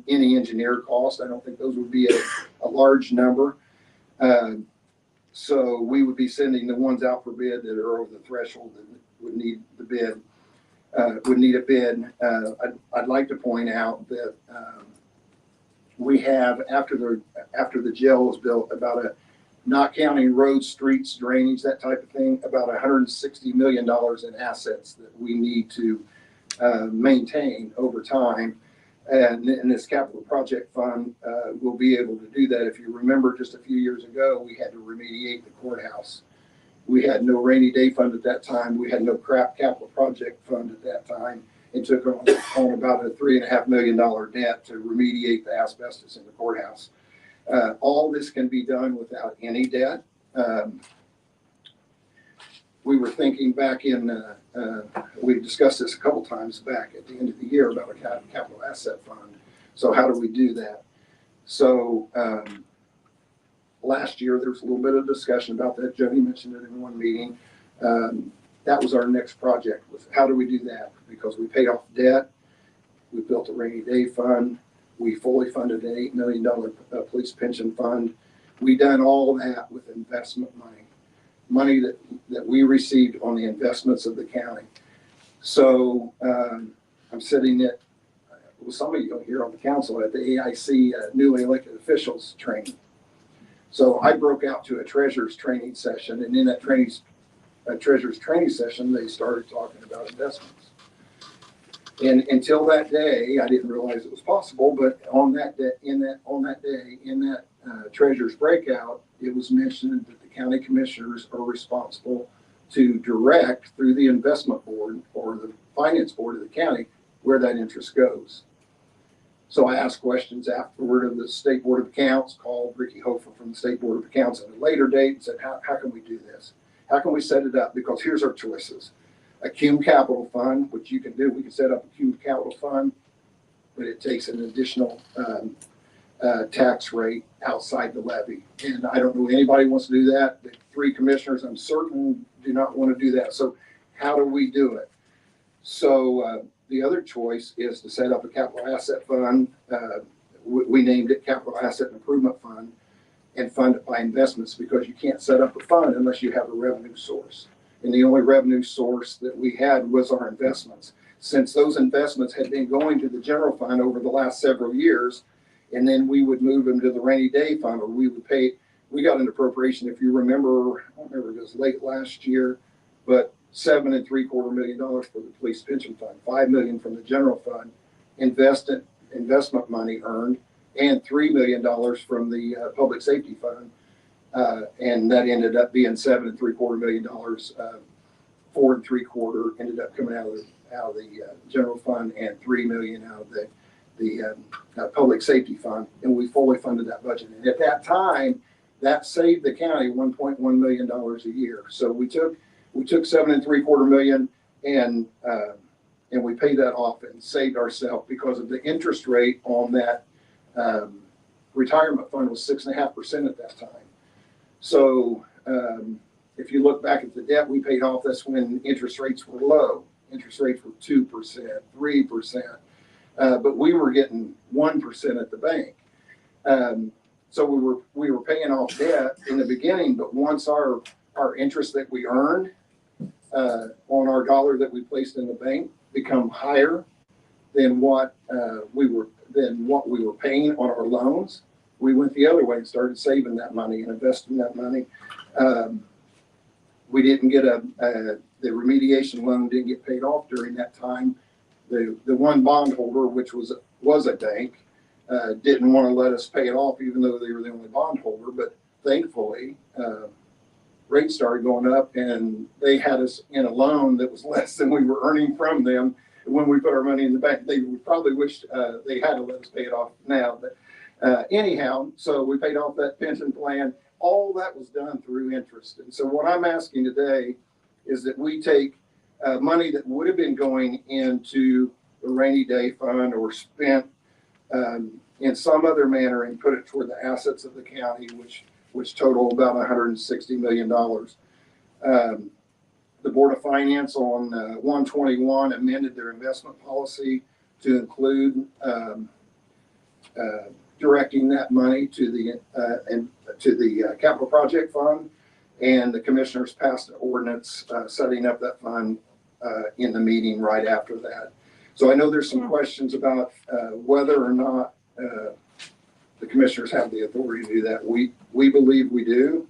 any engineer cost. I don't think those would be a large number. So we would be sending the ones out for bid that are over the threshold that would need the bid, would need a bid. I'd like to point out that we have, after the jail was built, not counting roads, streets, drainage, that type of thing, about $160 million in assets that we need to maintain over time. And in this capital project fund, we'll be able to do that. If you remember, just a few years ago, we had to remediate the courthouse. We had no rainy day fund at that time. We had no capital project fund at that time. It took on about a $3.5 million debt to remediate the asbestos in the courthouse. All this can be done without any debt. We were thinking back in, we discussed this a couple times back at the end of the year about a capital asset fund. So how do we do that? So last year there was a little bit of discussion about that. Jody mentioned it in one meeting. That was our next project, was how do we do that? Because we paid off debt, we built a rainy day fund, we fully funded an $8 million police pension fund. We done all that with investment money that we received on the investments of the county. So I'm sitting at, well, some of you here on the council at the AIC newly elected officials training. So I broke out to a treasurer's training session, and in that treasurer's training session, they started talking about investments. And until that day, I didn't realize it was possible, but on that day, in that treasurer's breakout, it was mentioned that the county commissioners are responsible to direct through the investment board or the finance board of the county where that interest goes. So I asked questions afterward of the State Board of Accounts, called Ricky Hofer from the State Board of Accounts at a later date and said, how can we do this? How can we set it up? Because here's our choices. A cum capital fund, which you can do. We can set up a cum capital fund, but it takes an additional tax rate outside the levy. And I don't know anybody wants to do that. The three commissioners, I'm certain, do not want to do that. So how do we do it? So the other choice is to set up a capital asset fund. We named it Capital Asset Improvement Fund, and fund it by investments, because you can't set up a fund unless you have a revenue source. And the only revenue source that we had was our investments. Since those investments had been going to the general fund over the last several years, and then we would move them to the rainy day fund, or we would pay, we got an appropriation, if you remember, I don't remember if it was late last year, but $7.75 million for the police pension fund, $5 million from the general fund, investment money earned, and $3 million from the public safety fund. And that ended up being $7.75 million. 4 3/4 ended up coming out of the general fund, and $3 million out of the public safety fund, and we fully funded that budget. And at that time, that saved the county $1.1 million a year. So we took $7.75 million and we paid that off and saved ourselves because of the interest rate on that retirement fund was 6.5% at that time. So if you look back at the debt we paid off, that's when interest rates were low. Interest rates were 2%, 3%, but we were getting 1% at the bank. So we were paying off debt in the beginning, but once our interest that we earned on our dollar that we placed in the bank become higher than what we were paying on our loans, we went the other way and started saving that money and investing that money. We didn't get the remediation loan didn't get paid off during that time. The one bondholder, which was a bank, didn't want to let us pay it off, even though they were the only bondholder. But thankfully, rates started going up, and they had us in a loan that was less than we were earning from them when we put our money in the bank. They probably wished they had to let us pay it off now. But anyhow, so we paid off that pension plan. All that was done through interest. And so what I'm asking today is that we take money that would have been going into the rainy day fund or spent in some other manner and put it toward the assets of the county, which total about $160 million. The Board of Finance on 1/21 amended their investment policy to include directing that money to the capital project fund, and the commissioners passed an ordinance setting up that fund in the meeting right after that. So I know there's some questions about whether or not the commissioners have the authority to do that. We believe we do.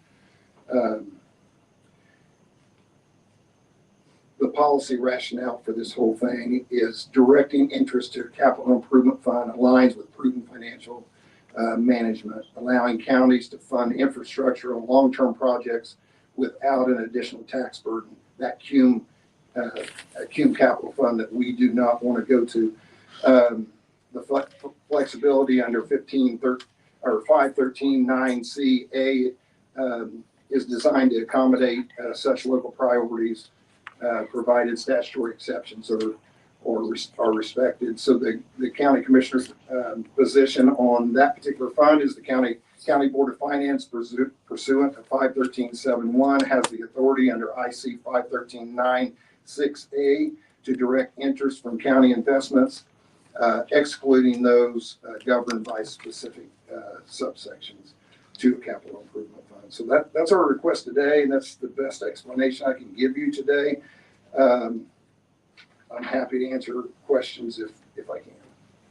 The policy rationale for this whole thing is directing interest to a capital improvement fund aligns with prudent financial management, allowing counties to fund infrastructure on long-term projects without an additional tax burden. That CUME capital fund that we do not want to go to. The flexibility under 513(9)(c)(a) is designed to accommodate such local priorities, provided statutory exceptions are respected. So the county commissioner's position on that particular fund is the county Board of Finance pursuant to 513(7)(1) has the authority under IC 513(9)(6)(a) to direct interest from county investments, excluding those governed by specific subsections, to a capital improvement fund. So that's our request today, and that's the best explanation I can give you today. I'm happy to answer questions if I can.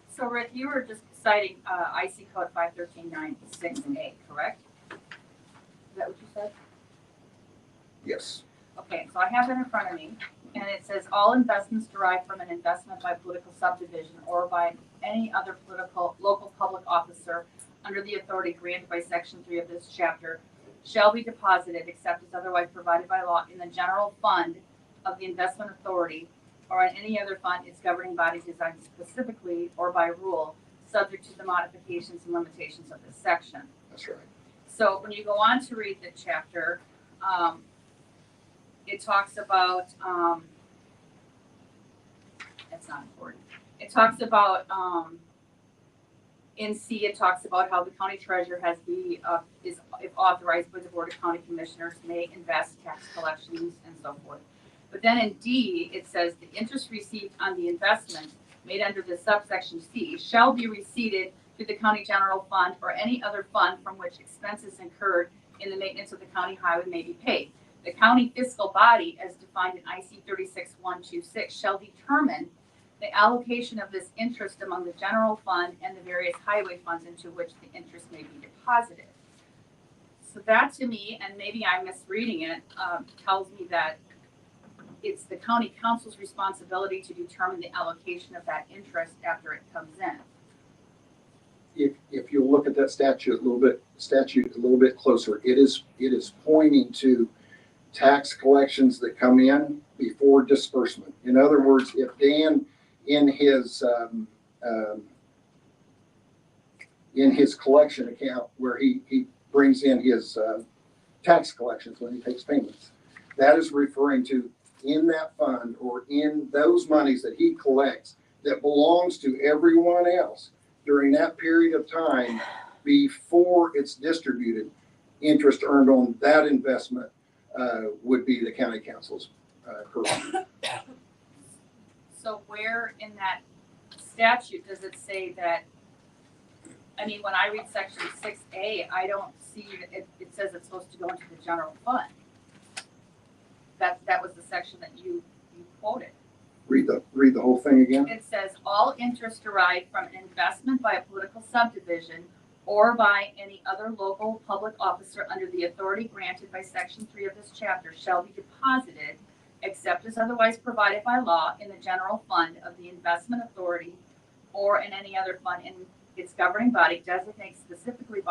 So Rick, you were just citing IC code 513(9)(6)(a), correct? Is that what you said? Yes. Okay, so I have that in front of me, and it says all investments derived from an investment by political subdivision or by any other local public officer under the authority granted by Section 3 of this chapter shall be deposited, except as otherwise provided by law, in the general fund of the investment authority or in any other fund its governing body designed specifically or by rule, subject to the modifications and limitations of this section. That's right. So when you go on to read the chapter, it talks about, that's not important. It talks about, in C, it talks about how the county treasurer has is if authorized by the Board of County Commissioners, may invest tax collections and so forth. But then in D, it says the interest received on the investment made under the subsection C shall be receipted to the county general fund or any other fund from which expenses incurred in the maintenance of the county highway may be paid. The county fiscal body, as defined in IC 36126, shall determine the allocation of this interest among the general fund and the various highway funds into which the interest may be deposited. So that to me, and maybe I'm misreading it, tells me that it's the county council's responsibility to determine the allocation of that interest after it comes in. if you look at that statute a little bit closer, it is pointing to tax collections that come in before disbursement. In other words, if Dan in his collection account where he brings in his tax collections when he takes payments, that is referring to in that fund or in those monies that he collects that belongs to everyone else during that period of time before it's distributed. Interest earned on that investment would be the county council's purview. So where in that statute does it say that, I mean, when I read section 6A, I don't see that it says it's supposed to go into the general fund. That was the section that you quoted. Read the whole thing again. It says all interest derived from an investment by a political subdivision or by any other local public officer under the authority granted by section 3 of this chapter shall be deposited, except as otherwise provided by law, in the general fund of the investment authority or in any other fund in its governing body designated specifically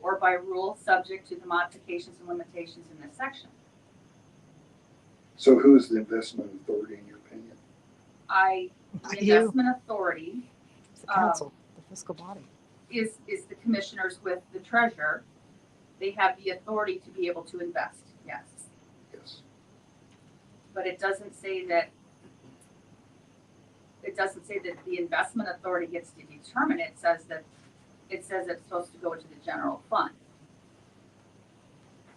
or by rule subject to the modifications and limitations in this section. So who is the investment authority in your opinion? The investment authority It's the council, the fiscal body. is the commissioners with the treasurer. They have the authority to be able to invest, yes. Yes. But it doesn't say that the investment authority gets to determine. It says it's supposed to go into the general fund.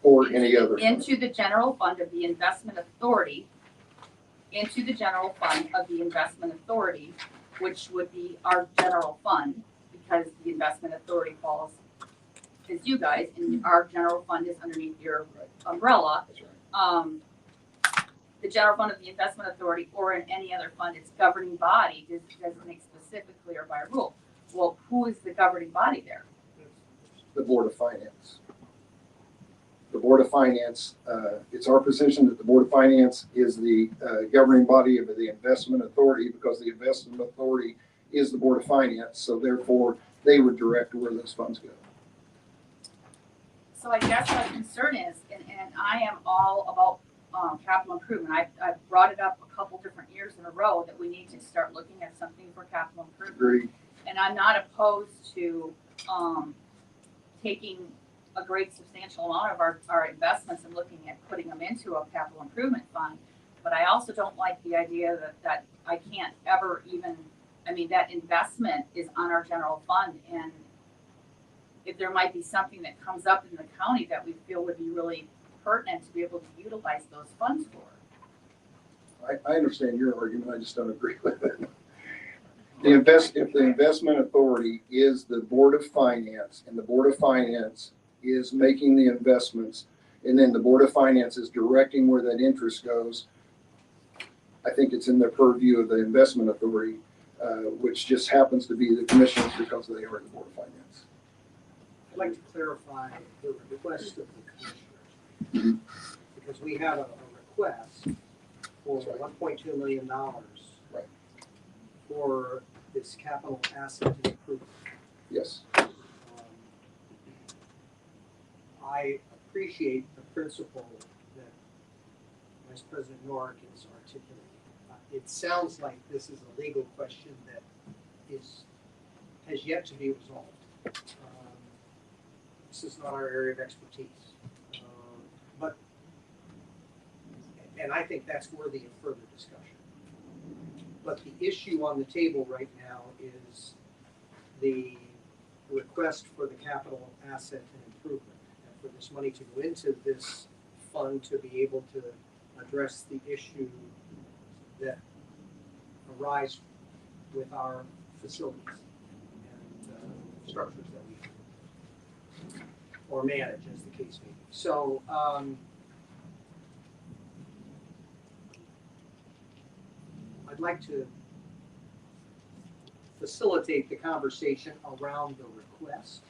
Or any other fund. Into the general fund of the investment authority, which would be our general fund, because the investment authority falls as you guys, and our general fund is underneath your umbrella. That's right. The general fund of the investment authority or in any other fund, its governing body designates specifically or by rule. Well, who is the governing body there? The Board of Finance. The Board of Finance, it's our position that the Board of Finance is the governing body of the investment authority, because the investment authority is the Board of Finance, so therefore they would direct where those funds go. So I guess my concern is, and I am all about capital improvement. I've brought it up a couple different years in a row that we need to start looking at something for capital improvement. Agreed. And I'm not opposed to taking a great substantial amount of our investments and looking at putting them into a capital improvement fund. But I also don't like the idea that I can't ever even, I mean, that investment is on our general fund. And if there might be something that comes up in the county that we feel would be really pertinent to be able to utilize those funds for. I understand your argument, I just don't agree with it. If the investment authority is the Board of Finance, and the Board of Finance is making the investments, and then the Board of Finance is directing where that interest goes, I think it's in the purview of the investment authority, which just happens to be the commissioners because they are the Board of Finance. I'd like to clarify the request of the commissioners. Because we have a request for $1.2 million for this capital asset improvement. Yes. I appreciate the principle that Vice President Norick is articulating. It sounds like this is a legal question that has yet to be resolved. This is not our area of expertise. And I think that's worthy of further discussion. But the issue on the table right now is the request for the capital asset and improvement, and for this money to go into this fund to be able to address the issue that arise with our facilities and structures that we or manage, as the case may be. So I'd like to facilitate the conversation around the request.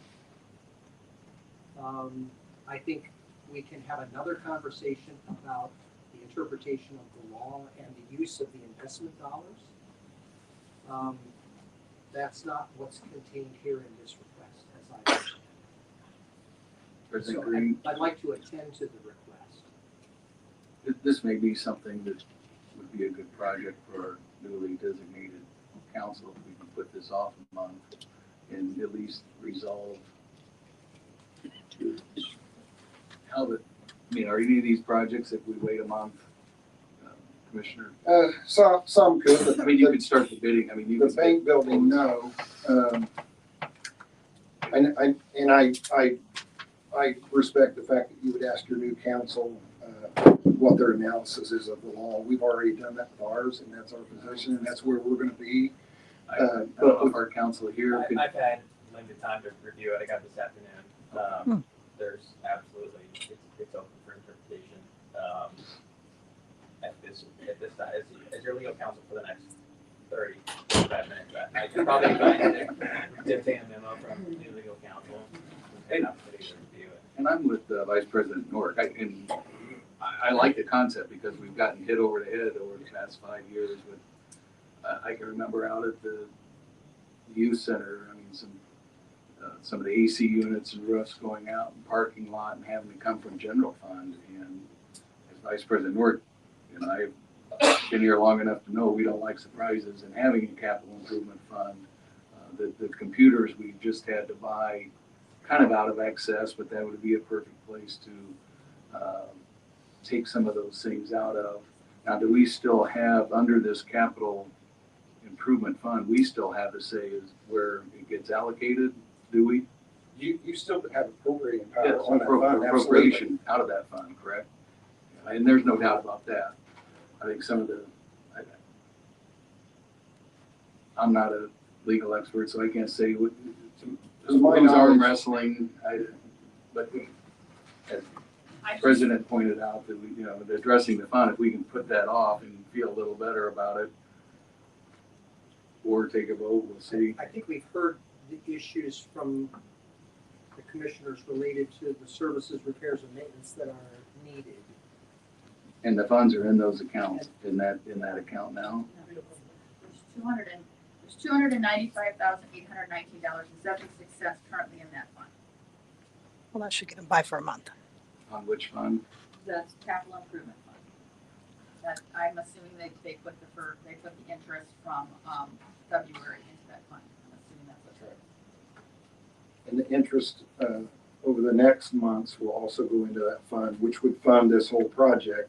I think we can have another conversation about the interpretation of the law and the use of the investment dollars. that's not what's contained here in this request, as I understand it. President So Green, I'd like to attend to the request. this may be something that would be a good project for our newly designated council if we can put this off a month and at least resolve how the, I mean, are any of these projects, if we wait a month, Commissioner? Some could, but I mean, you could start the bidding. I mean, you the could. bank building, no. I respect the fact that you would ask your new council what their analysis is of the law. We've already done that with ours, and that's our position, and that's where we're going to be. I don't know if our council here could. I've had limited time to review it. I got this afternoon. There's absolutely, it's open for interpretation. At this time, as your legal counsel for the next 35 minutes, I can probably dictate a memo from the new legal counsel and opportunity to review it. And I'm with Vice President Norick. I like the concept because we've gotten hit over the head over the past 5 years with, I can remember out at the youth center, I mean, some of the AC units and roofs going out in parking lot and having to come from general fund. And as Vice President Norick and I've been here long enough to know we don't like surprises, and having a capital improvement fund, the computers we just had to buy kind of out of excess, but that would be a perfect place to take some of those things out of. Now, do we still have, under this capital improvement fund, we still have to say is where it gets allocated, do we? You still have appropriating power Yes, on that fund, appropriation out of that fund, correct? And there's no doubt about that. I think some of the, I'm not a legal expert, so I can't say what, who's arm wrestling, but as President pointed out that we, addressing the fund, if we can put that off and feel a little better about it, or take a vote, we'll see. I think we've heard the issues from the commissioners related to the services, repairs, and maintenance that are needed. And the funds are in those accounts, in that account now. There's $295,819.76 currently in that fund. Well, that should get them by for a month. On which fund? The capital improvement fund. That I'm assuming they put the interest from February into that fund. I'm assuming that's what's right. And the interest over the next months will also go into that fund, which would fund this whole project.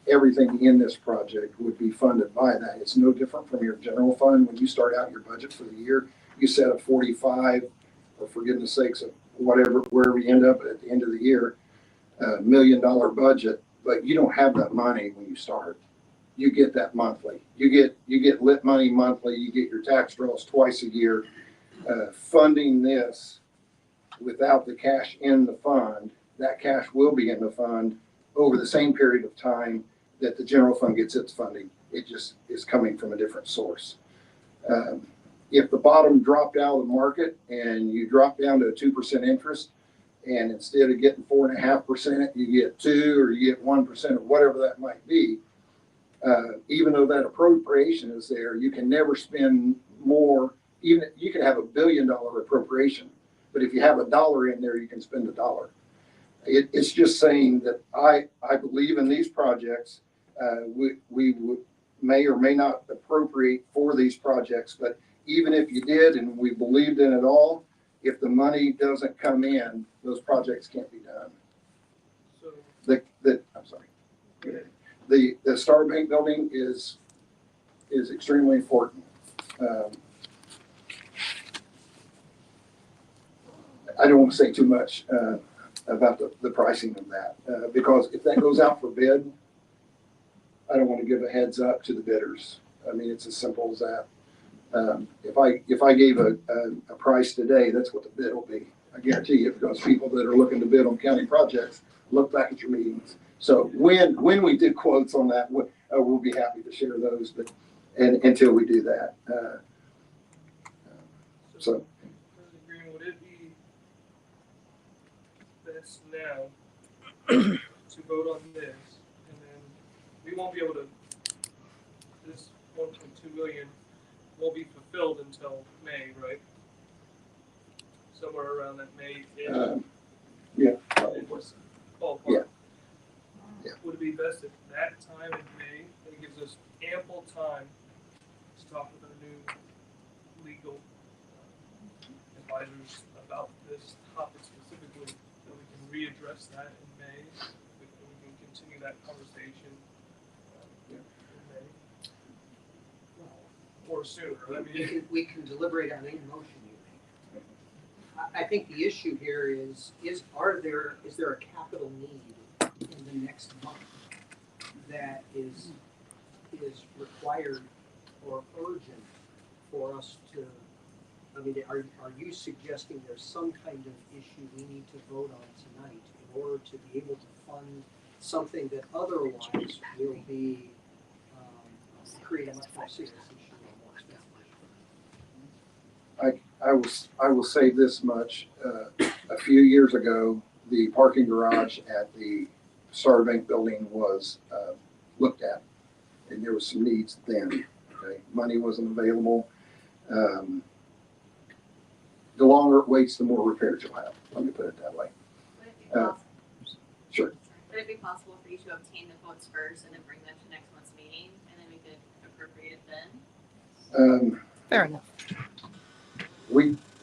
Everything in this project would be funded by that. It's no different from your general fund. When you start out your budget for the year, you set a 45, or for goodness sakes, whatever, wherever you end up at the end of the year, $1 million budget, but you don't have that money when you start. You get that monthly. You get lit money monthly. You get your tax draws twice a year. Funding this without the cash in the fund, that cash will be in the fund over the same period of time that the general fund gets its funding. It just is coming from a different source. If the bottom dropped out of the market and you drop down to a 2% interest, and instead of getting 4.5%, you get 2 or you get 1% or whatever that might be, even though that appropriation is there, you can never spend more. Even you can have $1 billion appropriation, but if you have $1 in there, you can spend $1. It's just saying that I believe in these projects. We may or may not appropriate for these projects, but even if you did and we believed in it all, if the money doesn't come in, those projects can't be done. So I'm sorry. The Star Bank building is extremely important. I don't want to say too much about the pricing of that because if that goes out for bid, I don't want to give a heads up to the bidders. I mean, it's as simple as that. If I gave a price today, that's what the bid will be. I guarantee you, because people that are looking to bid on county projects look back at your meetings. So when we do quotes on that, we'll be happy to share those. But until we do that, so. Would it be best now to vote on this, and then we won't be able to, this 1.2 million won't be fulfilled until May, right? Somewhere around that May-ish. Yeah, probably. Ballpark. Yeah. Yeah. Would it be best at that time in May? It gives us ample time to talk with our new legal advisors about this topic specifically, so we can readdress that in May. We can continue that conversation in May. Or sooner. I mean, We can deliberate on any motion you make. I think the issue here is there a capital need in the next month that is required or urgent for us to, I mean, are you suggesting there's some kind of issue we need to vote on tonight in order to be able to fund something that otherwise will be, create a much more serious issue or more expensive? I will say this much, a few years ago, the parking garage at the Star Bank building was, looked at, and there was some needs then, okay? Money wasn't available. The longer it waits, the more repairs you'll have, let me put it that way. Would it be possible? Sure. Would it be possible for you to obtain the quotes first and then bring them to next month's meeting, and then we could appropriate it then? Fair enough.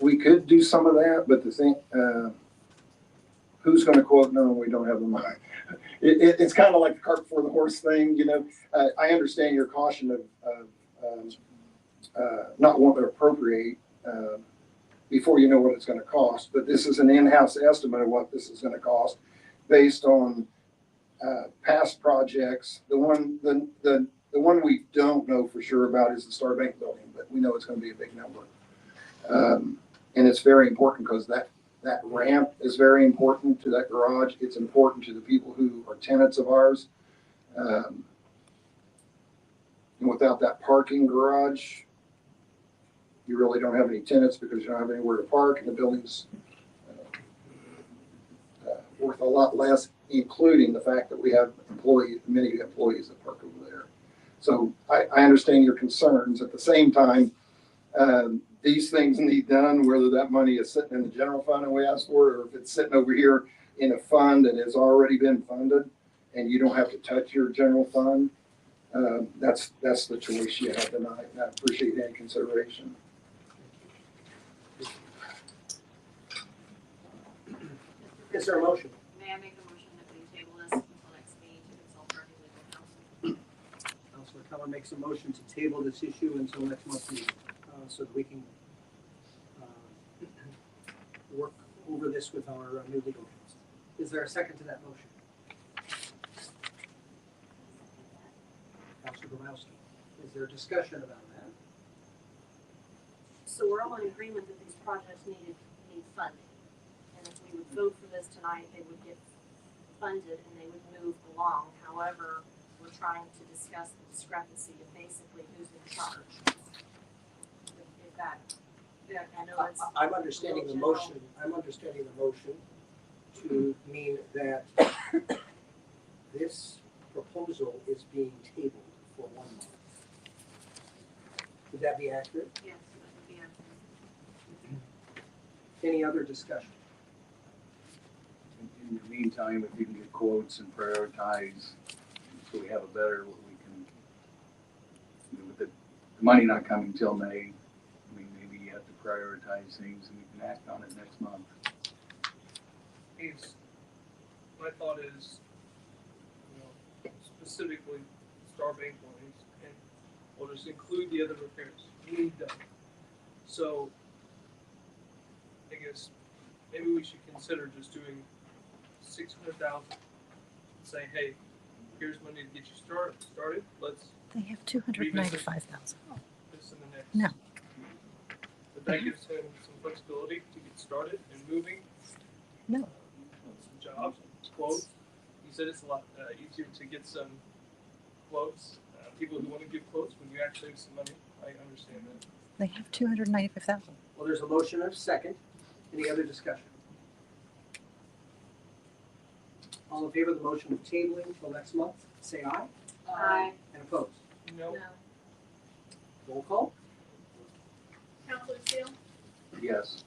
We could do some of that, but the thing, who's gonna quote? No, we don't have the money. It's kind of like the cart before the horse thing, you know. I understand your caution of not wanting to appropriate before you know what it's gonna cost, but this is an in-house estimate of what this is gonna cost based on past projects. The one we don't know for sure about is the Star Bank building, but we know it's gonna be a big number. And it's very important because that ramp is very important to that garage. It's important to the people who are tenants of ours. And without that parking garage, you really don't have any tenants because you don't have anywhere to park, and the building's worth a lot less, including the fact that we have many employees that park over there. So I understand your concerns. At the same time, these things need done, whether that money is sitting in the general fund and we ask for it, or if it's sitting over here in a fund that has already been funded and you don't have to touch your general fund. That's the choice you have tonight, and I appreciate any consideration. Is there a motion? May I make a motion that we table this until next meeting to consult our legal counsel? Councilor Keller makes a motion to table this issue until next month's meeting, so that we can work over this with our new legal counsel. Is there a second to that motion? Councilor Gromowski, is there a discussion about that? So we're all in agreement that these projects need funding. And if we would vote for this tonight, they would get funded and they would move along. However, we're trying to discuss the discrepancy of basically who's in charge. If that, I know it's. I'm understanding the motion. I'm understanding the motion to mean that this proposal is being tabled for 1 month. Would that be accurate? Yes, that would be accurate. Any other discussion? In the meantime, if you can get quotes and prioritize, so we have a better, what we can, with the money not coming till May, I mean, maybe you have to prioritize things and we can act on it next month. My thought is, specifically Star Bank lines, and we'll just include the other repairs we need done. So I guess maybe we should consider just doing 600,000 and saying, hey, here's money to get you started. Let's. They have 295,000. This in the next. No. But that gives him some flexibility to get started and moving. No. Some jobs, quotes. You said it's a lot easier to get some quotes. People who want to give quotes when you actually have some money. I understand that. They have 295,000. Well, there's a motion and a second. Any other discussion? All in favor of the motion of tabling until next month, say aye. Aye. And opposed? No. Roll call? Counselor Steele? Yes.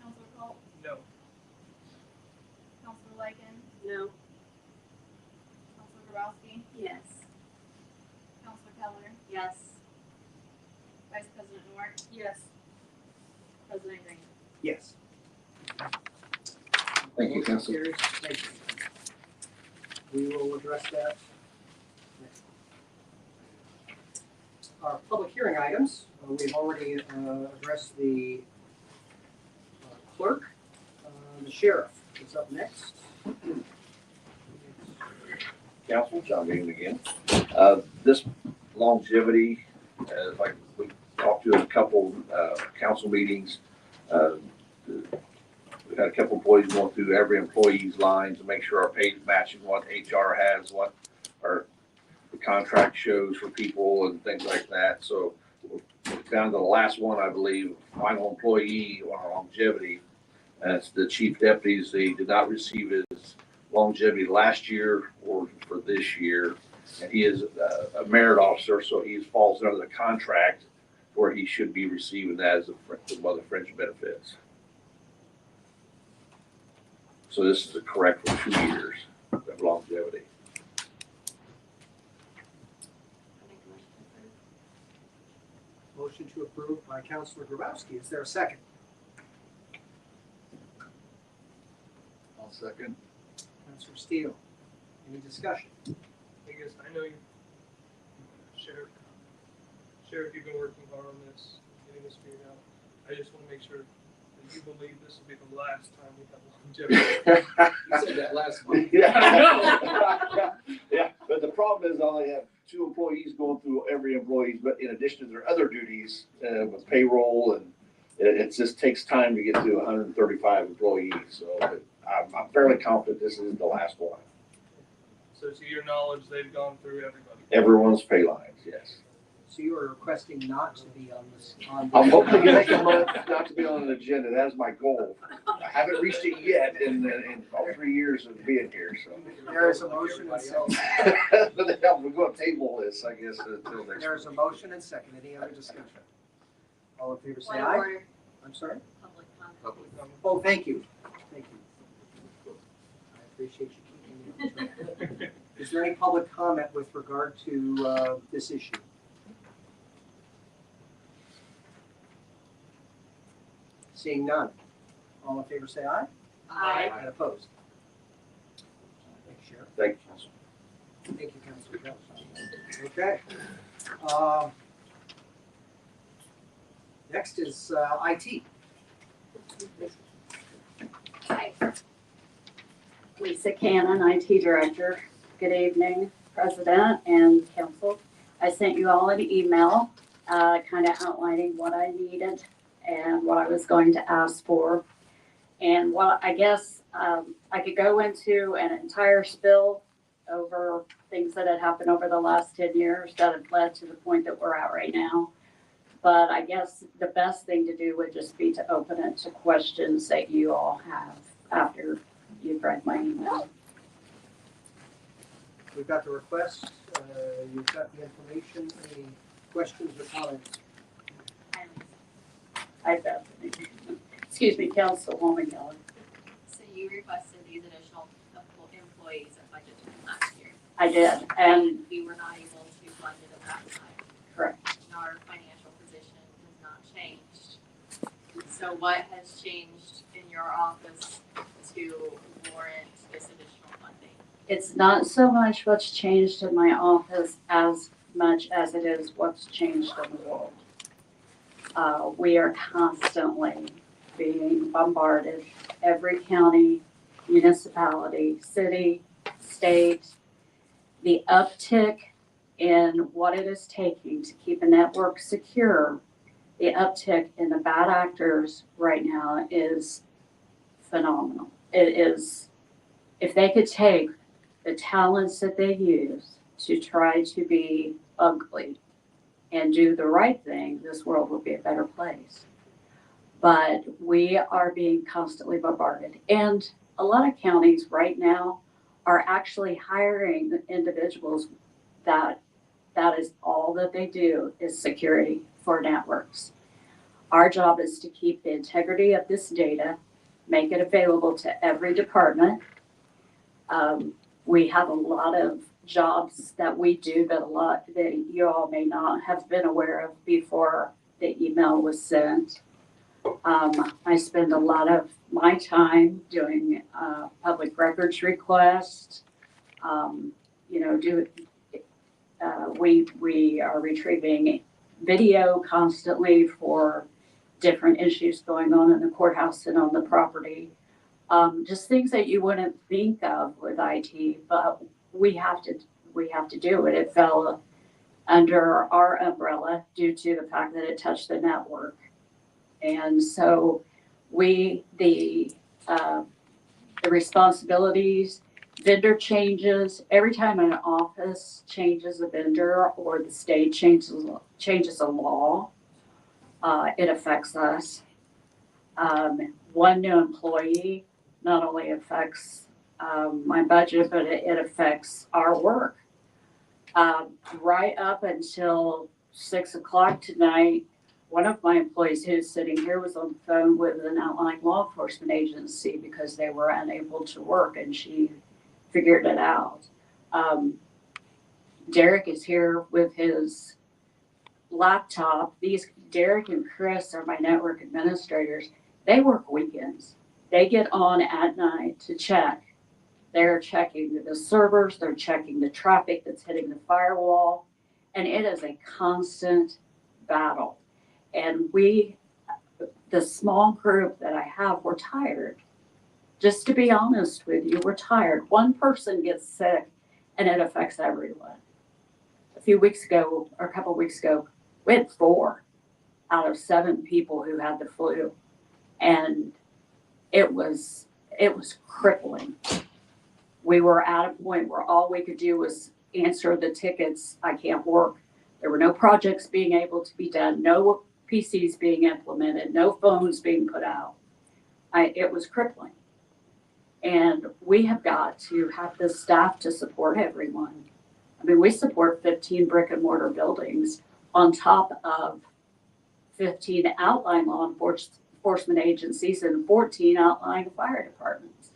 Counselor Colt? No. Counselor Lycan? No. Counselor Grabowski? Yes. Counselor Keller? Yes. Vice President Nort? Yes. President Green? Yes. Thank you, Motion Council. carries. Thank you. We will address that next. Our public hearing items, we've already addressed the clerk. The sheriff is up next. Council, John Bean again. This longevity, like we talked to in a couple council meetings, we've had a couple employees going through every employee's lines to make sure our pay is matching what HR has, what our the contract shows for people and things like that. So we're down to the last one, I believe, final employee on our longevity. That's the chief deputies. They did not receive his longevity last year or for this year. And he is a merit officer, so he falls under the contract where he should be receiving that as one of the fringe benefits. So this is a correct for 2 years of longevity. Motion to approve by Counselor Grabowski. Is there a second? I'll second. Counselor Steele. Any discussion? I guess I know you, Sheriff, you've been working hard on this, getting this figured out. I just want to make sure that you believe this will be the last time we have longevity. You said that last month. Yeah, I know. Yeah, but the problem is I only have 2 employees going through every employee, but in addition to their other duties with payroll, and it just takes time to get to 135 employees. So I'm fairly confident this is the last one. So to your knowledge, they've gone through everybody. Everyone's pay lines, yes. So you are requesting not to be on this. I'm hoping to make a month not to be on an agenda. That is my goal. I haven't reached it yet in all 3 years of being here, so. There is a motion and second. We're going to table this, I guess, until next. There is a motion and second. Any other discussion? All in favor, say Point of aye. order, I'm sorry? public comment. Public comment. Oh, thank you. Thank you. I appreciate you keeping me on track. Is there any public comment with regard to this issue? Seeing none. All in favor, say aye. Aye. And opposed? Thank you, Sheriff. Thank you, Council. Thank you, Councilor Kelly. Okay. Next is IT. Hi. Lisa Cannon, IT Director. Good evening, President and Council. I sent you all an email kind of outlining what I needed and what I was going to ask for. And what I guess I could go into an entire spill over things that had happened over the last 10 years that have led to the point that we're at right now. But I guess the best thing to do would just be to open it to questions that you all have after you've read my email. We've got the request. You've got the information. Any questions or comments? Excuse me, Councilwoman Yellen. So you requested these additional employees at budget time last year. I did, and We were not able to fund it at that time. correct. And our financial position has not changed. So what has changed in your office to warrant this additional funding? It's not so much what's changed in my office as much as it is what's changed in the world. We are constantly being bombarded, every county, municipality, city, state, the uptick in what it is taking to keep a network secure, the uptick in the bad actors right now is phenomenal. It is, if they could take the talents that they use to try to be ugly and do the right thing, this world will be a better place. But we are being constantly bombarded. And a lot of counties right now are actually hiring individuals that is all that they do is security for networks. Our job is to keep the integrity of this data, make it available to every department. We have a lot of jobs that we do that you all may not have been aware of before the email was sent. I spend a lot of my time doing public records requests. We are retrieving video constantly for different issues going on in the courthouse and on the property. Just things that you wouldn't think of with IT, but we have to do it. It fell under our umbrella due to the fact that it touched the network. And so the responsibilities, vendor changes, every time an office changes a vendor or the state changes a law, it affects us. One new employee not only affects my budget, but it affects our work. Right up until 6 o'clock tonight, one of my employees who's sitting here was on the phone with an outlying law enforcement agency because they were unable to work, and she figured it out. Derek is here with his laptop. Derek and Chris are my network administrators. They work weekends. They get on at night to check. They're checking the servers, they're checking the traffic that's hitting the firewall, and it is a constant battle. And the small group that I have, we're tired. Just to be honest with you, we're tired. One person gets sick and it affects everyone. A couple weeks ago, we had 4 out of 7 people who had the flu. And it was crippling. We were at a point where all we could do was answer the tickets. I can't work. There were no projects being able to be done, no PCs being implemented, no phones being put out. It was crippling. And we have got to have the staff to support everyone. I mean, we support 15 brick and mortar buildings on top of 15 outlying law enforcement agencies and 14 outlying fire departments.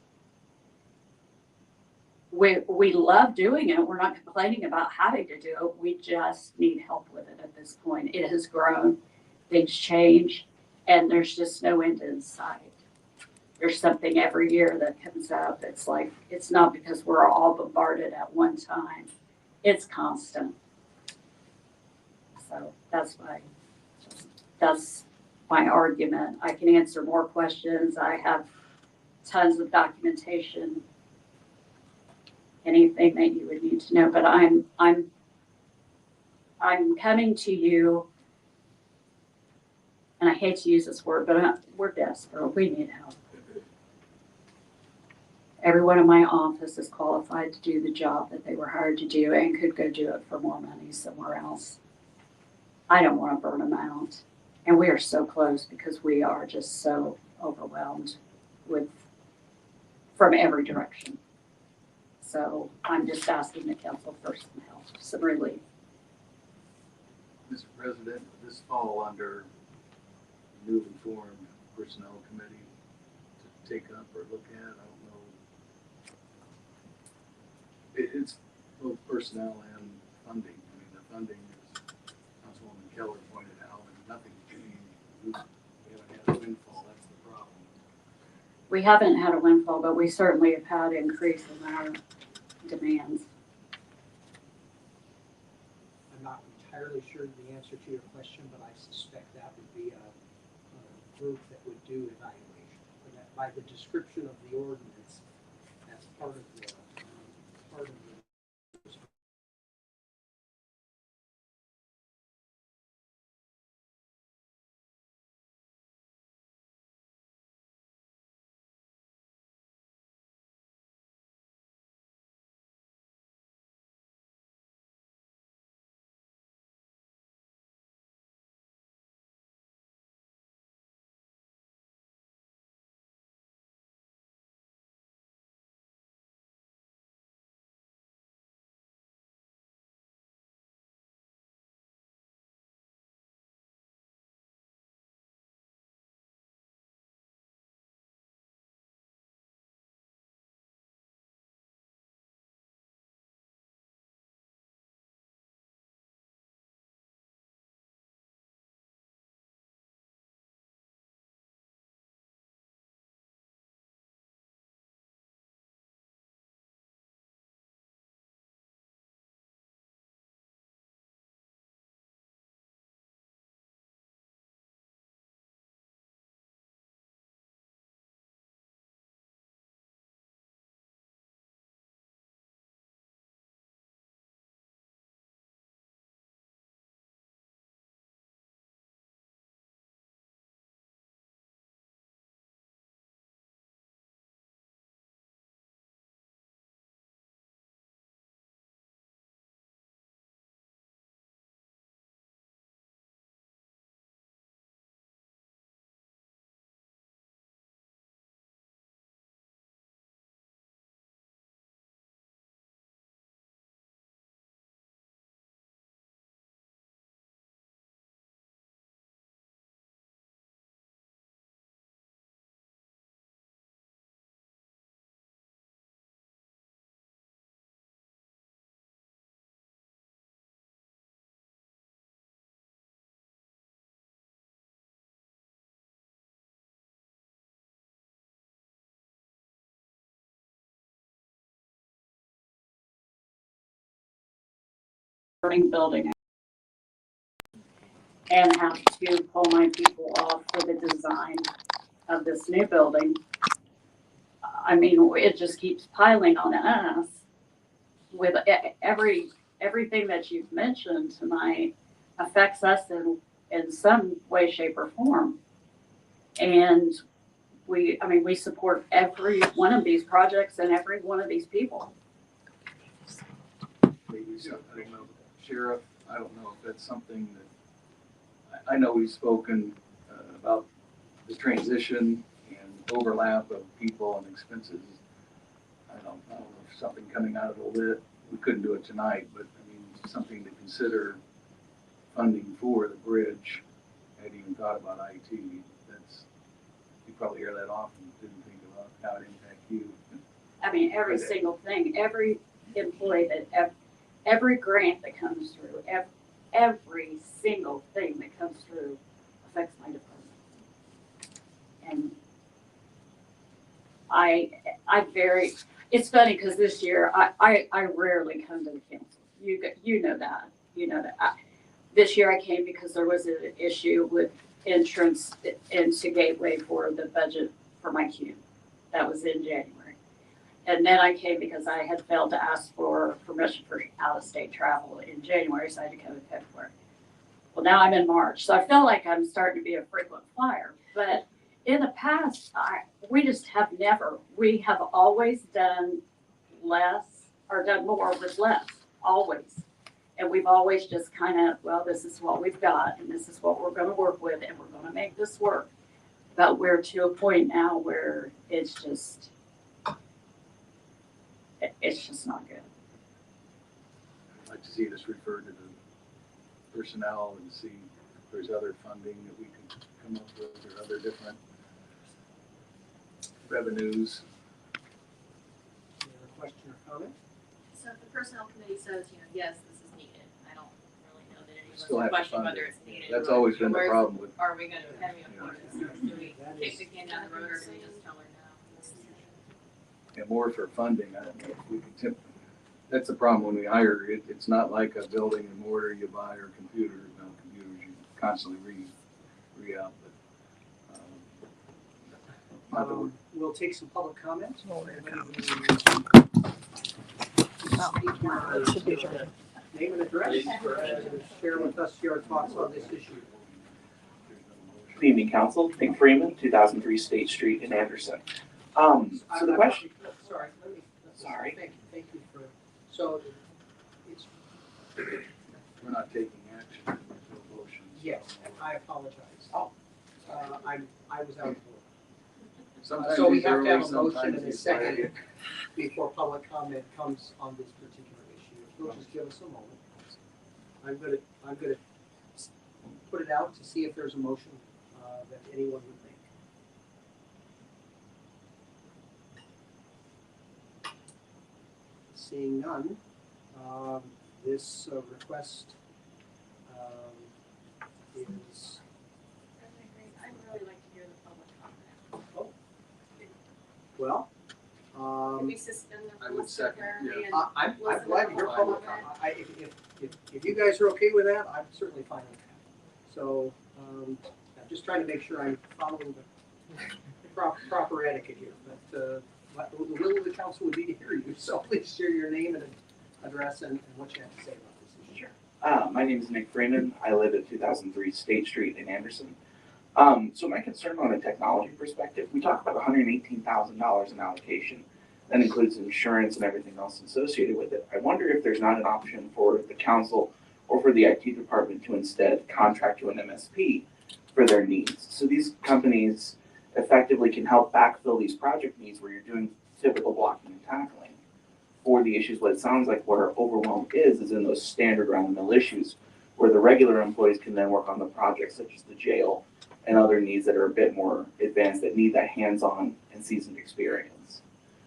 We love doing it. We're not complaining about having to do it. We just need help with it at this point. It has grown, things change, and there's just no end in sight. There's something every year that comes up. It's like, it's not because we're all bombarded at one time. It's constant. So that's my argument. I can answer more questions. I have tons of documentation, anything that you would need to know, but I'm coming to you, and I hate to use this word, but we're desperate. We need help. Everyone in my office is qualified to do the job that they were hired to do and could go do it for more money somewhere else. I don't want to burn them out. And we are so close because we are just so overwhelmed from every direction. So I'm just asking the council for some help, some relief. Mr. President, would this fall under newly formed personnel committee to take up or look at? I don't know. It's both personnel and funding. I mean, the funding, as Councilwoman Keller pointed out, and nothing's changed. We haven't had a windfall. That's the problem. We haven't had a windfall, but we certainly have had an increase in our demands. I'm not entirely sure the answer to your question, but I suspect that would be a group that would do evaluation. And that by the description of the ordinance, that's part of the burning building and have to pull my people off for the design of this new building. I mean, it just keeps piling on us with everything that you've mentioned tonight affects us in some way, shape, or form. And we support every one of these projects and every one of these people. Maybe something, I don't know, Sheriff, I don't know if that's something that, I know we've spoken about the transition and overlap of people and expenses. I don't know if something coming out of the lit, we couldn't do it tonight, but I mean, something to consider funding for the bridge. I hadn't even thought about IT. That's, you probably hear that often, didn't think about how it impacts you. I mean, every single thing, every employee every grant that comes through, every single thing that comes through affects my department. And it's funny because this year I rarely come to the council. You know that. This year I came because there was an issue with entrance into Gateway for the budget for my cube. That was in January. And then I came because I had failed to ask for permission for out-of-state travel in January, so I had to come in February. Well, now I'm in March, so I feel like I'm starting to be a frequent flyer. But in the past, we have always done less or done more with less, always. And we've always just kind of, well, this is what we've got, and this is what we're going to work with, and we're going to make this work. But we're to a point now where it's just not good. I'd like to see this referred to the personnel and see if there's other funding that we can come up with or other different revenues. Any other question or comment? So if the personnel committee says, yes, this is needed, I don't really know that any of us Still have to question fund whether it. it's needed. That's always been the problem with. Are we gonna, how do we afford it? Do we kick the can down the road or do we just tell her no? And more for funding, I don't know if we can that's the problem when we hire, it's not like a building and mortar you buy or computers. No, computers you constantly re-out, but, We'll take some public comments. Name and address, share with us your thoughts on this issue. Good evening, Council. Nick Freeman, 2003 State Street in Anderson. So the question. Sorry. Thank you for. So it's. we're not taking action. There's no motions. Yes, I apologize. I was out of order. Sometimes So we he's have to have early, a motion sometimes and a he's second late. before public comment comes on this particular issue. If you'll just give us a moment. I'm gonna put it out to see if there's a motion that anyone would make. Seeing none, this request is. I'd really like to hear the public comment. Oh. Well. Can we suspend the I would rules second, temporarily yeah. and I'm glad to hear public comment. If you guys are okay with that, I'm certainly fine with that. So, I'm just trying to make sure I'm following the proper etiquette here. But the will of the council would be to hear you, so please share your name and address and what you have to say about this issue. Sure. My name is Nick Freeman. I live at 2003 State Street in Anderson. So my concern on a technology perspective, we talk about $118,000 in allocation. That includes insurance and everything else associated with it. I wonder if there's not an option for the council or for the IT department to instead contract to an MSP for their needs. So these companies effectively can help backfill these project needs where you're doing typical blocking and tackling for the issues. What it sounds like where overwhelm is in those standard run-of-the-mill issues where the regular employees can then work on the projects such as the jail and other needs that are a bit more advanced that need that hands-on and seasoned experience.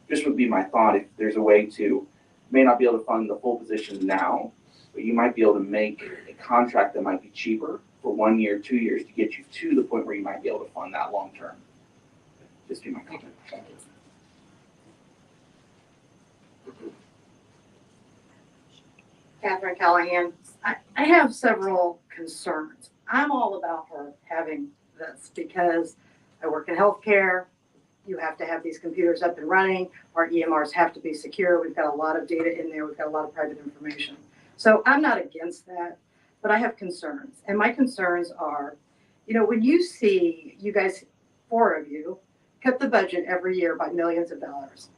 Just would be my thought if there's a way to, may not be able to fund the full position now, but you might be able to make a contract that might be cheaper for 1 year, 2 years to get you to the point where you might be able to fund that long term. Just be my comment. Catherine Callahan, I have several concerns. I'm all about her having this because I work in healthcare. You have to have these computers up and running. Our EMRs have to be secure. We've got a lot of data in there. We've got a lot of private information. So I'm not against that, but I have concerns. And my concerns are, you know, when you see you guys, 4 of you, cut the budget every year by millions of dollars.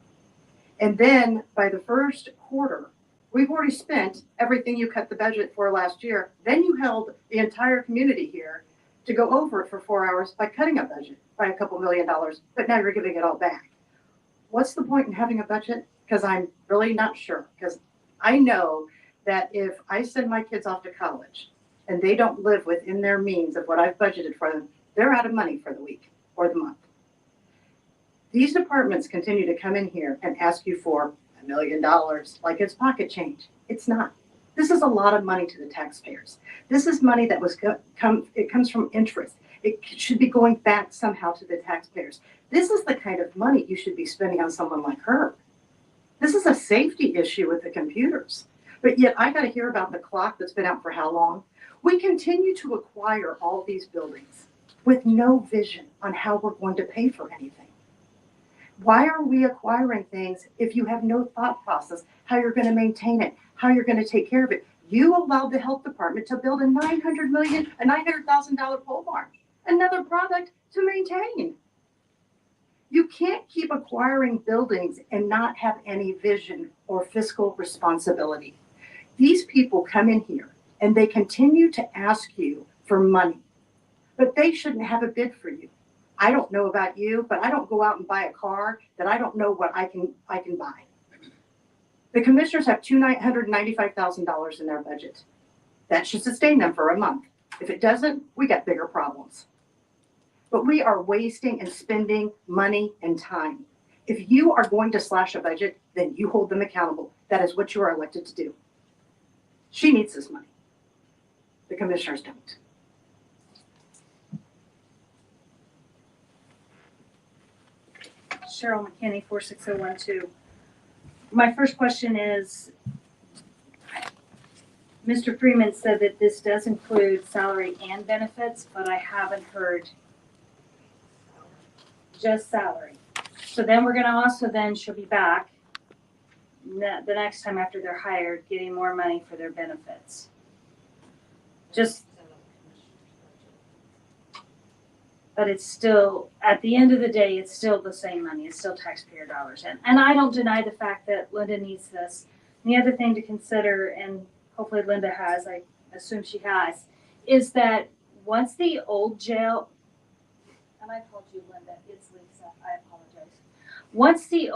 And then by the first quarter, we've already spent everything you cut the budget for last year. Then you held the entire community here to go over it for 4 hours by cutting a budget by a couple $1 million, but now you're giving it all back. What's the point in having a budget? Because I'm really not sure. Because I know that if I send my kids off to college and they don't live within their means of what I've budgeted for them, they're out of money for the week or the month. These departments continue to come in here and ask you for $1 million like it's pocket change. It's not. This is a lot of money to the taxpayers. This is money that it comes from interest. It should be going back somehow to the taxpayers. This is the kind of money you should be spending on someone like her. This is a safety issue with the computers. But yet I got to hear about the clock that's been out for how long? We continue to acquire all these buildings with no vision on how we're going to pay for anything. Why are we acquiring things if you have no thought process, how you're going to maintain it, how you're going to take care of it? You allowed the health department to build a $900,000 pole barn, another product to maintain. You can't keep acquiring buildings and not have any vision or fiscal responsibility. These people come in here and they continue to ask you for money, but they shouldn't have a bid for you. I don't know about you, but I don't go out and buy a car that I don't know what I can buy. The commissioners have $995,000 in their budget. That should sustain them for a month. If it doesn't, we got bigger problems. But we are wasting and spending money and time. If you are going to slash a budget, then you hold them accountable. That is what you are elected to do. She needs this money. The commissioners don't. Cheryl McKinney, 46012. My first question is, Mr. Freeman said that this does include salary and benefits, but I haven't heard just salary. So then we're gonna also she'll be back the next time after they're hired, getting more money for their benefits. But it's still, at the end of the day, it's still the same money. It's still taxpayer dollars. And I don't deny the fact that Linda needs this. And the other thing to consider, and hopefully Linda has, I assume she has, is that once the old jail, and I told you, Linda, it's Lisa, I apologize. Once the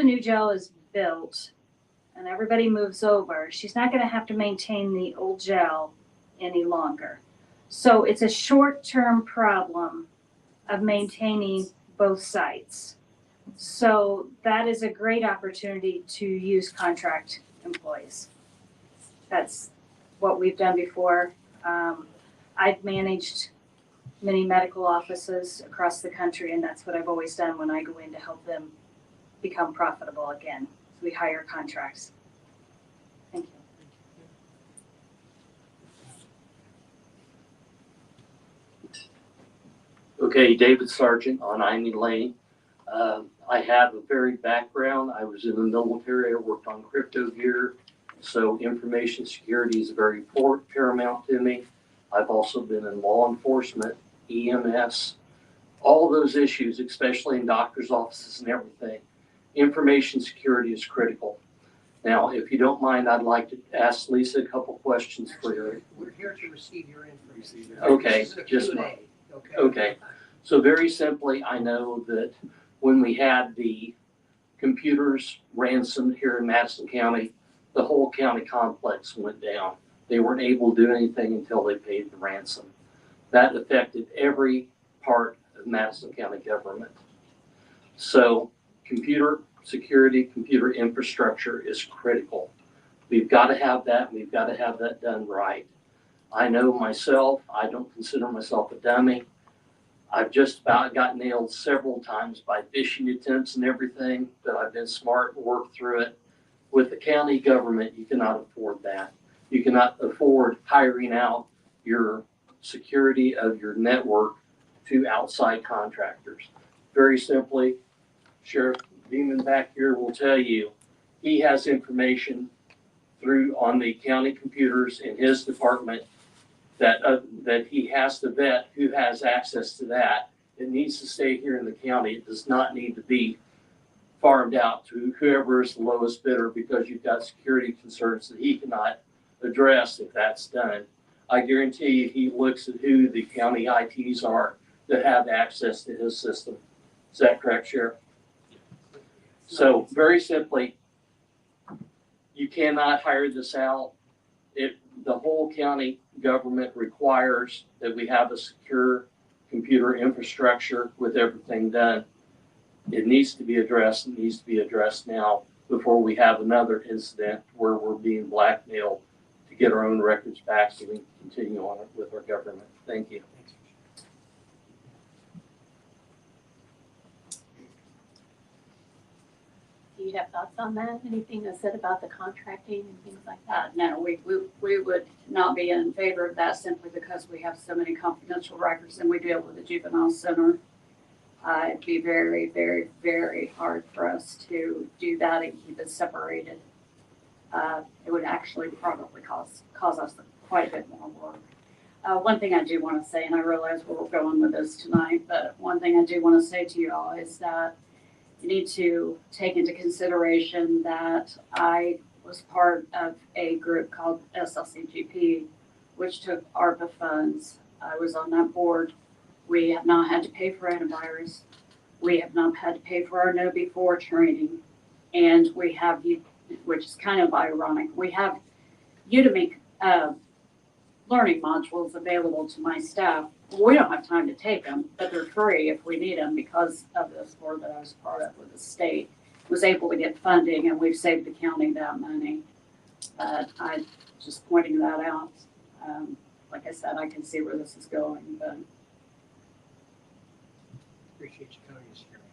new jail is built and everybody moves over, she's not gonna have to maintain the old jail any longer. So it's a short-term problem of maintaining both sites. So that is a great opportunity to use contract employees. That's what we've done before. I've managed many medical offices across the country, and that's what I've always done when I go in to help them become profitable again. So we hire contracts. Thank you. Okay, David Sargent on Amy Lane. I have a varied background. I was in the military. I worked on crypto gear. So information security is very paramount to me. I've also been in law enforcement, EMS, all those issues, especially in doctor's offices and everything. Information security is critical. Now, if you don't mind, I'd like to ask Lisa a couple questions for you. We're here to receive your information. Okay, This is a just Q&A, okay. So very simply, I know that when we had the computers ransomed here in Madison County, the whole county complex went down. They weren't able to do anything until they paid the ransom. That affected every part of Madison County government. So computer security, computer infrastructure is critical. We've got to have that. We've got to have that done right. I know myself, I don't consider myself a dummy. I've just about got nailed several times by phishing attempts and everything, but I've been smart and worked through it. With the county government, you cannot afford that. You cannot afford hiring out your security of your network to outside contractors. Very simply, Sheriff Beeman back here will tell you, he has information on the county computers in his department that he has to vet who has access to that. It needs to stay here in the county. It does not need to be farmed out to whoever is the lowest bidder, because you've got security concerns that he cannot address if that's done. I guarantee you he looks at who the county ITs are that have access to his system. Is that correct, Sheriff? So very simply, you cannot hire this out. The whole county government requires that we have a secure computer infrastructure with everything done. It needs to be addressed. It needs to be addressed now before we have another incident where we're being blackmailed to get our own records back so we can continue on with our government. Thank you. Do you have thoughts on that? Anything that's said about the contracting and things like that? No, we would not be in favor of that simply because we have so many confidential records and we deal with the juvenile center. It'd be very, very, very hard for us to do that and keep it separated. It would actually probably cause us quite a bit more work. One thing I do want to say, and I realize where we're going with this tonight, but one thing I do want to say to you all is that you need to take into consideration that I was part of a group called SLCGP, which took ARPA funds. I was on that board. We have not had to pay for antivirus. We have not had to pay for our Know Before training. And we have, which is kind of ironic, we have Udemy learning modules available to my staff. We don't have time to take them, but they're free if we need them because of this board that I was part of with the state. Was able to get funding and we've saved the county that money. I just pointing that out. Like I said, I can see where this is going, but. Appreciate you coming this hearing.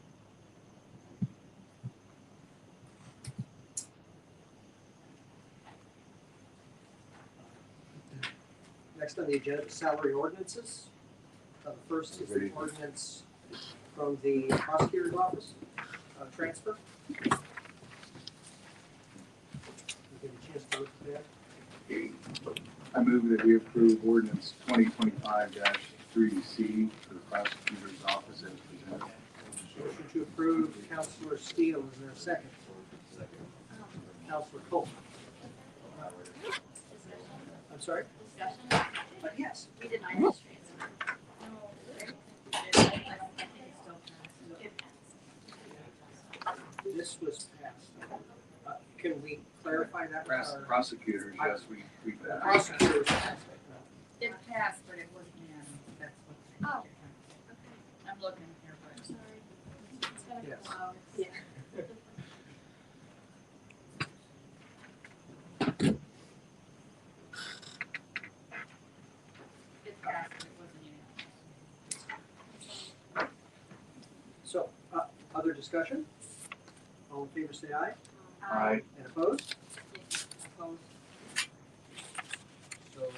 Next on the agenda, salary ordinances. The first is the ordinance from the prosecutor's office, transfer. You get a chance to look at that. I move that we approve ordinance 2025-3C for the prosecutor's office as presented. Motion to approve, Councilor Steele, is there a second? Second. Councilor Cole. I'm sorry? Discussion? Yes. We denied this transfer. This was passed. Can we clarify that? Prosecutors, yes, we passed. Prosecutors. It passed, but it wasn't in. That's what. Oh. I'm looking here, but. Sorry. It's been a Yes. while. Yeah. It passed, but it wasn't in. So, other discussion? All in favor, say aye. Aye. And opposed? Opposed. So, As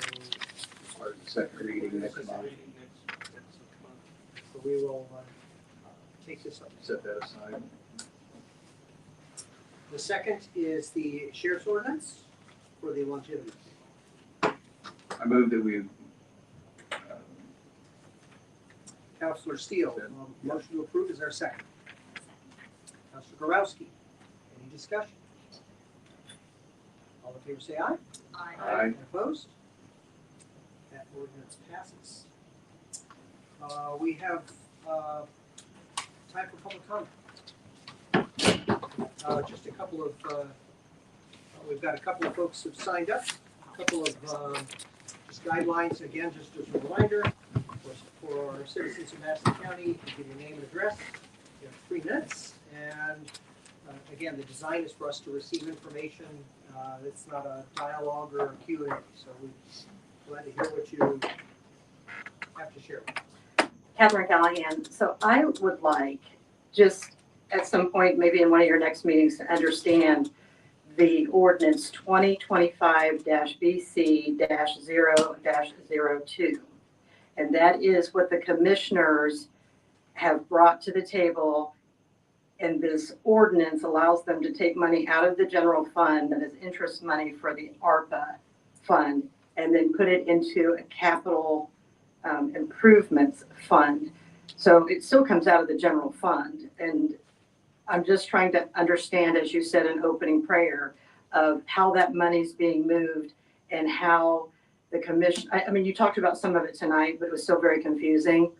far as the second reading next month, so we will take this up. set that aside. The second is the sheriff's ordinance for the longevity. I move that we Councilor Steele, motion to approve, is there a second? Councilor Gorowski, any discussion? All in favor say aye. Aye. And opposed? That ordinance passes. We have time for public comment. Just a couple of, we've got a couple of folks who've signed up, a couple of just guidelines, again, just as a reminder, for citizens of Madison County, give your name and address. You have 3 minutes, and again, the design is for us to receive information. It's not a dialogue or a Q&A, so we're glad to hear what you have to share. Catherine Callahan. So I would like, just at some point, maybe in one of your next meetings, to understand the ordinance 2025-BC-0-02. And that is what the commissioners have brought to the table. And this ordinance allows them to take money out of the general fund that is interest money for the ARPA fund and then put it into a capital improvements fund. So it still comes out of the general fund. And I'm just trying to understand, as you said in opening prayer, of how that money's being moved and how the commission, I mean, you talked about some of it tonight, but it was still very confusing.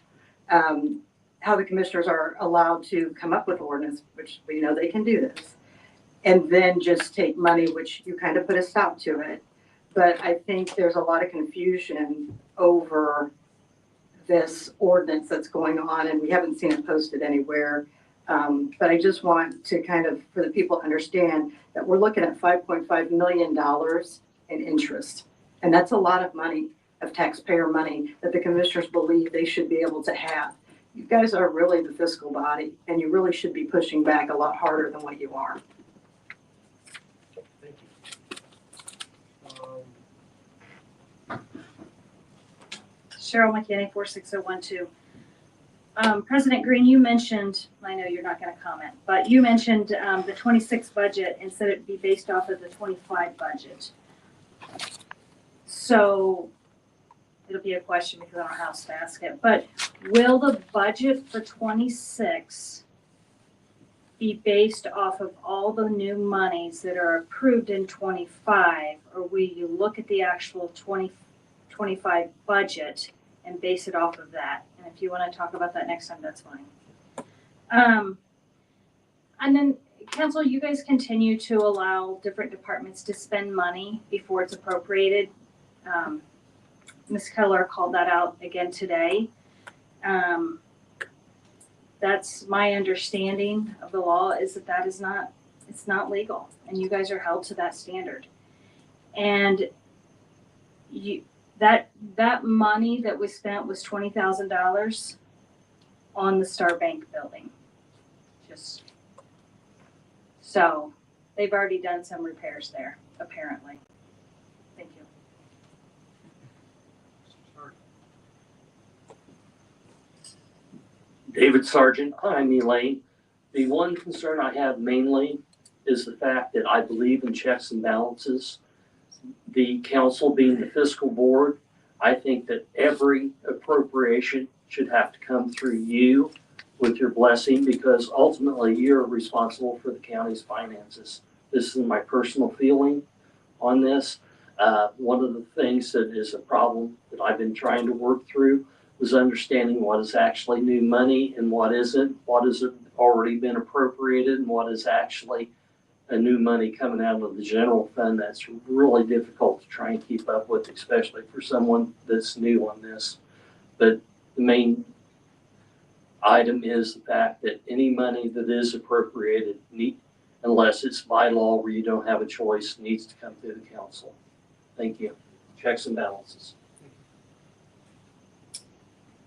How the commissioners are allowed to come up with ordinance, which we know they can do this, and then just take money, which you kind of put a stop to it. But I think there's a lot of confusion over this ordinance that's going on, and we haven't seen it posted anywhere. But I just want to kind of, for the people to understand that we're looking at $5.5 million in interest. And that's a lot of money, of taxpayer money, that the commissioners believe they should be able to have. You guys are really the fiscal body, and you really should be pushing back a lot harder than what you are. Thank you. Cheryl McKinney, 46012. President Green, you mentioned, I know you're not going to comment, but you mentioned the 26 budget and said it'd be based off of the 25 budget. So it'll be a question because I don't know how else to ask it, but will the budget for 26 be based off of all the new monies that are approved in 25, or will you look at the actual 2025 budget and base it off of that? And if you want to talk about that next time, that's fine. And then council, you guys continue to allow different departments to spend money before it's appropriated. Ms. Keller called that out again today. That's my understanding of the law, is that that is not, it's not legal, and you guys are held to that standard. And that money that was spent was $20,000 on the Star Bank building. Just so they've already done some repairs there, apparently. Thank you. David Sargent, I'm Elaine. The one concern I have mainly is the fact that I believe in checks and balances. The council being the fiscal board, I think that every appropriation should have to come through you with your blessing, because ultimately you're responsible for the county's finances. This is my personal feeling on this. One of the things that is a problem that I've been trying to work through was understanding what is actually new money and what isn't, what has already been appropriated and what is actually a new money coming out of the general fund. That's really difficult to try and keep up with, especially for someone that's new on this. But the main item is the fact that any money that is appropriated, unless it's by law where you don't have a choice, needs to come through the council. Thank you. Checks and balances.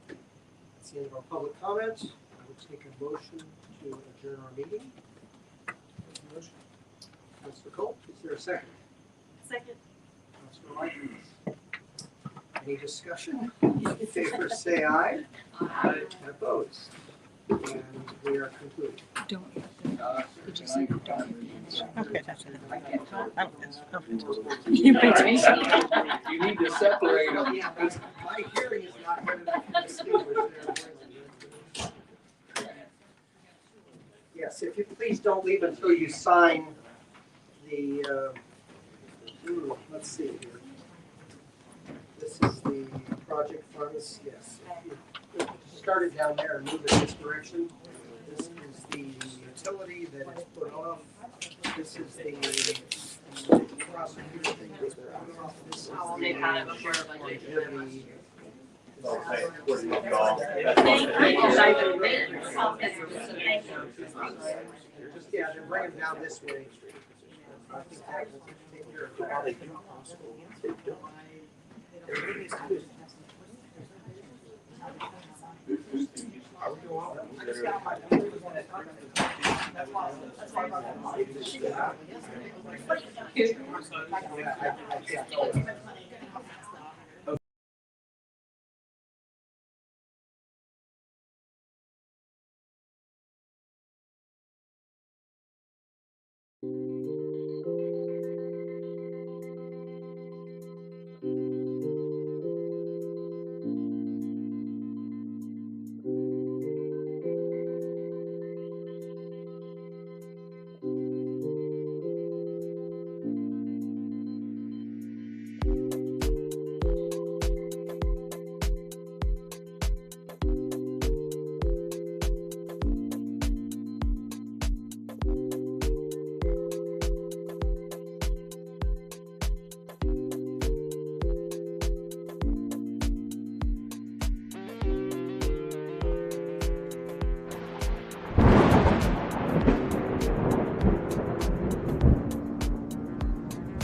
That's the end of our public comments. I would take a motion to adjourn our meeting. Motion. Councilor Colt, is there a second? Second. Councilor Lights. Any discussion? In favor, say aye. Aye. And opposed? And we are concluded. Don't. Did you say don't? Okay, that's it. You need to separate them. Yeah, because my hearing is not good enough to distinguish their. Yes, if you please don't leave until you sign the, let's see here. This is the project funds, yes. If you start it down there and move it this direction. This is the utility that is put off. This is the prosecutor thing that's put off. This is the yeah, then bring them down this way. I think that will take care of everything possible. Are we going on? I can't tell.